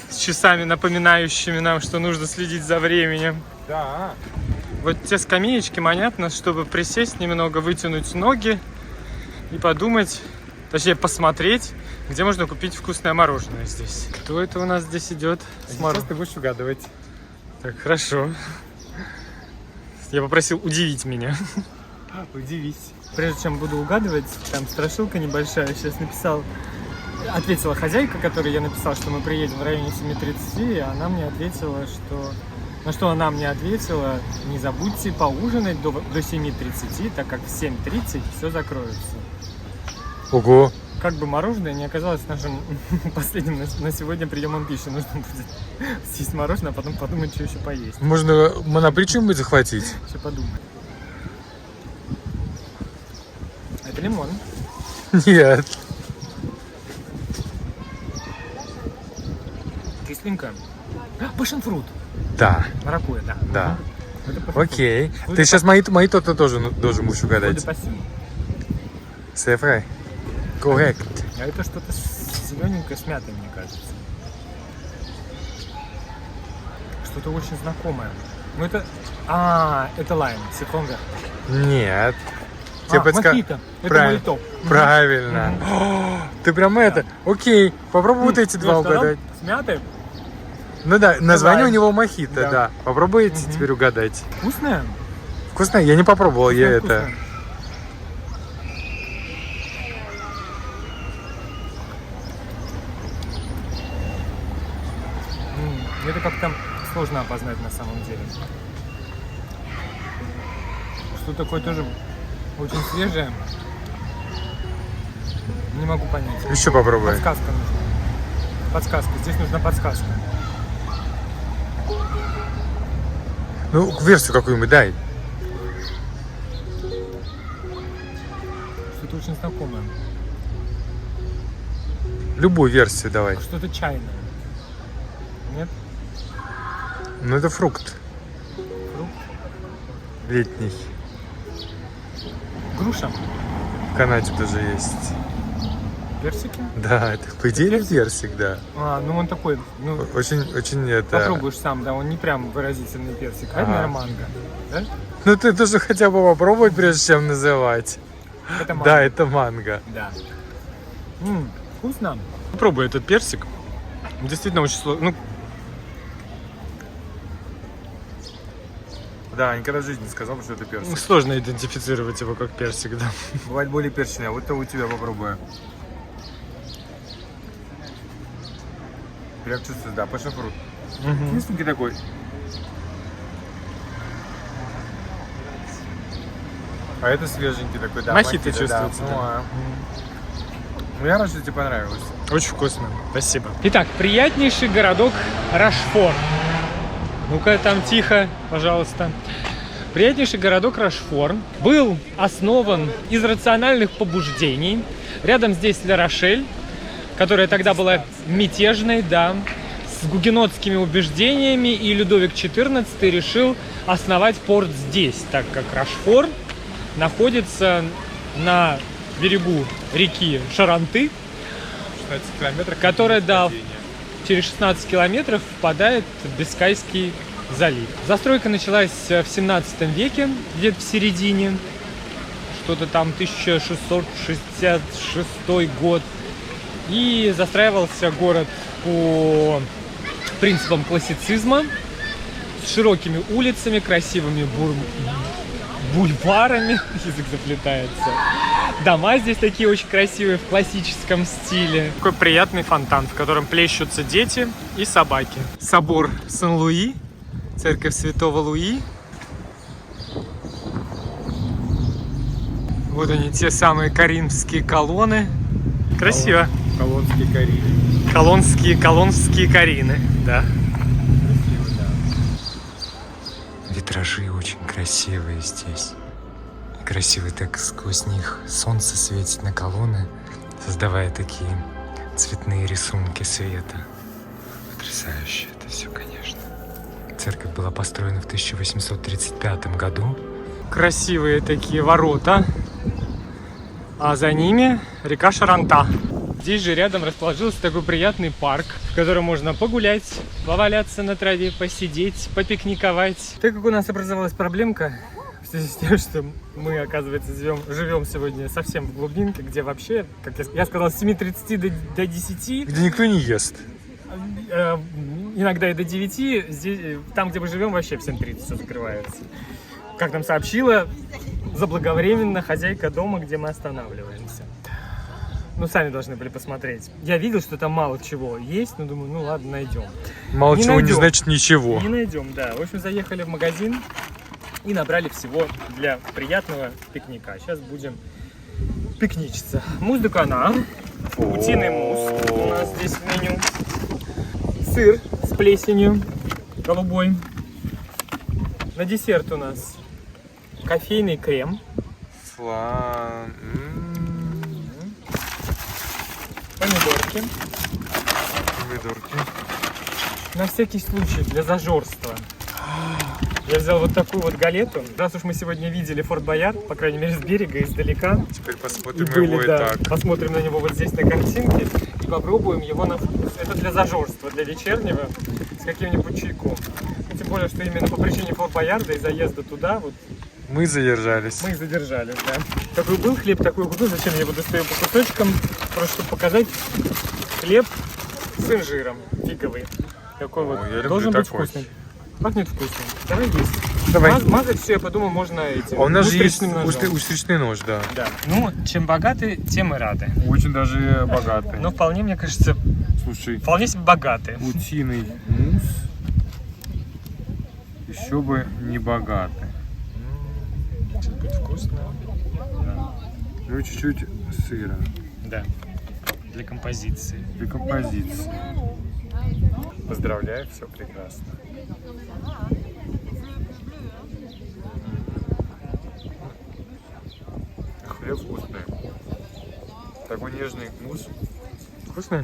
С часами, напоминающими нам, что нужно следить за временем. Да. Вот те скамеечки манят нас, чтобы присесть немного, вытянуть ноги и подумать, точнее посмотреть, где можно купить вкусное мороженое здесь. Кто это у нас здесь идет? Сейчас ты будешь угадывать. Так, хорошо. Я попросил удивить меня. Удивись. Прежде чем буду угадывать, там страшилка небольшая. Сейчас ответила хозяйка, которой я написал, что мы приедем в районе 7:30, и она мне ответила, что... На что она мне ответила: не забудьте поужинать до 7:30, так как в 7:30 все закроется. Ого. Как бы мороженое не оказалось нашим последним на сегодня приемом пищи. Нужно будет съесть мороженое, а потом подумать, что еще поесть. Можно монопричу быть захватить? Еще подумать. Это лимон. Нет. Кисленько. Пашенфрут. Да. Маракуйя, да. Да. Это passion fruit. Окей. Вроде Ты сейчас мои то-то тоже должен будешь Вроде угадать. passion. C'est vrai. Коррект. А это что-то зелененькое с мятой, мне кажется. Что-то очень знакомое. Ну это... это лайм, сифонвер. Нет. Тебе мохито. Это Правильно. мой топ. Правильно. О, ты прям это. Окей. Попробуй вот эти два угадать. С мятой? Ну да, название у лайм. него мохито, Да. да. Попробуйте теперь угадать. Вкусное? Вкусно? Я не попробовал, я Вкусное, это. вкусное. Это как-то сложно опознать на самом деле. Что такое тоже очень свежее. Не могу понять. Еще попробуй. Подсказка нужна. Подсказка. Здесь нужна подсказка. Ну, версию какую-нибудь дай. Что-то очень знакомое. Любую версию давай. Что-то чайное. Нет? Ну, это фрукт. Фрукт? Летний. Груша? В Канаде тоже есть. Персики? Да, это по идее персик, да. Ну он такой, ну, Очень это... попробуешь сам, да, он не прям выразительный персик. А это, наверное, манго. Да? Ну, ты должен хотя бы попробовать, прежде чем называть. Это манго. Да, это манго. Да. Вкусно. Попробуй этот персик. Действительно очень сложно. Ну, Да, никогда в жизни не сказал, что это персик. Сложно идентифицировать его как персик, да. Бывает более перченый, а вот то у тебя попробую. Прям чувствую, да, пашафрут. Вкусненький такой. А это свеженький такой, да. Мохито да. чувствуется, да. Ну, я рад, что тебе понравилось. Очень вкусно. Спасибо. Итак, приятнейший городок Рашфор. Ну-ка, там тихо, пожалуйста. Приятнейший городок Рашфор был основан из рациональных побуждений. Рядом здесь Ля-Рошель, которая тогда была мятежной, да, с гугенотскими убеждениями, и Людовик XIV решил основать порт здесь, так как Рашфор находится на берегу реки Шаранты, 16 километров. которая, да, через 16 километров впадает в Бискайский залив. Застройка началась в 17 веке, где-то в середине, что-то там 1666 год. И застраивался город по принципам классицизма, с широкими улицами, красивыми бульварами, язык заплетается. Дома здесь такие очень красивые, в классическом стиле. Такой приятный фонтан, в котором плещутся дети и собаки. Собор Сен-Луи, церковь Святого Луи. Вот они, те самые коринфские колонны. Красиво. Колонские Карины. Колонские Карины, да. Красиво, да. Витражи очень красивые здесь. Красиво так сквозь них солнце светит на колонны, создавая такие цветные рисунки света. Потрясающе это все, конечно. Церковь была построена в 1835 году. Красивые такие ворота. А за ними река Шаранта. Здесь же рядом расположился такой приятный парк, в котором можно погулять, поваляться на траве, посидеть, попикниковать. Так как у нас образовалась проблемка в связи с тем, что мы, оказывается, живем сегодня совсем в глубинке, где вообще, как я сказал, с 7:30 до 10, Где никто не ест. иногда и до 9, здесь, там, где мы живем, вообще в 7:30 все закрывается. Как нам сообщила заблаговременно хозяйка дома, где мы останавливаемся. Ну, сами должны были посмотреть. Я видел, что там мало чего есть, но думаю, ну ладно, найдем. Мало Не чего не найдем. значит ничего. Не найдем, да. В общем, заехали в магазин и набрали всего для приятного пикника. Сейчас будем пикничиться. Мусс де канар, утиный мусс у нас здесь в меню. Сыр с плесенью, голубой. На десерт у нас кофейный крем. Флан. Помидорки. Помидорки. На всякий случай, для зажорства. Я взял вот такую вот галету. Раз уж мы сегодня видели Форт Боярд, по крайней мере с берега, издалека. Теперь И посмотрим были, его и да, так. посмотрим на него вот здесь на картинке и попробуем его на вкус. Это для зажорства, для вечернего, с каким-нибудь чайком. И тем более, что именно по причине Форт Боярда и заезда туда вот Мы задержались. мы и задержались, да. Такой был хлеб, такой купил. Зачем я его достаю по кусочкам? Просто чтобы показать хлеб с инжиром фиговый. Такой вот. я люблю Должен быть такой. вкусный. Пахнет вкусным. Давай есть. Давай. Мазать все, я подумал, можно этим. А у нас же есть устричным ножом. устричный нож, да. Да. Ну, чем богаты, тем и рады. Очень даже богатый. Но вполне, мне кажется, Слушай, вполне себе богаты. утиный мусс. Еще бы не богатый. Сейчас будет вкусно. Ну и чуть-чуть сыра Да. Для композиции. для композиции. Поздравляю, все прекрасно. Хлеб вкусный. Такой нежный мусс. Вкусно?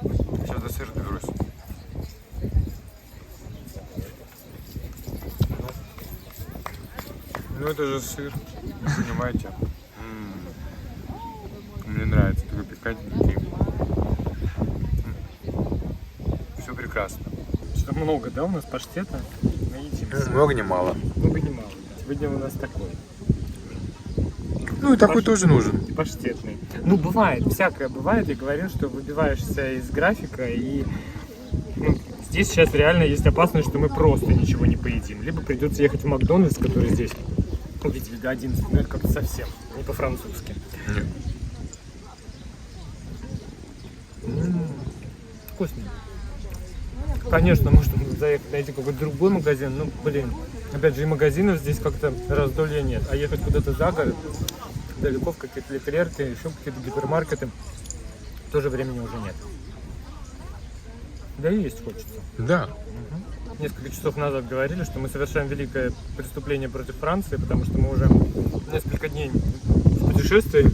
Сейчас до сыра доберусь. Ну это же сыр, понимаете? Мне нравится такой пикантненький. Все прекрасно. Что-то много, да, у нас паштета? Наедимся. Много не мало. Много не мало. Сегодня у нас такой. Ну и такой тоже нужен. Паштетный. Ну, бывает, всякое бывает. Я говорил, что выбиваешься из графика и здесь сейчас реально есть опасность, что мы просто ничего не поедим. Либо придется ехать в Макдональдс, который здесь, увидели до 11, но это как-то совсем не по-французски. Нет. Вкусно. Конечно, можно заехать, найти какой-то другой магазин, ну, блин, опять же, и магазинов здесь как-то раздолья нет, а ехать куда-то за город, далеко в какие-то Леклерки, еще какие-то гипермаркеты, тоже времени уже нет. Да и есть хочется. Да. Несколько часов назад говорили, что мы совершаем великое преступление против Франции, потому что мы уже несколько дней в путешествии.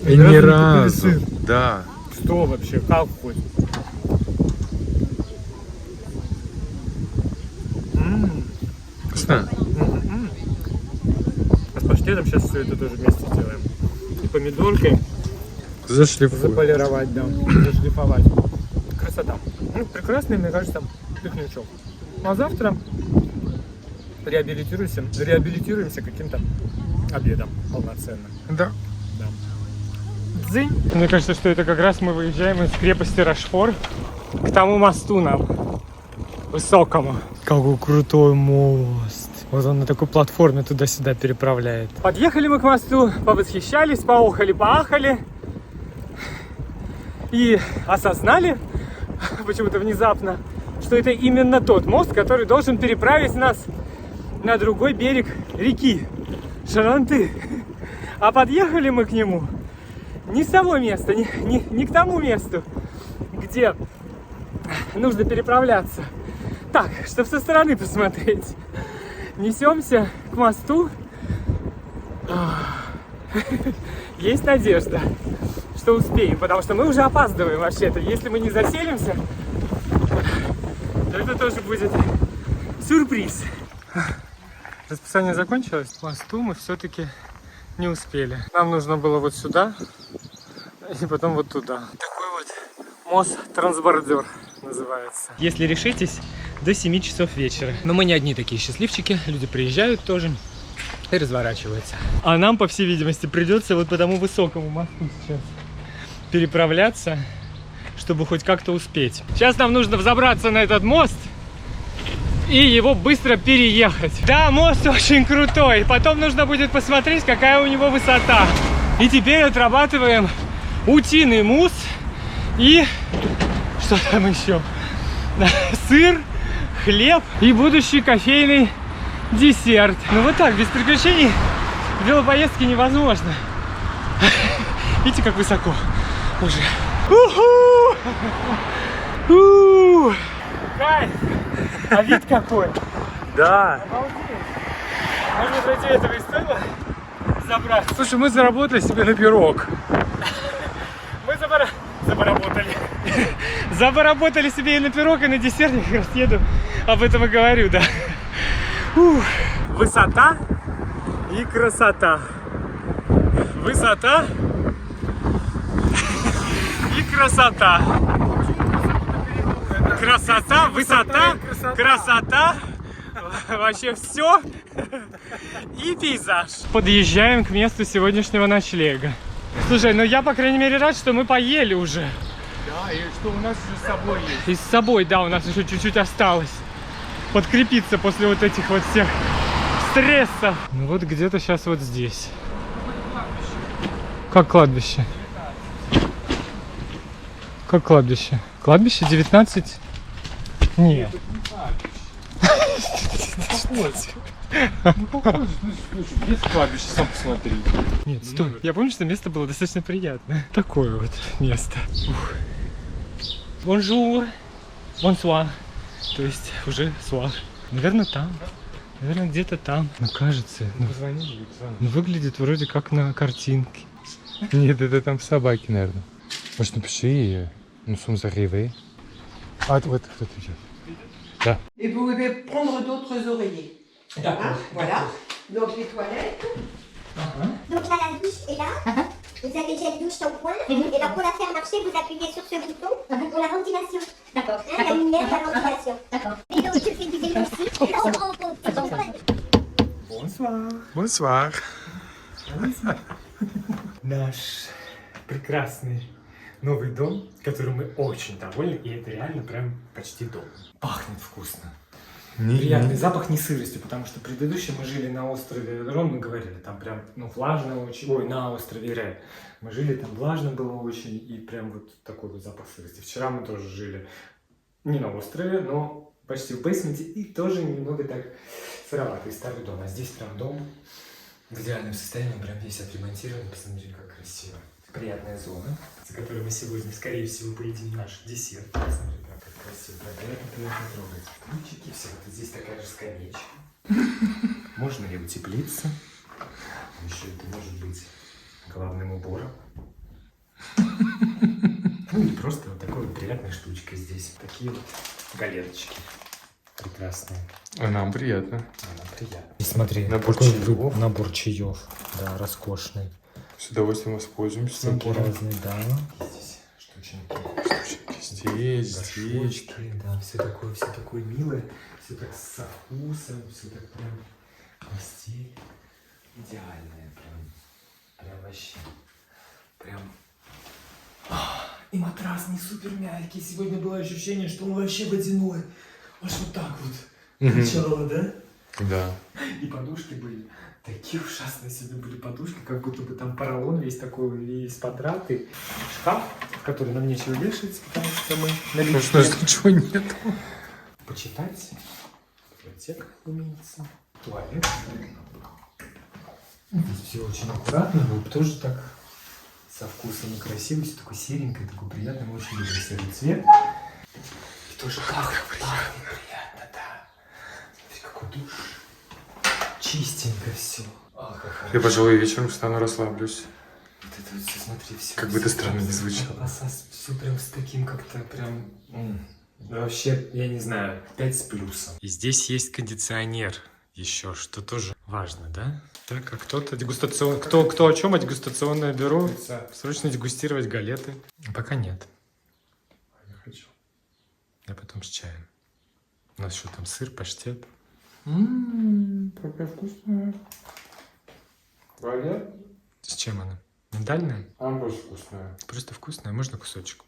И ни разу. Не купили сыр. Да. Что вообще? Как хоть? Вкусно? А с паштетом сейчас все это тоже вместе сделаем. И помидоркой Зашлифуй. заполировать, да, зашлифовать. Красота. Ну, прекрасный, мне кажется, пикничок. А завтра реабилитируемся каким-то обедом полноценным. Да. Да. Дзынь. Мне кажется, что это как раз мы выезжаем из крепости Рошфор к тому мосту нам, высокому. Какой крутой мост. Вот он на такой платформе туда-сюда переправляет. Подъехали мы к мосту, повосхищались, поохали-поахали. И осознали, почему-то внезапно, что это именно тот мост, который должен переправить нас на другой берег реки Шаранты. А подъехали мы к нему не с того места, не к тому месту, где нужно переправляться. Так, чтобы со стороны посмотреть. Несемся к мосту. Есть надежда, что успеем, потому что мы уже опаздываем вообще-то. Если мы не заселимся, то это тоже будет сюрприз. Расписание закончилось. К мосту мы все-таки не успели. Нам нужно было вот сюда и потом вот туда. Такой вот мост-трансбордер называется. Если решитесь, до 7 часов вечера. Но мы не одни такие счастливчики. Люди приезжают тоже и разворачиваются. А нам, по всей видимости, придется вот по тому высокому мосту сейчас переправляться, чтобы хоть как-то успеть. Сейчас нам нужно взобраться на этот мост и его быстро переехать. Да, мост очень крутой. Потом нужно будет посмотреть, какая у него высота. И теперь отрабатываем утиный мусс и что там еще? Сыр, хлеб и будущий кофейный десерт. Ну вот так, без приключений в велопоездке невозможно. Видите, как высоко уже. У-ху! Кайф! А вид какой! Да. Может, ради этого и стоило забраться? Слушай, мы заработали себе на пирог. Мы заработали себе и на пирог, и на десерт. Я как раз еду, об этом и говорю, да. Ух. Высота и красота. Высота и красота. Красота, высота, красота. Вообще все. И пейзаж. Подъезжаем к месту сегодняшнего ночлега. Слушай, ну я, по крайней мере, рад, что мы поели уже. Да, и что у нас уже с собой есть. И с собой, да, у нас еще чуть-чуть осталось. Подкрепиться после вот этих вот всех стрессов. Ну вот где-то сейчас вот здесь. Как кладбище? Как кладбище? Кладбище 19? Нет. Есть кладбище, сам посмотри. Нет, стой. Я помню, что место было достаточно приятное. Такое вот место. Бонжур. Бонсуар. То есть уже суар. Наверное, там. Наверное, где-то там. Ну, кажется. Ну, выглядит вроде как на картинке. Нет, это там собаки, наверное. Может, напиши, nous sommes arrivés. А, вот кто-то идет. Да. Et vous pouvez prendre d'autres oreillers. Hein, voilà. Donc les toilettes. Donc là, la douche est là. Vous avez le gel douche shampoing. Et là, pour la faire marcher, vous appuyez sur ce bouton pour la ventilation. D'accord. Hein, la lumière, la ventilation. D'accord. Et donc, tu fais du vélo aussi. Bonsoir. Наш прекрасный новый дом которым мы очень довольны, и это реально прям почти дом. Пахнет вкусно. Приятный запах не сыростью, потому что предыдущий мы жили на острове Рон, мы говорили, там прям, влажно очень, на острове Ре. Мы жили, там влажно было очень, и прям вот такой вот запах сырости. Вчера мы тоже жили не на острове, но почти в бейсменте, и тоже немного так сыроватый старый дом. А здесь прям дом в идеальном состоянии, прям весь отремонтирован, посмотрите, как красиво. Приятная зона, за которой мы сегодня, скорее всего, поедим наш десерт. Посмотри, прям как красиво, приятно трогать. Ключики, все, вот здесь такая же скамеечка. Можно и утеплиться. Еще это может быть главным убором. Ну и просто вот такой вот приятной штучкой здесь. Такие вот галеточки прекрасные. А нам приятно. Она приятная. И смотри, Набор какой чаев. набор чаев. Да, роскошный. С удовольствием воспользуемся. Всякие разные, да. Здесь штучки. Здесь. Да, все такое милое, все так со вкусом, все так прям постель идеальная, прям вообще, прям. И матрас не супер мягкий. Сегодня было ощущение, что он вообще водяной. Аж вот так вот. Качало, да? Да. И подушки были такие ужасные сегодня были подушки, как будто бы там поролон весь такой, весь подратый. Шкаф, в который нам нечего вешать, потому что мы на линии. Ничего нет. Почитать. Библиотека имеется. Туалет. Здесь все очень аккуратно, но тоже так со вкусом и красиво. Все такое серенькое, такое приятное. Мы очень любим серый цвет. И тоже пахнет приятно, да. Смотри, какой душ. Чистенько все. Я, пожалуй, вечером встану, расслаблюсь. Вот это вот все, смотри, все. Как бы это странно ни звучало. Все прям с таким как-то прям... Вообще, я не знаю, 5 с плюсом. И здесь есть кондиционер еще, что тоже важно, да? Так, а кто-то дегустацион... Кто о чем? А дегустационное бюро? Срочно дегустировать галеты. Пока нет. Я хочу. А потом с чаем. У нас что там, сыр, паштет? Какая вкусная. Галет? С чем она? Миндальная? Она больше вкусная. Просто вкусная, можно кусочек?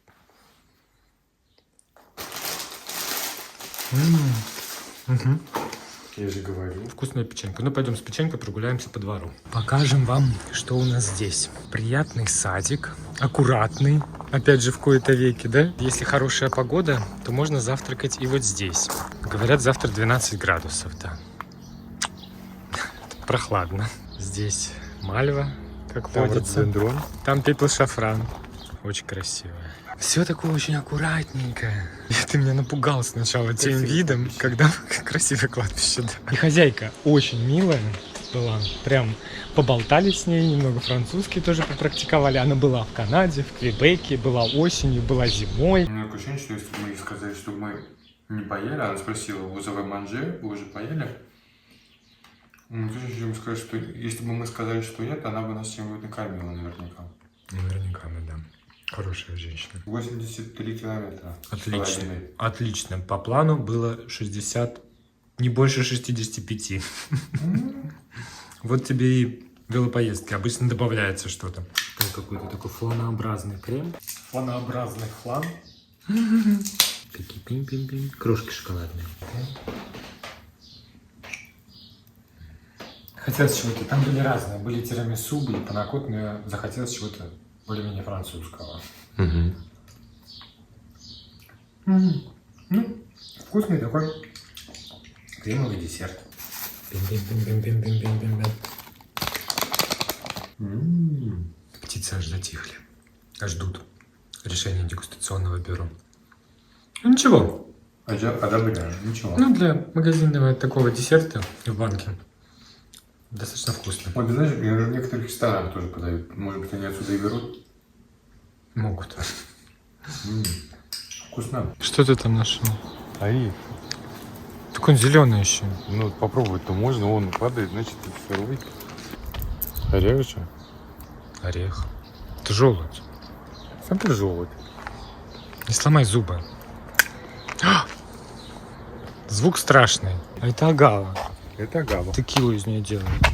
Я же говорю. Вкусная печенька. Ну, пойдем с печенькой прогуляемся по двору. Покажем вам, что у нас здесь. Приятный садик, аккуратный. Опять же, в кои-то веки, да? Если хорошая погода, то можно завтракать и вот здесь. Говорят, завтра 12 градусов, да. Прохладно. Здесь мальва, как водится. Дендрон. Там пепел шафран. Очень красиво. Все такое очень аккуратненькое. И ты меня напугал сначала тем видом, когда красивое кладбище, да. И хозяйка очень милая была. Прям поболтали с ней, немного французский тоже попрактиковали. Она была в Канаде, в Квебеке, была осенью, была зимой. У меня такое ощущение, что если бы мы ей сказали, что мы не поели, она спросила, вы avez mangé, вы уже поели? Ну, то есть, ему сказать, что если бы мы сказали, что нет, она бы нас чем-нибудь накормила наверняка. Наверняка, да. Хорошая женщина. 83 километра. Отлично. Отлично. По плану было 60, не больше 65. Вот тебе и велопоездки. Обычно добавляется что-то. Какой-то такой фланообразный крем. Фланообразный флан. Такие пим-пим-пим. Крошки шоколадные. Хотелось чего-то. Там были разные. Были тирамису, были панакот, но захотелось чего-то более-менее французского. Ну, вкусный такой кремовый десерт. Птицы аж затихли. Аж ждут решения дегустационного бюро. Ну ничего. Одобряю, ничего. Ну, для магазинного такого десерта в банке достаточно вкусно. Вот, ты знаешь, в некоторых ресторанах тоже подают. Может быть, они отсюда и берут. Могут. Вкусно. Что ты там нашел? Орех. Так он зеленый еще. Ну, попробовать-то можно. Он падает, значит, это сырой. Орех же? Орех. Это желудь. Сам ты желудь. Не сломай зубы. Звук страшный. А это агава. Это агава. Текилу из нее делают.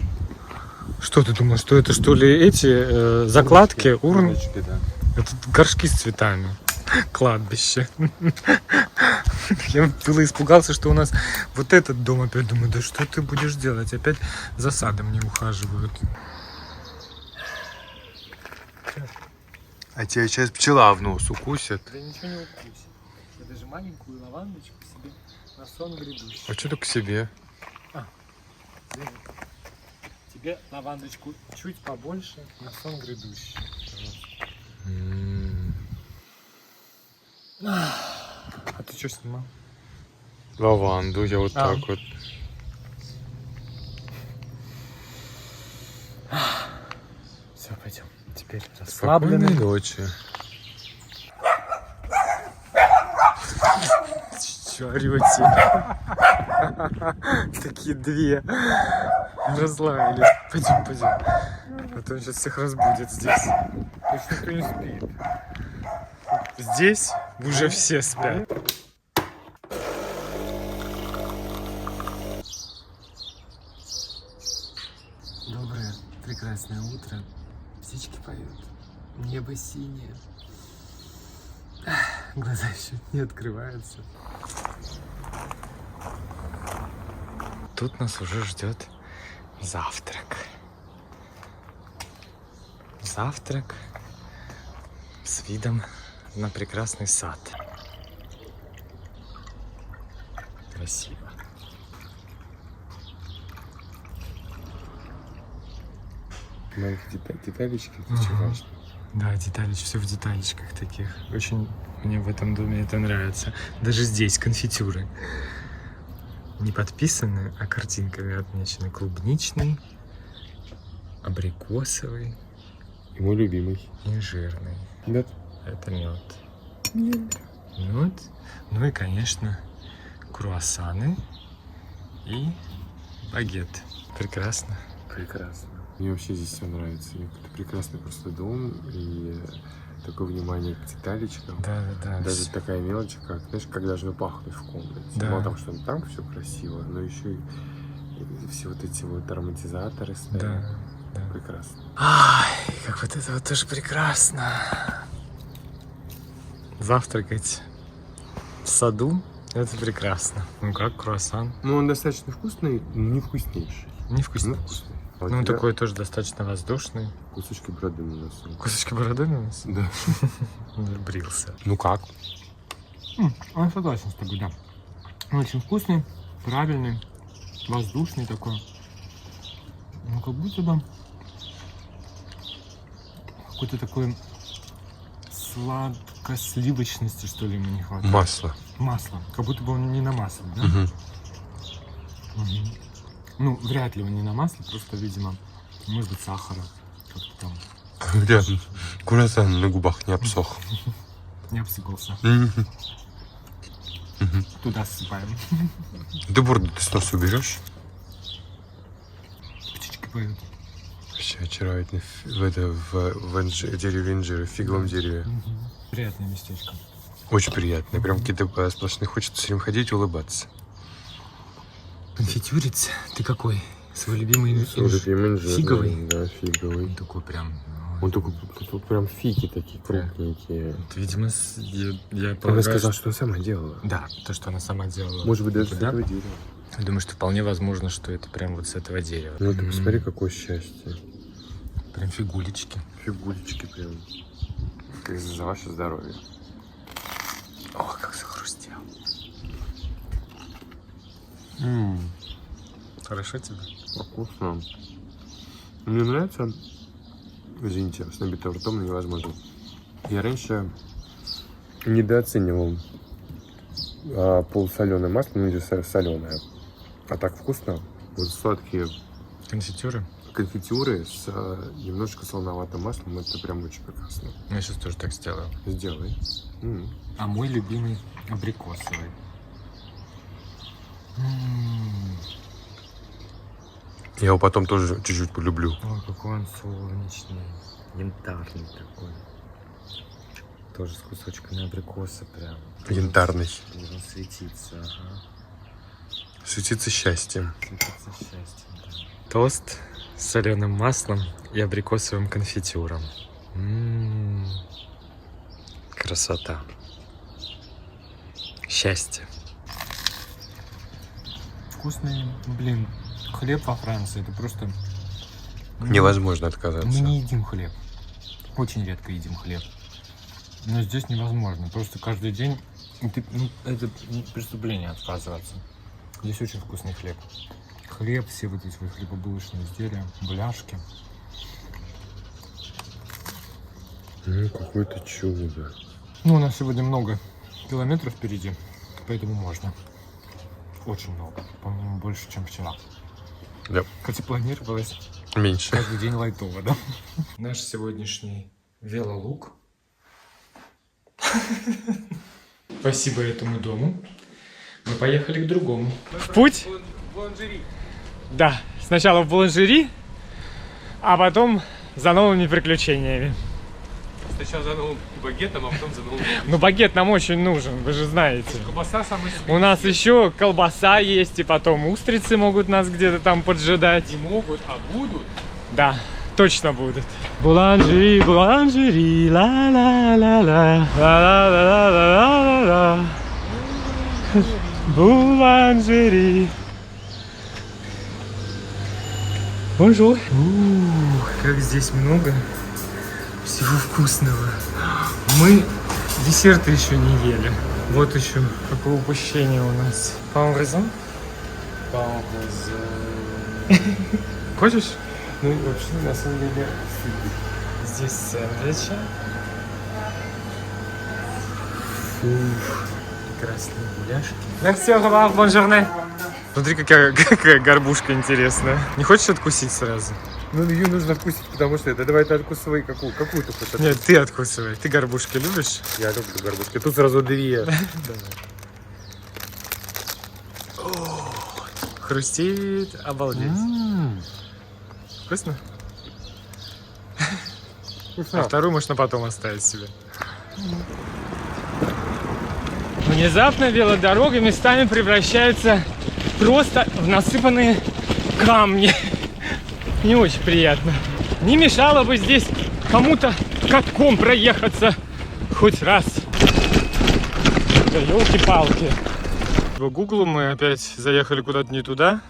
Что ты думал, что это что ли эти закладки, урны? Урночки, да. Это горшки с цветами. кладбище. Я было испугался, что у нас вот этот дом опять. Думаю, да что ты будешь делать? Опять за садом не ухаживают. А тебя сейчас пчела в нос укусит. Да ничего не укусит. Я даже маленькую лавандочку себе на сон грядущий. А что ты к себе? Тебе лавандочку чуть побольше на сон грядущий. А ты что снимал? Лаванду, я вот так вот. Все, пойдем. Теперь Спокойной расслаблены. ночи. Че орете? Такие две. Расслабились. Пойдем, пойдем. А то он сейчас всех разбудит здесь. Точно никто не спит. Здесь уже все спят. Доброе, прекрасное утро. Птички поют. Небо синее. Глаза еще не открываются. Тут нас уже ждет завтрак. Завтрак с видом на прекрасный сад. Красиво. Маленькие деталечки, это Ага. очень важно. Да, деталечки, все в деталечках таких. Очень мне в этом доме это нравится. Даже здесь конфитюры. Не подписаны, а картинками отмечены. Клубничный, абрикосовый, И мой любимый. инжирный. Да. Это мед. Мед. Ну и, конечно, круассаны и багет. Прекрасно. Прекрасно. Мне вообще здесь все нравится. Это прекрасный просто дом и такое внимание к деталечкам. Да, да, да. Даже такая мелочь, как, знаешь, как должно пахнуть в комнате. Да. Мало того, что там все красиво, но еще и все вот эти вот ароматизаторы стоят. Да, да. Прекрасно. Ай, как вот это вот тоже прекрасно. Завтракать в саду — это прекрасно. Ну как круассан? Ну, он достаточно вкусный, но не вкуснейший. Не вкусно. Ну, вкусный. А у Ну, тебя такой тоже достаточно воздушный. кусочки броды на носу. Кусочки бороды на нас? Да. Брился. Ну как? Он согласен с тобой, да. Он очень вкусный, правильный, воздушный такой. Ну, как будто бы какой-то такой сладко-сливочности, что ли, ему не хватает. Масло. Масло. Как будто бы он не на масле, да? Мгм. Мгм. Ну, вряд ли он не на масле, просто, видимо, может быть, сахара. Как-то там Рядом. Круассан на губах не обсох. не обсыпался. Мгм. Туда ссыпаем. Ты бороду ты с носа уберешь? Птички поют. Вообще очаровательно. В дереве инжира, в фиговом дереве. Приятное местечко. Очень приятно. Прям какие-то сплошные. Хочется все время ходить и улыбаться. Конфитюрец? Ты какой? Свой любимый инжир. Фиговый? Да, фиговый. Такой прям... Он только тут прям фиги такие крупненькие. Вот, видимо, я Она полагаю, сказала, что... что она сама делала. Да, то, что она сама делала. Может быть, даже с Да? этого дерева. Я думаю, что вполне возможно, что это прям вот с этого дерева. Ну ты посмотри, какое счастье. Прям фигулечки. Фигулечки прям. Как за ваше здоровье. Ох, как захрустел. Хорошо тебе? Вкусно. Мне нравится, извините, с набитым ртом невозможно. Я раньше недооценивал полусоленое масло, ну или соленое. А так вкусно. Вот сладкие Конфитюры? конфитюры с немножечко солоноватым маслом, это прям очень прекрасно. Я сейчас тоже так сделаю. Сделай. А мой любимый абрикосовый. Я его потом тоже чуть-чуть полюблю. Ой, какой он солнечный, янтарный такой. Тоже с кусочками абрикоса прям. Янтарный. Должен светиться, ага. Светиться счастьем. Светиться счастьем, да. Тост с соленым маслом и абрикосовым конфитюром. Красота. счастье. Вкусный, блин, хлеб во Франции. Это просто... Невозможно отказаться. Мы не едим хлеб. Очень редко едим хлеб. Но здесь невозможно. Просто каждый день... это преступление отказываться. Здесь очень вкусный хлеб. Хлеб, все вот эти вот хлебобулочные изделия, бляшки. Ну, какое-то чудо. Ну, у нас сегодня много километров впереди, поэтому можно. Очень много. По-моему, больше, чем вчера. Да. Хотя планировалось Меньше. каждый день лайтово, да? Наш сегодняшний велолук. Спасибо этому дому. Мы поехали к другому. В путь? Да, сначала в Буланжери, а потом за новыми приключениями. Сначала за новым багетом, а потом за новым... Ну, багет нам очень нужен, вы же знаете. Колбаса самая У нас еще колбаса есть, и потом устрицы могут нас где-то там поджидать. не могут, а будут. Да, точно будут. Буланжери, буланжери, ла-ла-ла-ла, ла-ла-ла-ла-ла-ла. Буланжери. Бонжур. Как здесь много всего вкусного. Мы десерты еще не ели. Вот еще какое упущение у нас. Паурезон? Хочешь? Ну, вообще, на самом деле, Здесь сэндвичи. Прекрасные гуляшки. Merci, au revoir, bonne journée. Смотри, какая горбушка интересная. Не хочешь откусить сразу? ну, ее нужно вкусить, потому что это... Давай ты откусывай какую ты хочешь. Нет, ты откусывай. Ты горбушки любишь? Я люблю горбушки. Тут сразу две. Хрустит, обалдеть. Вкусно? А вторую можно потом оставить себе. Внезапно велодорога местами превращается просто в насыпанные камни. Не очень приятно. Не мешало бы здесь кому-то катком проехаться хоть раз. Да елки-палки. По гуглу мы опять заехали куда-то не туда.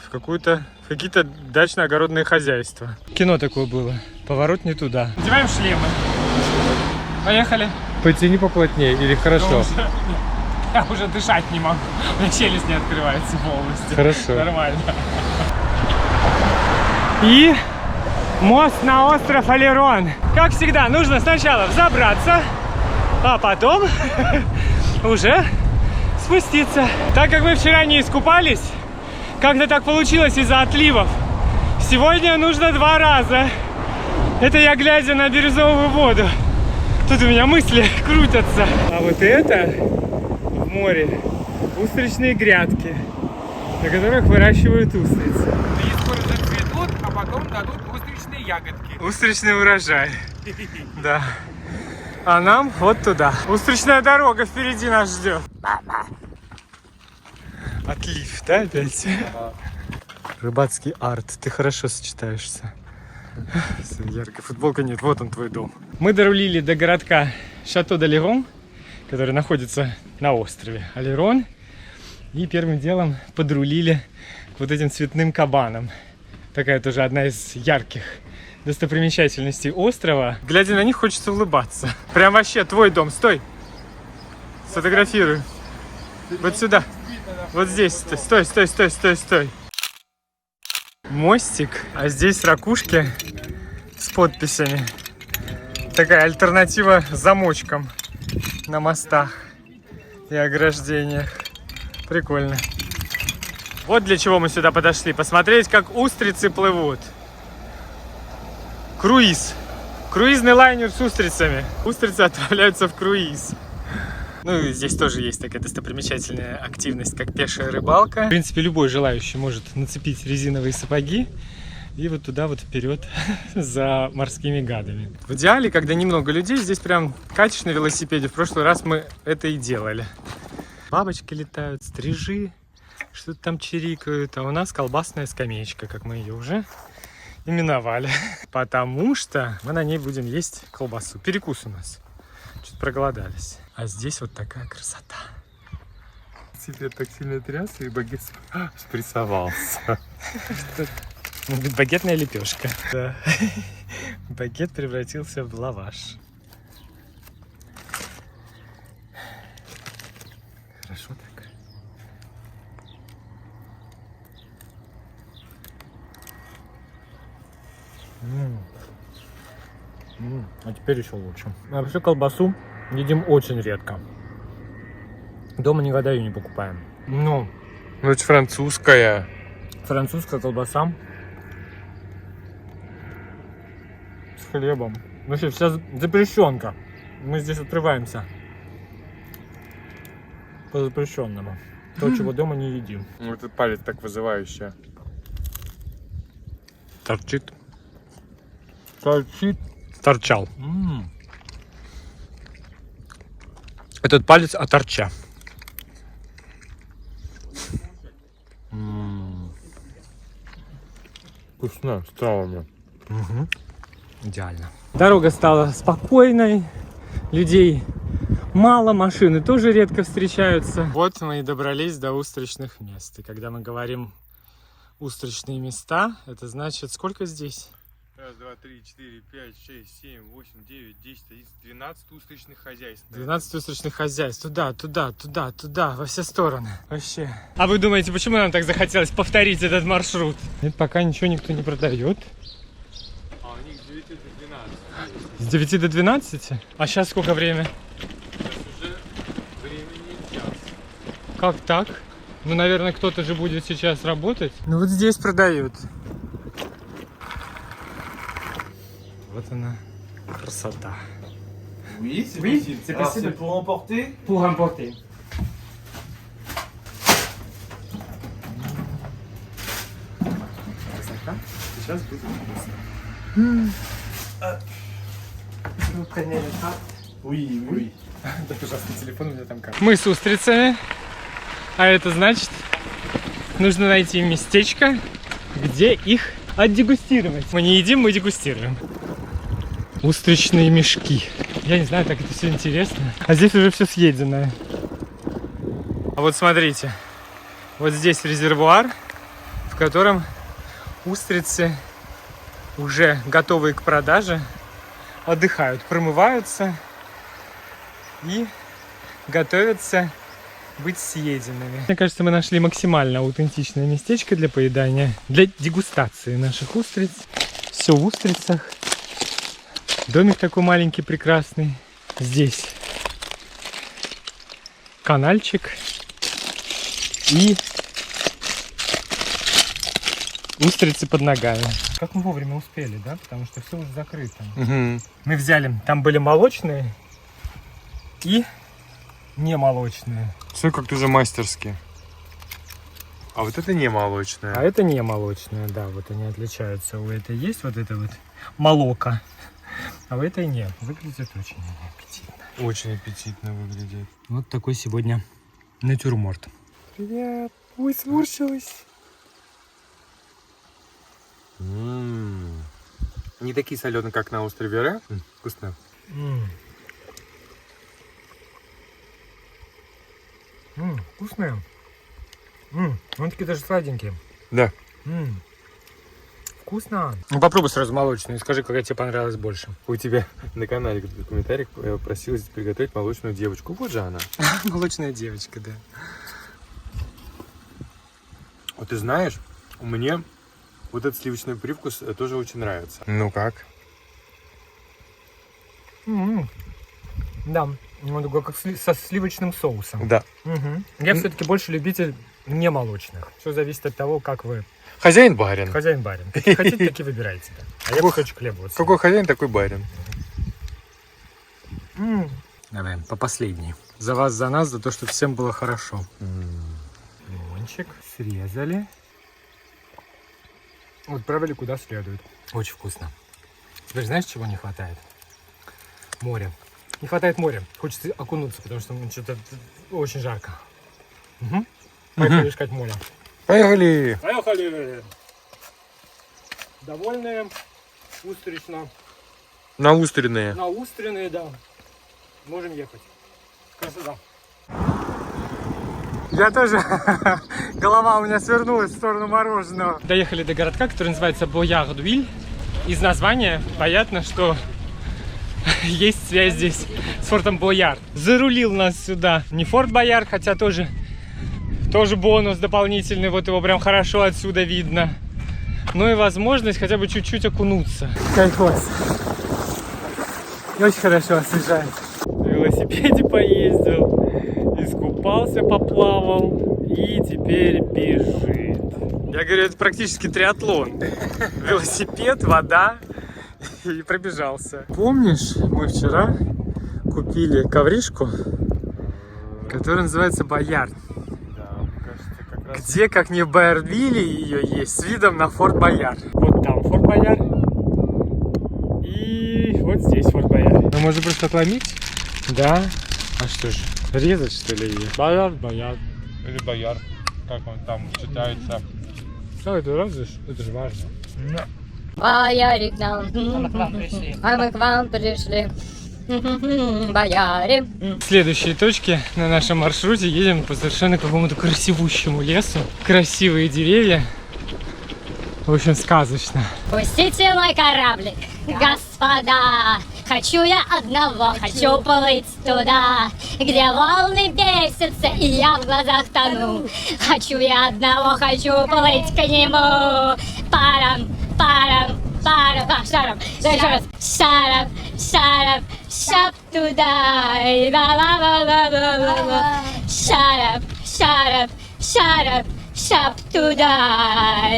В какие-то дачно-огородные хозяйства. Кино такое было. Поворот не туда. Надеваем шлемы. Поехали. Потяни поплотнее или хорошо? Я уже дышать не могу. У меня челюсть не открывается полностью. Хорошо. Нормально. И мост на остров Олерон. Как всегда, нужно сначала взобраться, а потом уже спуститься. Так как мы вчера не искупались, как-то так получилось из-за отливов. Сегодня нужно 2 раза. Это я глядя на бирюзовую воду. Тут у меня мысли крутятся. А вот это в море устричные грядки, на которых выращивают устрицы. Они скоро зацветут, а потом дадут устричные ягодки. Устричный урожай. Да. А нам вот туда. Устричная дорога впереди нас ждет. Отлив, да, опять? Рыбацкий арт. Ты хорошо сочетаешься. Яркая футболка нет, вот он твой дом. Мы дорулили до городка Шато-де-Лерон, который находится на острове Олерон. И первым делом подрулили к вот этим цветным кабанам. Такая тоже одна из ярких достопримечательностей острова. Глядя на них, хочется улыбаться. Прям вообще твой дом. Стой! Сфотографируй. Вот сюда. Вот здесь. Стой, стой, стой, стой, стой. Мостик, а здесь ракушки с подписями. Такая альтернатива замочкам на мостах и ограждениях. Прикольно. Вот для чего мы сюда подошли. Посмотреть, как устрицы плывут. Круиз. Круизный лайнер с устрицами. Устрицы отправляются в круиз. Ну и здесь тоже есть такая достопримечательная активность, как пешая рыбалка. В принципе, любой желающий может нацепить резиновые сапоги и вот туда вот вперед за морскими гадами. В идеале, когда немного людей, здесь прям катишь на велосипеде. В прошлый раз мы это и делали. Бабочки летают, стрижи, что-то там чирикают. А у нас колбасная скамеечка, как мы ее уже именовали. Потому что мы на ней будем есть колбасу. Перекус у нас. Что-то проголодались. А здесь вот такая красота. Теперь так сильно тряс, и багет спрессовался. Багетная лепешка. Да. Багет превратился в лаваш. Хорошо так. А теперь еще лучше. А вообще колбасу едим очень редко. Дома никогда ее не покупаем. Ну, это французская. французская колбаса с хлебом. Вообще вся запрещенка. Мы здесь отрываемся по запрещенному. То, чего дома не едим. Вот этот палец так вызывающий. Торчит. Торчит. Торчал. Этот палец оторча. Вкусно, с травами. Идеально. Дорога стала спокойной. Людей мало, машины тоже редко встречаются. Вот мы и добрались до устричных мест. И когда мы говорим устричные места, это значит сколько здесь? 1, 2, 3, 4, 5, 6, 7, 8, 9, 10, 11, 12 устричных хозяйств. 12 устричных хозяйств. Туда, во все стороны. Вообще. А вы думаете, почему нам так захотелось повторить этот маршрут? Нет, пока ничего никто не продает. А у них с 9 до 12. С 9 до 12? А сейчас сколько время? Сейчас уже времени час. Как так? Ну, наверное, кто-то же будет сейчас работать. Ну, вот здесь продают. Вот она, красота. Oui, c'est Oui, possible. c'est Alors, possible. c'est pour emporter. Pour emporter. Красота. Сейчас будет вкусно. Вы подняли карт. Oui, oui. Да, пожалуйста, телефон у меня там карта. Мы с устрицами. А это значит, нужно найти местечко, где их отдегустировать. Мы не едим, мы дегустируем. Устричные мешки. Я не знаю, так это все интересно. А здесь уже все съеденное. А вот смотрите. Вот здесь резервуар, в котором устрицы, уже готовые к продаже, отдыхают, промываются и готовятся быть съеденными. Мне кажется, мы нашли максимально аутентичное местечко для поедания, для дегустации наших устриц. Все в устрицах. Домик такой маленький, прекрасный. Здесь канальчик и устрицы под ногами. Как мы вовремя успели, да? Потому что все уже закрыто. Мы взяли, там были молочные и не молочные. Все как-то уже мастерски. А вот это не молочное. А это не молочные, да, вот они отличаются. У этой есть вот это вот молоко, а у этой нет. Выглядит очень аппетитно. Очень аппетитно выглядит. Вот такой сегодня натюрморт. Привет. Ой, сморщилась. Не такие соленые, как на острове Ре. Вкусно. Вкусные. Они такие даже сладенькие. Да. Вкусно. Ну попробуй сразу молочную и скажи, какая тебе понравилась больше. У тебя на канале в комментариях просилась приготовить молочную девочку. Вот же она. Молочная девочка, да. Вот ты знаешь, мне вот этот сливочный привкус тоже очень нравится. Ну как? Да, он такой как со сливочным соусом. Да. Я все-таки больше любитель не молочных. Все зависит от того, как вы. Хозяин барин. Хозяин-барин. Какие хотите, такие выбирайте. Да. А я хочу хлеба. Какой хозяин, такой барин. Давай, по последней. За вас, за нас, за то, что всем было хорошо. Лимончик срезали. Отправили куда следует. Очень вкусно. Теперь знаешь, чего не хватает? Море. Не хватает моря. Хочется окунуться, потому что что-то очень жарко. Поехали искать море. Поехали! Поехали! Довольные, устрично. Наустренные. Наустренные, да. Можем ехать. Красота. Я тоже, голова у меня свернулась в сторону мороженого. Доехали до городка, который называется Боярд-Виль. Из названия понятно, что есть связь здесь с фортом Боярд. Зарулил нас сюда не форт Боярд, хотя тоже бонус дополнительный. Вот его прям хорошо отсюда видно. Ну и возможность хотя бы чуть-чуть окунуться. Кайфос. Очень хорошо освежает. На велосипеде поездил, искупался, поплавал и теперь бежит. Я говорю, это практически триатлон. Велосипед, вода и пробежался. Помнишь, мы вчера купили ковришку, которая называется Боярд. Да, мне кажется, как раз... Где, как не в Боярдвилле, ее есть с видом на форт Боярд. Вот там форт Боярд. И вот здесь форт Боярд. Мы можем просто отломить? Да. А что же, резать что ли ее? Боярд, Боярд. Или Боярд, как он там читается. Ну, это разве ж? Это же важно. Боярик нам. А мы к вам пришли. Бояре. В следующей точке на нашем маршруте едем по совершенно какому-то красивущему лесу. Красивые деревья. В общем, сказочно. Пустите мой кораблик, господа. Хочу я одного, хочу плыть туда, где волны бесятся, и я в глазах тону. Хочу я одного, хочу плыть к нему. Парам, парам, парам, шарам, да еще раз. Шарам, шарам, шап туда. И ла-ла-ла-ла-ла-ла. Шарам, шарам, шарам. Шап туда,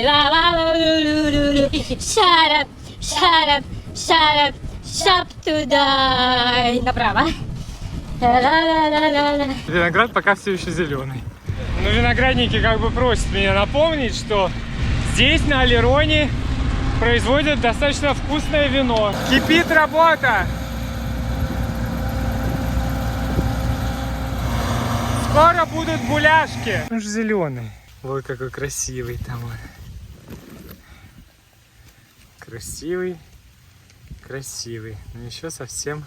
ла-ла-ла-лу-лу-лу-лу. Шарап, шарап, шарап, шап туда. И направо. Ла-ла-ла-ла-ла. Виноград пока все еще зеленый. Но виноградники как бы просят меня напомнить, что здесь на Алероне производят достаточно вкусное вино. Кипит работа! Скоро будут буляшки. Он же зеленый. Ой, какой красивый там он. Красивый, красивый. Но еще совсем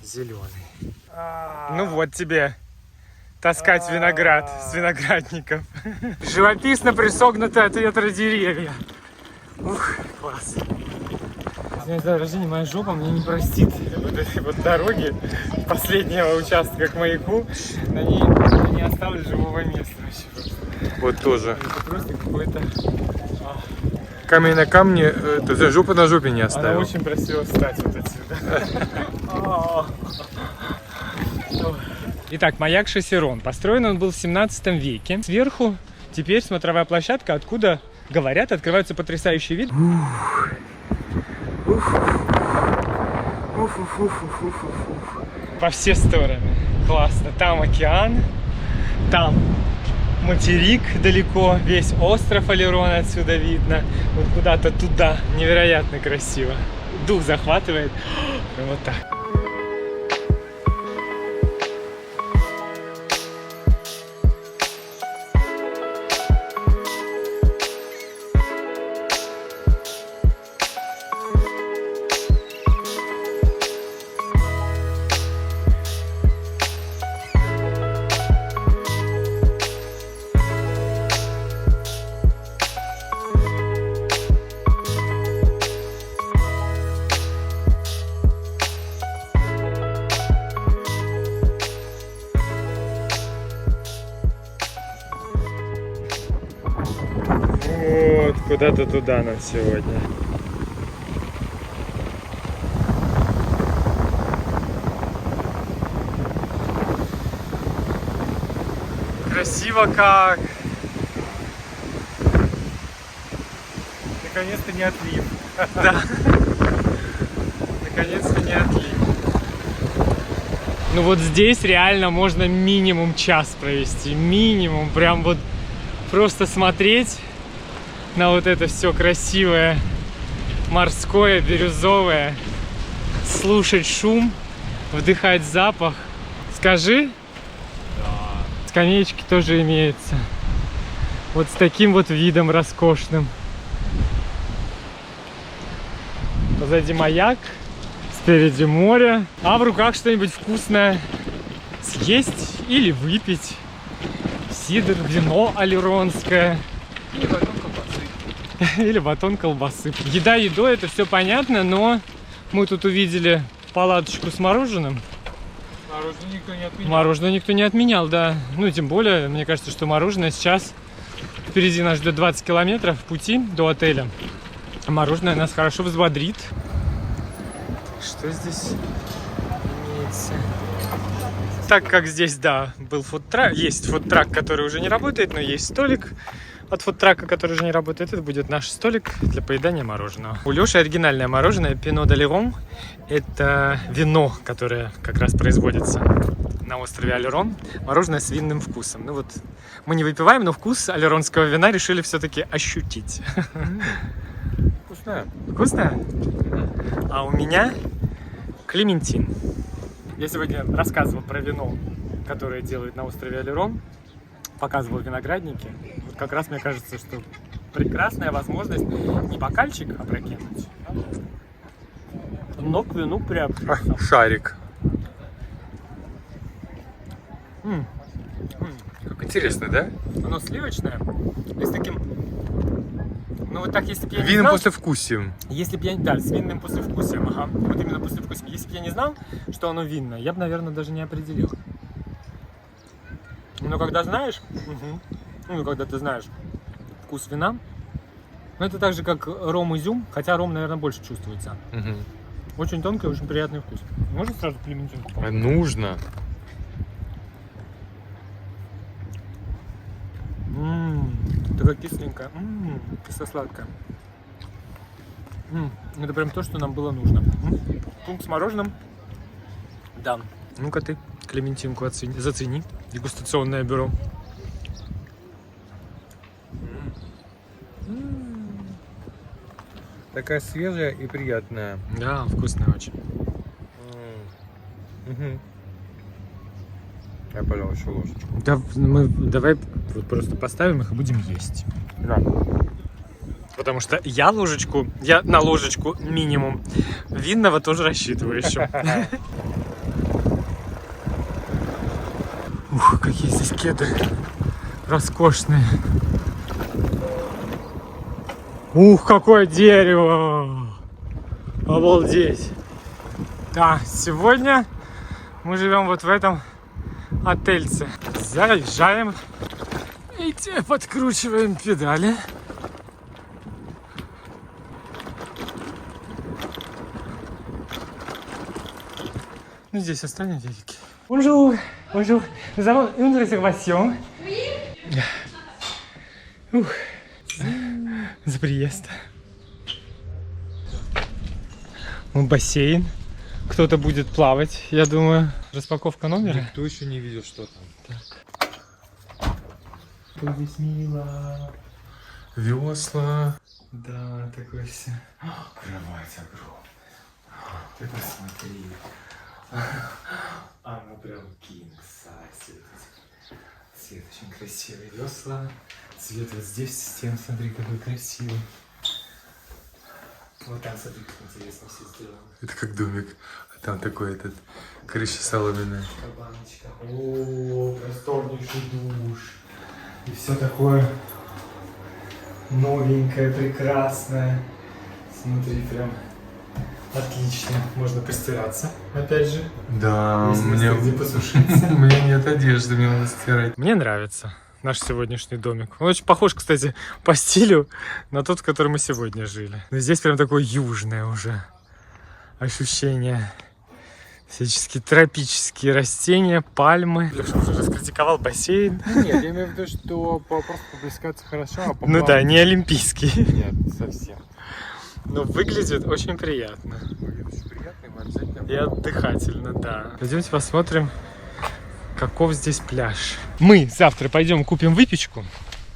зеленый. Ну вот тебе таскать виноград с виноградников. Живописно присогнутые от ветра деревья. Ух, класс. День рождения моя жопа мне не простит вот этой вот дороги последнего участка к маяку. На ней не осталось живого места вообще просто. Вот тоже. Это просто какой-то... Камень на камне, это жопа на жопе не Она оставил. очень просила встать вот отсюда. Итак, маяк Шассерон. Построен он был в 17 веке. Сверху теперь смотровая площадка, откуда, говорят, открывается потрясающий вид. По все стороны. Классно. Там океан, там материк далеко, весь остров Алерон отсюда видно. Вот куда-то туда. Невероятно красиво. Дух захватывает. Прям вот так. Вот, куда-то туда нам сегодня. Красиво как! Наконец-то не отлив. Да. Наконец-то не отлив. Ну вот здесь реально можно минимум час провести. Минимум. Прям вот просто смотреть на вот это все красивое, морское, бирюзовое, слушать шум, вдыхать запах. Скажи? Да. Скамеечки тоже имеются. Вот с таким вот видом роскошным. Позади маяк, Спереди море, а в руках что-нибудь вкусное съесть или выпить. Сидр, вино алеронское. И батон колбасы. Или батон колбасы. Еда едой, это все понятно, но мы тут увидели палаточку с мороженым. Мороженое никто не отменял. Мороженое никто не отменял, да. Ну, тем более, мне кажется, что мороженое сейчас впереди нас ждет 20 километров пути до отеля. Мороженое нас хорошо взбодрит. Что здесь имеется? Так как здесь, да, был фудтрак, есть фудтрак, который уже не работает, но есть столик от фудтрака, который уже не работает. Это будет наш столик для поедания мороженого. У Лёши оригинальное мороженое Пино d'Oléron. Это вино, которое как раз производится на острове Олерон. Мороженое с винным вкусом. Ну вот, мы не выпиваем, но вкус олеронского вина решили все-таки ощутить. Вкусная. Вкусное? А у меня клементин. Я сегодня рассказывал про вино, которое делают на острове Олерон. Показывал виноградники. Вот как раз мне кажется, что прекрасная возможность не бокальчик опрокинуть, но к вину прям. Шарик. Как интересно, да? Оно сливочное. И с таким... Ну вот так, если бы я не Винным знал... послевкусием. Если бы я... Да, с винным послевкусием. Ага. Вот именно послевкусием. Если бы я не знал, что оно винное, я бы, наверное, даже не определил. Но когда знаешь... Ну, когда ты знаешь вкус вина, ну, это так же, как ром-изюм, хотя ром, наверное, больше чувствуется. Очень тонкий, очень приятный вкус. Можно сразу клементинку попробовать? Нужно. Такая кисленькая, кисло-сладкая. Это прям то, что нам было нужно. Пункт с мороженым. Да. Ну-ка ты клементинку зацени. Дегустационное бюро. Такая свежая и приятная. Да, вкусная очень. Я, пожалуй, еще ложечку. Да, мы давай просто поставим их и будем есть. Да. Потому что я на ложечку минимум винного тоже рассчитываю еще. Ух, какие здесь кедры роскошные. Ух, какое дерево! Обалдеть! Да, сегодня мы живем вот в этом отельце. Заезжаем и подкручиваем педали. Ну, здесь оставим велики. Bonjour, bonjour. Nous avons une réservation. Oui. За приезд. Вон бассейн. Кто-то будет плавать, я думаю. Распаковка номера. Никто еще не видел, что там. Так. Что здесь мило. Весла. Да, такое все. Кровать огромная. Ты посмотри. Она прям king size. Цвет очень красивый. Весла. Цвет вот здесь стен, смотри, какой красивый. Вот там, смотри, как интересно все сделано. Это как домик. А там такой этот крыша соломенная. Кабаночка. О, просторнейший душ. И все такое новенькое, прекрасное. Смотри, прям отлично. Можно постираться, опять же. Да, Есть место, где посушиться. У меня нет одежды, мне надо стирать. Мне нравится наш сегодняшний домик. Он очень похож, кстати, по стилю на тот, в котором мы сегодня жили. Но здесь прям такое южное уже ощущение. Всяческие тропические растения, пальмы. Леша уже раскритиковал бассейн. Нет, я имею в виду, что просто поплескаться хорошо, а Ну да, не олимпийский. Нет, совсем. Но выглядит очень приятно. Выглядит очень приятно, и обязательно. И отдыхательно, да. Пойдемте посмотрим, каков здесь пляж. Мы завтра пойдем купим выпечку,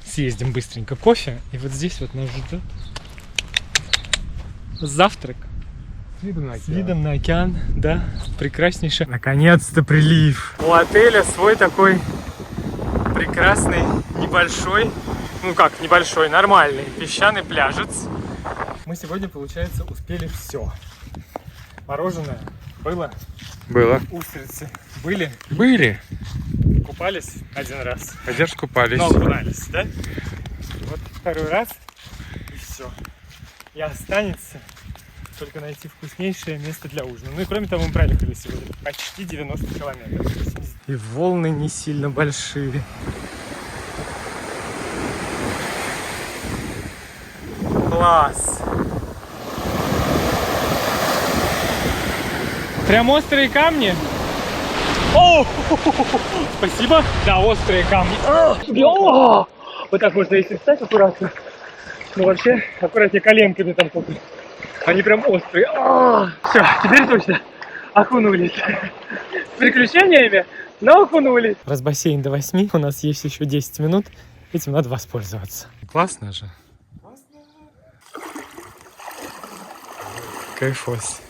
съездим быстренько кофе, и вот здесь вот нас ждет завтрак. С видом на океан, да, прекраснейший. Наконец-то прилив. У отеля свой такой прекрасный, небольшой, ну как небольшой, нормальный песчаный пляжец. Мы сегодня, получается, успели все. Мороженое было. Было. Устрицы были. Были. Купались один раз. Пойдешь купались. Но окунались, да? Вот второй раз. И все. И останется только найти вкуснейшее место для ужина. Ну и кроме того, мы проехали сегодня почти 90 километров. И волны не сильно большие. Класс! Прям острые камни? О! Спасибо! Да, острые камни. О! Вот так можно, если встать аккуратно. Ну вообще, аккуратнее коленками там только. Они прям острые. Все, теперь точно окунулись. С приключениями, но окунулись. Раз бассейн до 8, у нас есть еще 10 минут. Этим надо воспользоваться. Классно же. Кайфос.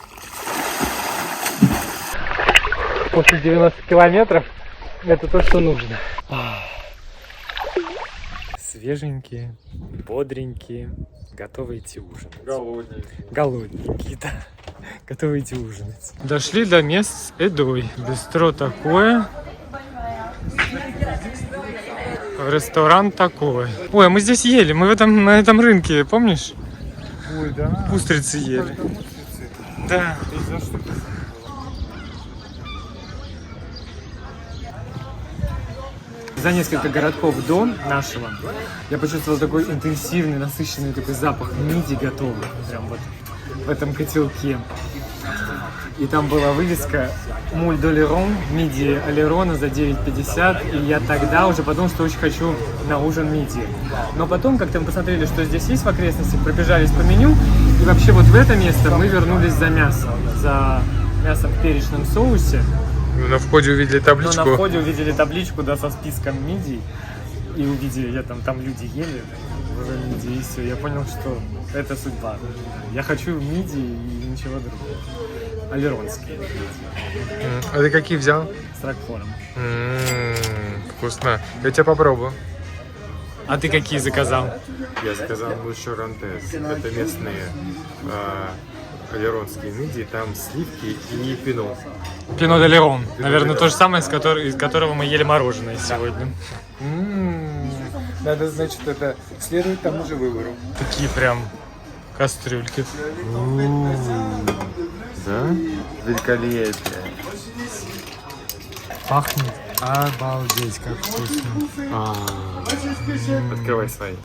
После 90 километров это то, что нужно. Свеженькие, бодренькие, готовы идти ужинать. Голодненькие, да. Готовы идти ужинать. Дошли до мест с едой. Бистро такое. Ресторан такой. Ой, а мы здесь ели. Мы на этом рынке, помнишь? Ой, да. Устрицы ели. Да. За несколько городков до нашего я почувствовал такой интенсивный, насыщенный такой запах мидий готовых. Прям вот в этом котелке. И там была вывеска «Муль d'Oléron», мидии Олерона за 9,50. И я тогда уже подумал, что очень хочу на ужин мидии. Но потом как-то мы посмотрели, что здесь есть в окрестностях, пробежались по меню. И вообще вот в это место мы вернулись за мясом. За мясом в перечном соусе. На входе увидели табличку. Но на входе увидели табличку, да, со списком мидий. И увидели, там люди ели уже мидии, и все. Я понял, что это судьба. Я хочу мидии и ничего другого. Олеронские мидии. А ты какие взял? С ракфором. Вкусно. Я тебя попробую. А ты какие заказал? Я заказал лучше рантес. Это местные олеронские мидии. Там сливки и пино. Пино d'Oléron. Наверное, то же самое, из которого мы ели мороженое сегодня. Надо, значит, это следует тому же выбору. Такие прям кастрюльки. Да? Великолепие. Пахнет. Обалдеть, как вкусно. Открывай свои.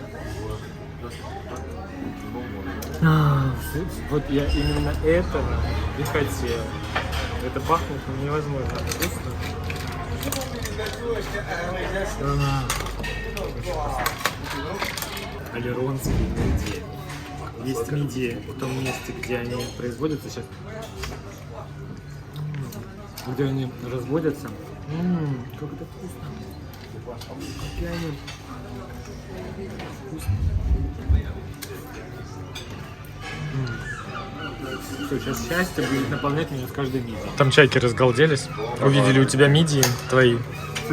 Вот я именно этого и хотел. Это пахнет невозможно вкусно. Олеронские мидии. Есть мидии в том месте, где они производятся сейчас. Где они разводятся. Как это вкусно. Какие они вкусные. Все, сейчас счастье будет наполнять меня с каждой мидией. Там чайки разгалделись. Увидели у тебя мидии твои.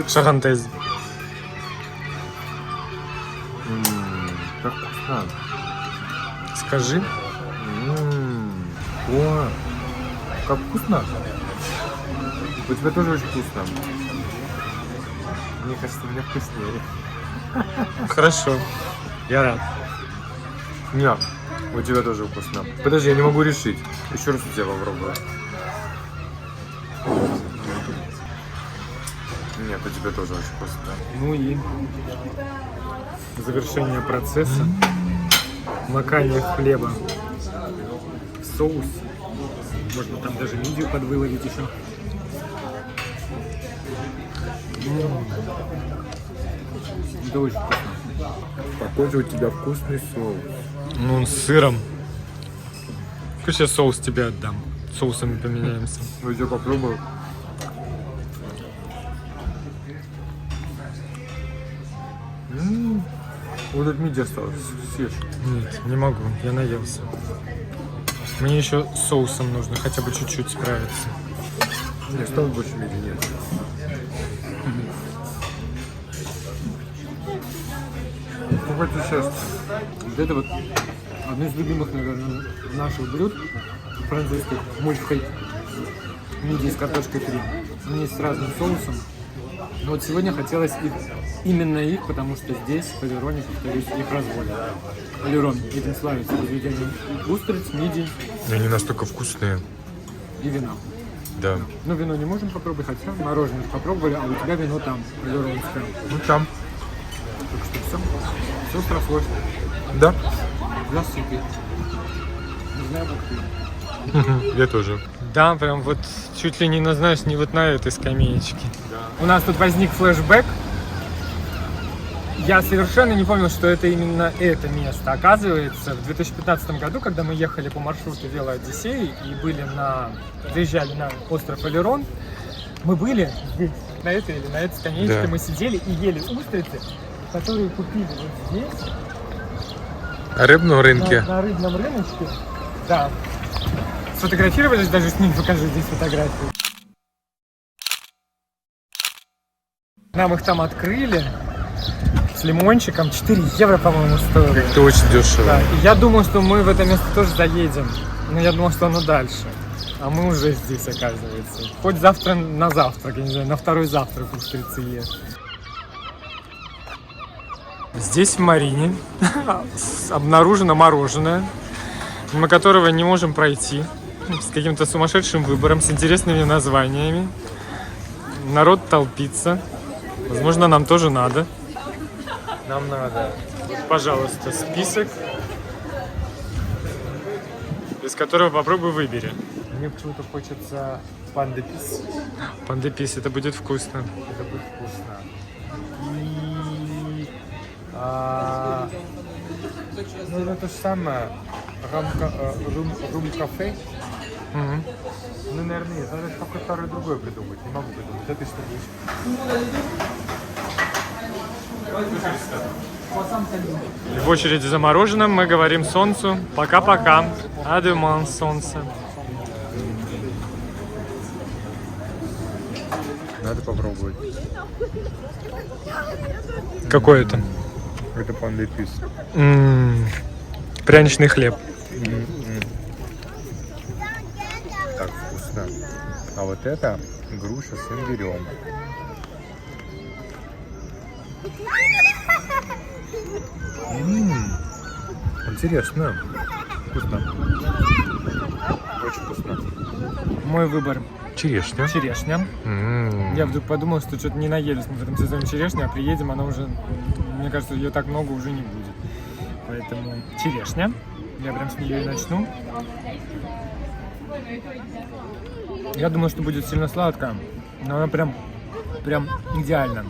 Шарантез. Как вкусно. Скажи. О, как вкусно. У тебя тоже очень вкусно. Мне кажется, у меня вкуснее. Хорошо. Я рад. Нет, у тебя тоже вкусно. Подожди, я не могу решить. Еще раз у тебя попробую. Нет, у тебя тоже очень вкусно. Ну и завершение процесса. Макание хлеба в соус. Можно там даже мидию подвыловить еще. Это очень вкусно. Какой же у тебя вкусный соус. Ну, с сыром. Хочешь, я соус тебе отдам? Соусами поменяемся. Ну, я попробую. Вот этот мидия осталось. Съешь. Нет, не могу, я наелся. Мне еще с соусом нужно хотя бы чуть-чуть справиться. Не осталось больше мидии, нет. Ну, хоть и сейчас. Вот это вот одно из любимых, наверное, наших блюд французских мультфрит. Мидии с картошкой фри. Они с разным соусом. Но вот сегодня хотелось именно их, потому что здесь, в Олероне, повторюсь, их разводят. Олерон этим славится, разведением устриц, мидий Они настолько вкусные. и вина. Да. Ну, вино не можем попробовать, хотя мороженое попробовали, а у тебя вино там, олеронское. Ну там. Так что все срослось. Да. Я сытый. Не знаю, как ты. Я тоже. Да, прям вот чуть ли не, знаешь, не вот на этой скамеечке. У нас тут возник флешбэк. Я совершенно не помнил, что это именно это место. Оказывается, в 2015 году, когда мы ехали по маршруту Велоодиссеи и заезжали на остров Олерон, мы были здесь, на этой скамеечке, Да. мы сидели и ели устрицы, которые купили вот здесь, На рыбном рынке. на рыбном рыночке. Да. Сфотографировались, даже с ним покажу здесь фотографию. Нам их там открыли с лимончиком, 4 евро, по-моему, стоило. Это очень дешево. Да, и я думал, что мы в это место тоже заедем, но я думал, что оно дальше. А мы уже здесь, оказывается. Хоть завтра на завтрак, я не знаю, на второй завтрак устрицы есть. Здесь, в Марине, обнаружено мороженое, мимо которого не можем пройти, с каким-то сумасшедшим выбором, с интересными названиями. Народ толпится. Возможно, нам тоже надо. Нам надо. Пожалуйста, список, из которого попробуй выбери. Мне почему-то хочется пандепис. Пандепис, это будет вкусно. Это будет вкусно. И... ну, это то же самое. Рум-кафе. Мгм. Ну, наверное, нет. Надо какое-то второе другое придумать. Не могу придумать. Это что будет? В очереди за мороженым мы говорим солнцу пока-пока. Адеман, солнце. Надо попробовать. Какой это? Это пандепис. Пряничный хлеб. Так вкусно. А вот это груша с имбирем. Интересно. Вкусно. Очень вкусно. Мой выбор Черешня. черешня. Я вдруг подумал, что что-то не наелись мы в этом сезоне черешни, а приедем, она уже, мне кажется, ее так много уже не будет. Поэтому черешня. Я прям с нее и начну. Я думаю, что будет сильно сладкая, но она прям идеально.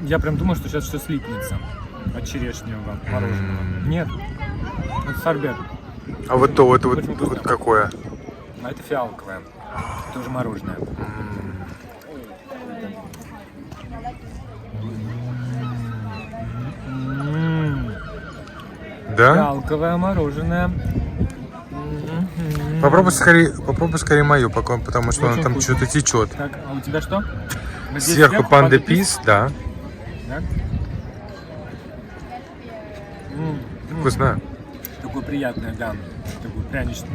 Я прям думаю, что сейчас все слипнется от черешневого мороженого. Нет, это сорбет. А вот то, вот какое? А это фиалковое. Тоже мороженое. Да? Фиалковое мороженое. Попробуй скорее мою, потому что Очень она там вкусно. что-то течет. Так, а у тебя что? Вот здесь Сверху пандепис, да. Да? Вкусно. Такой приятный, да. Такой пряничный.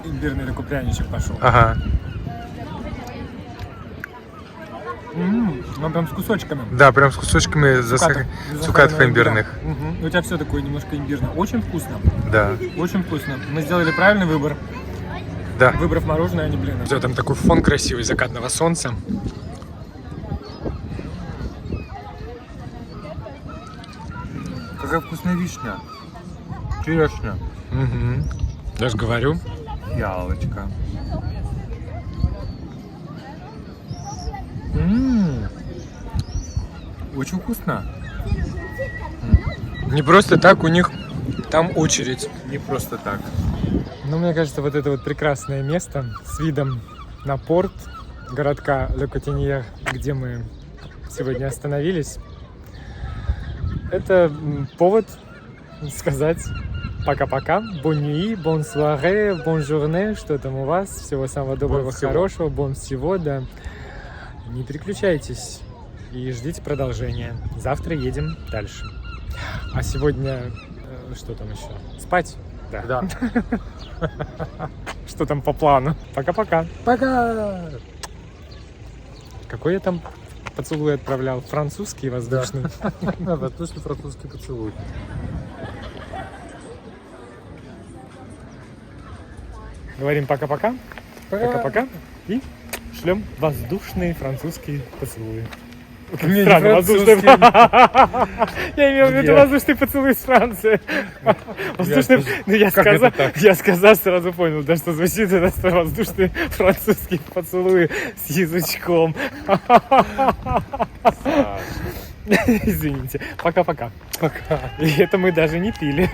Имбирный такой пряничек пошел. Ага. Он прям с кусочками. Да, прям с кусочками цукатов имбирных. Да. Мгм. У тебя все такое немножко имбирное. Очень вкусно. Да. Очень вкусно. Мы сделали правильный выбор. Да. Выбрав мороженое, а не блины. У тебя там такой фон красивый закатного солнца. Какая вкусная вишня. Черешня. Я же говорю. Ялочка. Очень вкусно. Не просто так, у них там очередь. Не просто так. Но мне кажется, вот это вот прекрасное место с видом на порт городка Ле Котиньер, где мы сегодня остановились, это повод сказать пока-пока, bon nuit, bonne soirée, bonne journée, что там у вас, всего самого доброго, хорошего, bon всего, да. Не переключайтесь и ждите продолжения. Завтра едем дальше. А сегодня что там еще? Спать? Да. Да. Что там по плану? Пока-пока. Пока! Какой я там поцелуй отправлял? Французский, воздушный? Воздушный французский поцелуй. Говорим пока-пока. Пока-пока. И шлем воздушные французские поцелуи. Не, не Странно, воздушный. французский. Я имел в виду Где? воздушный поцелуй из Франции. Воздушный... Ну, я сказал, сразу понял, да, что звучит это воздушные французские поцелуи с язычком. Извините. Пока-пока. Пока. И это мы даже не пили.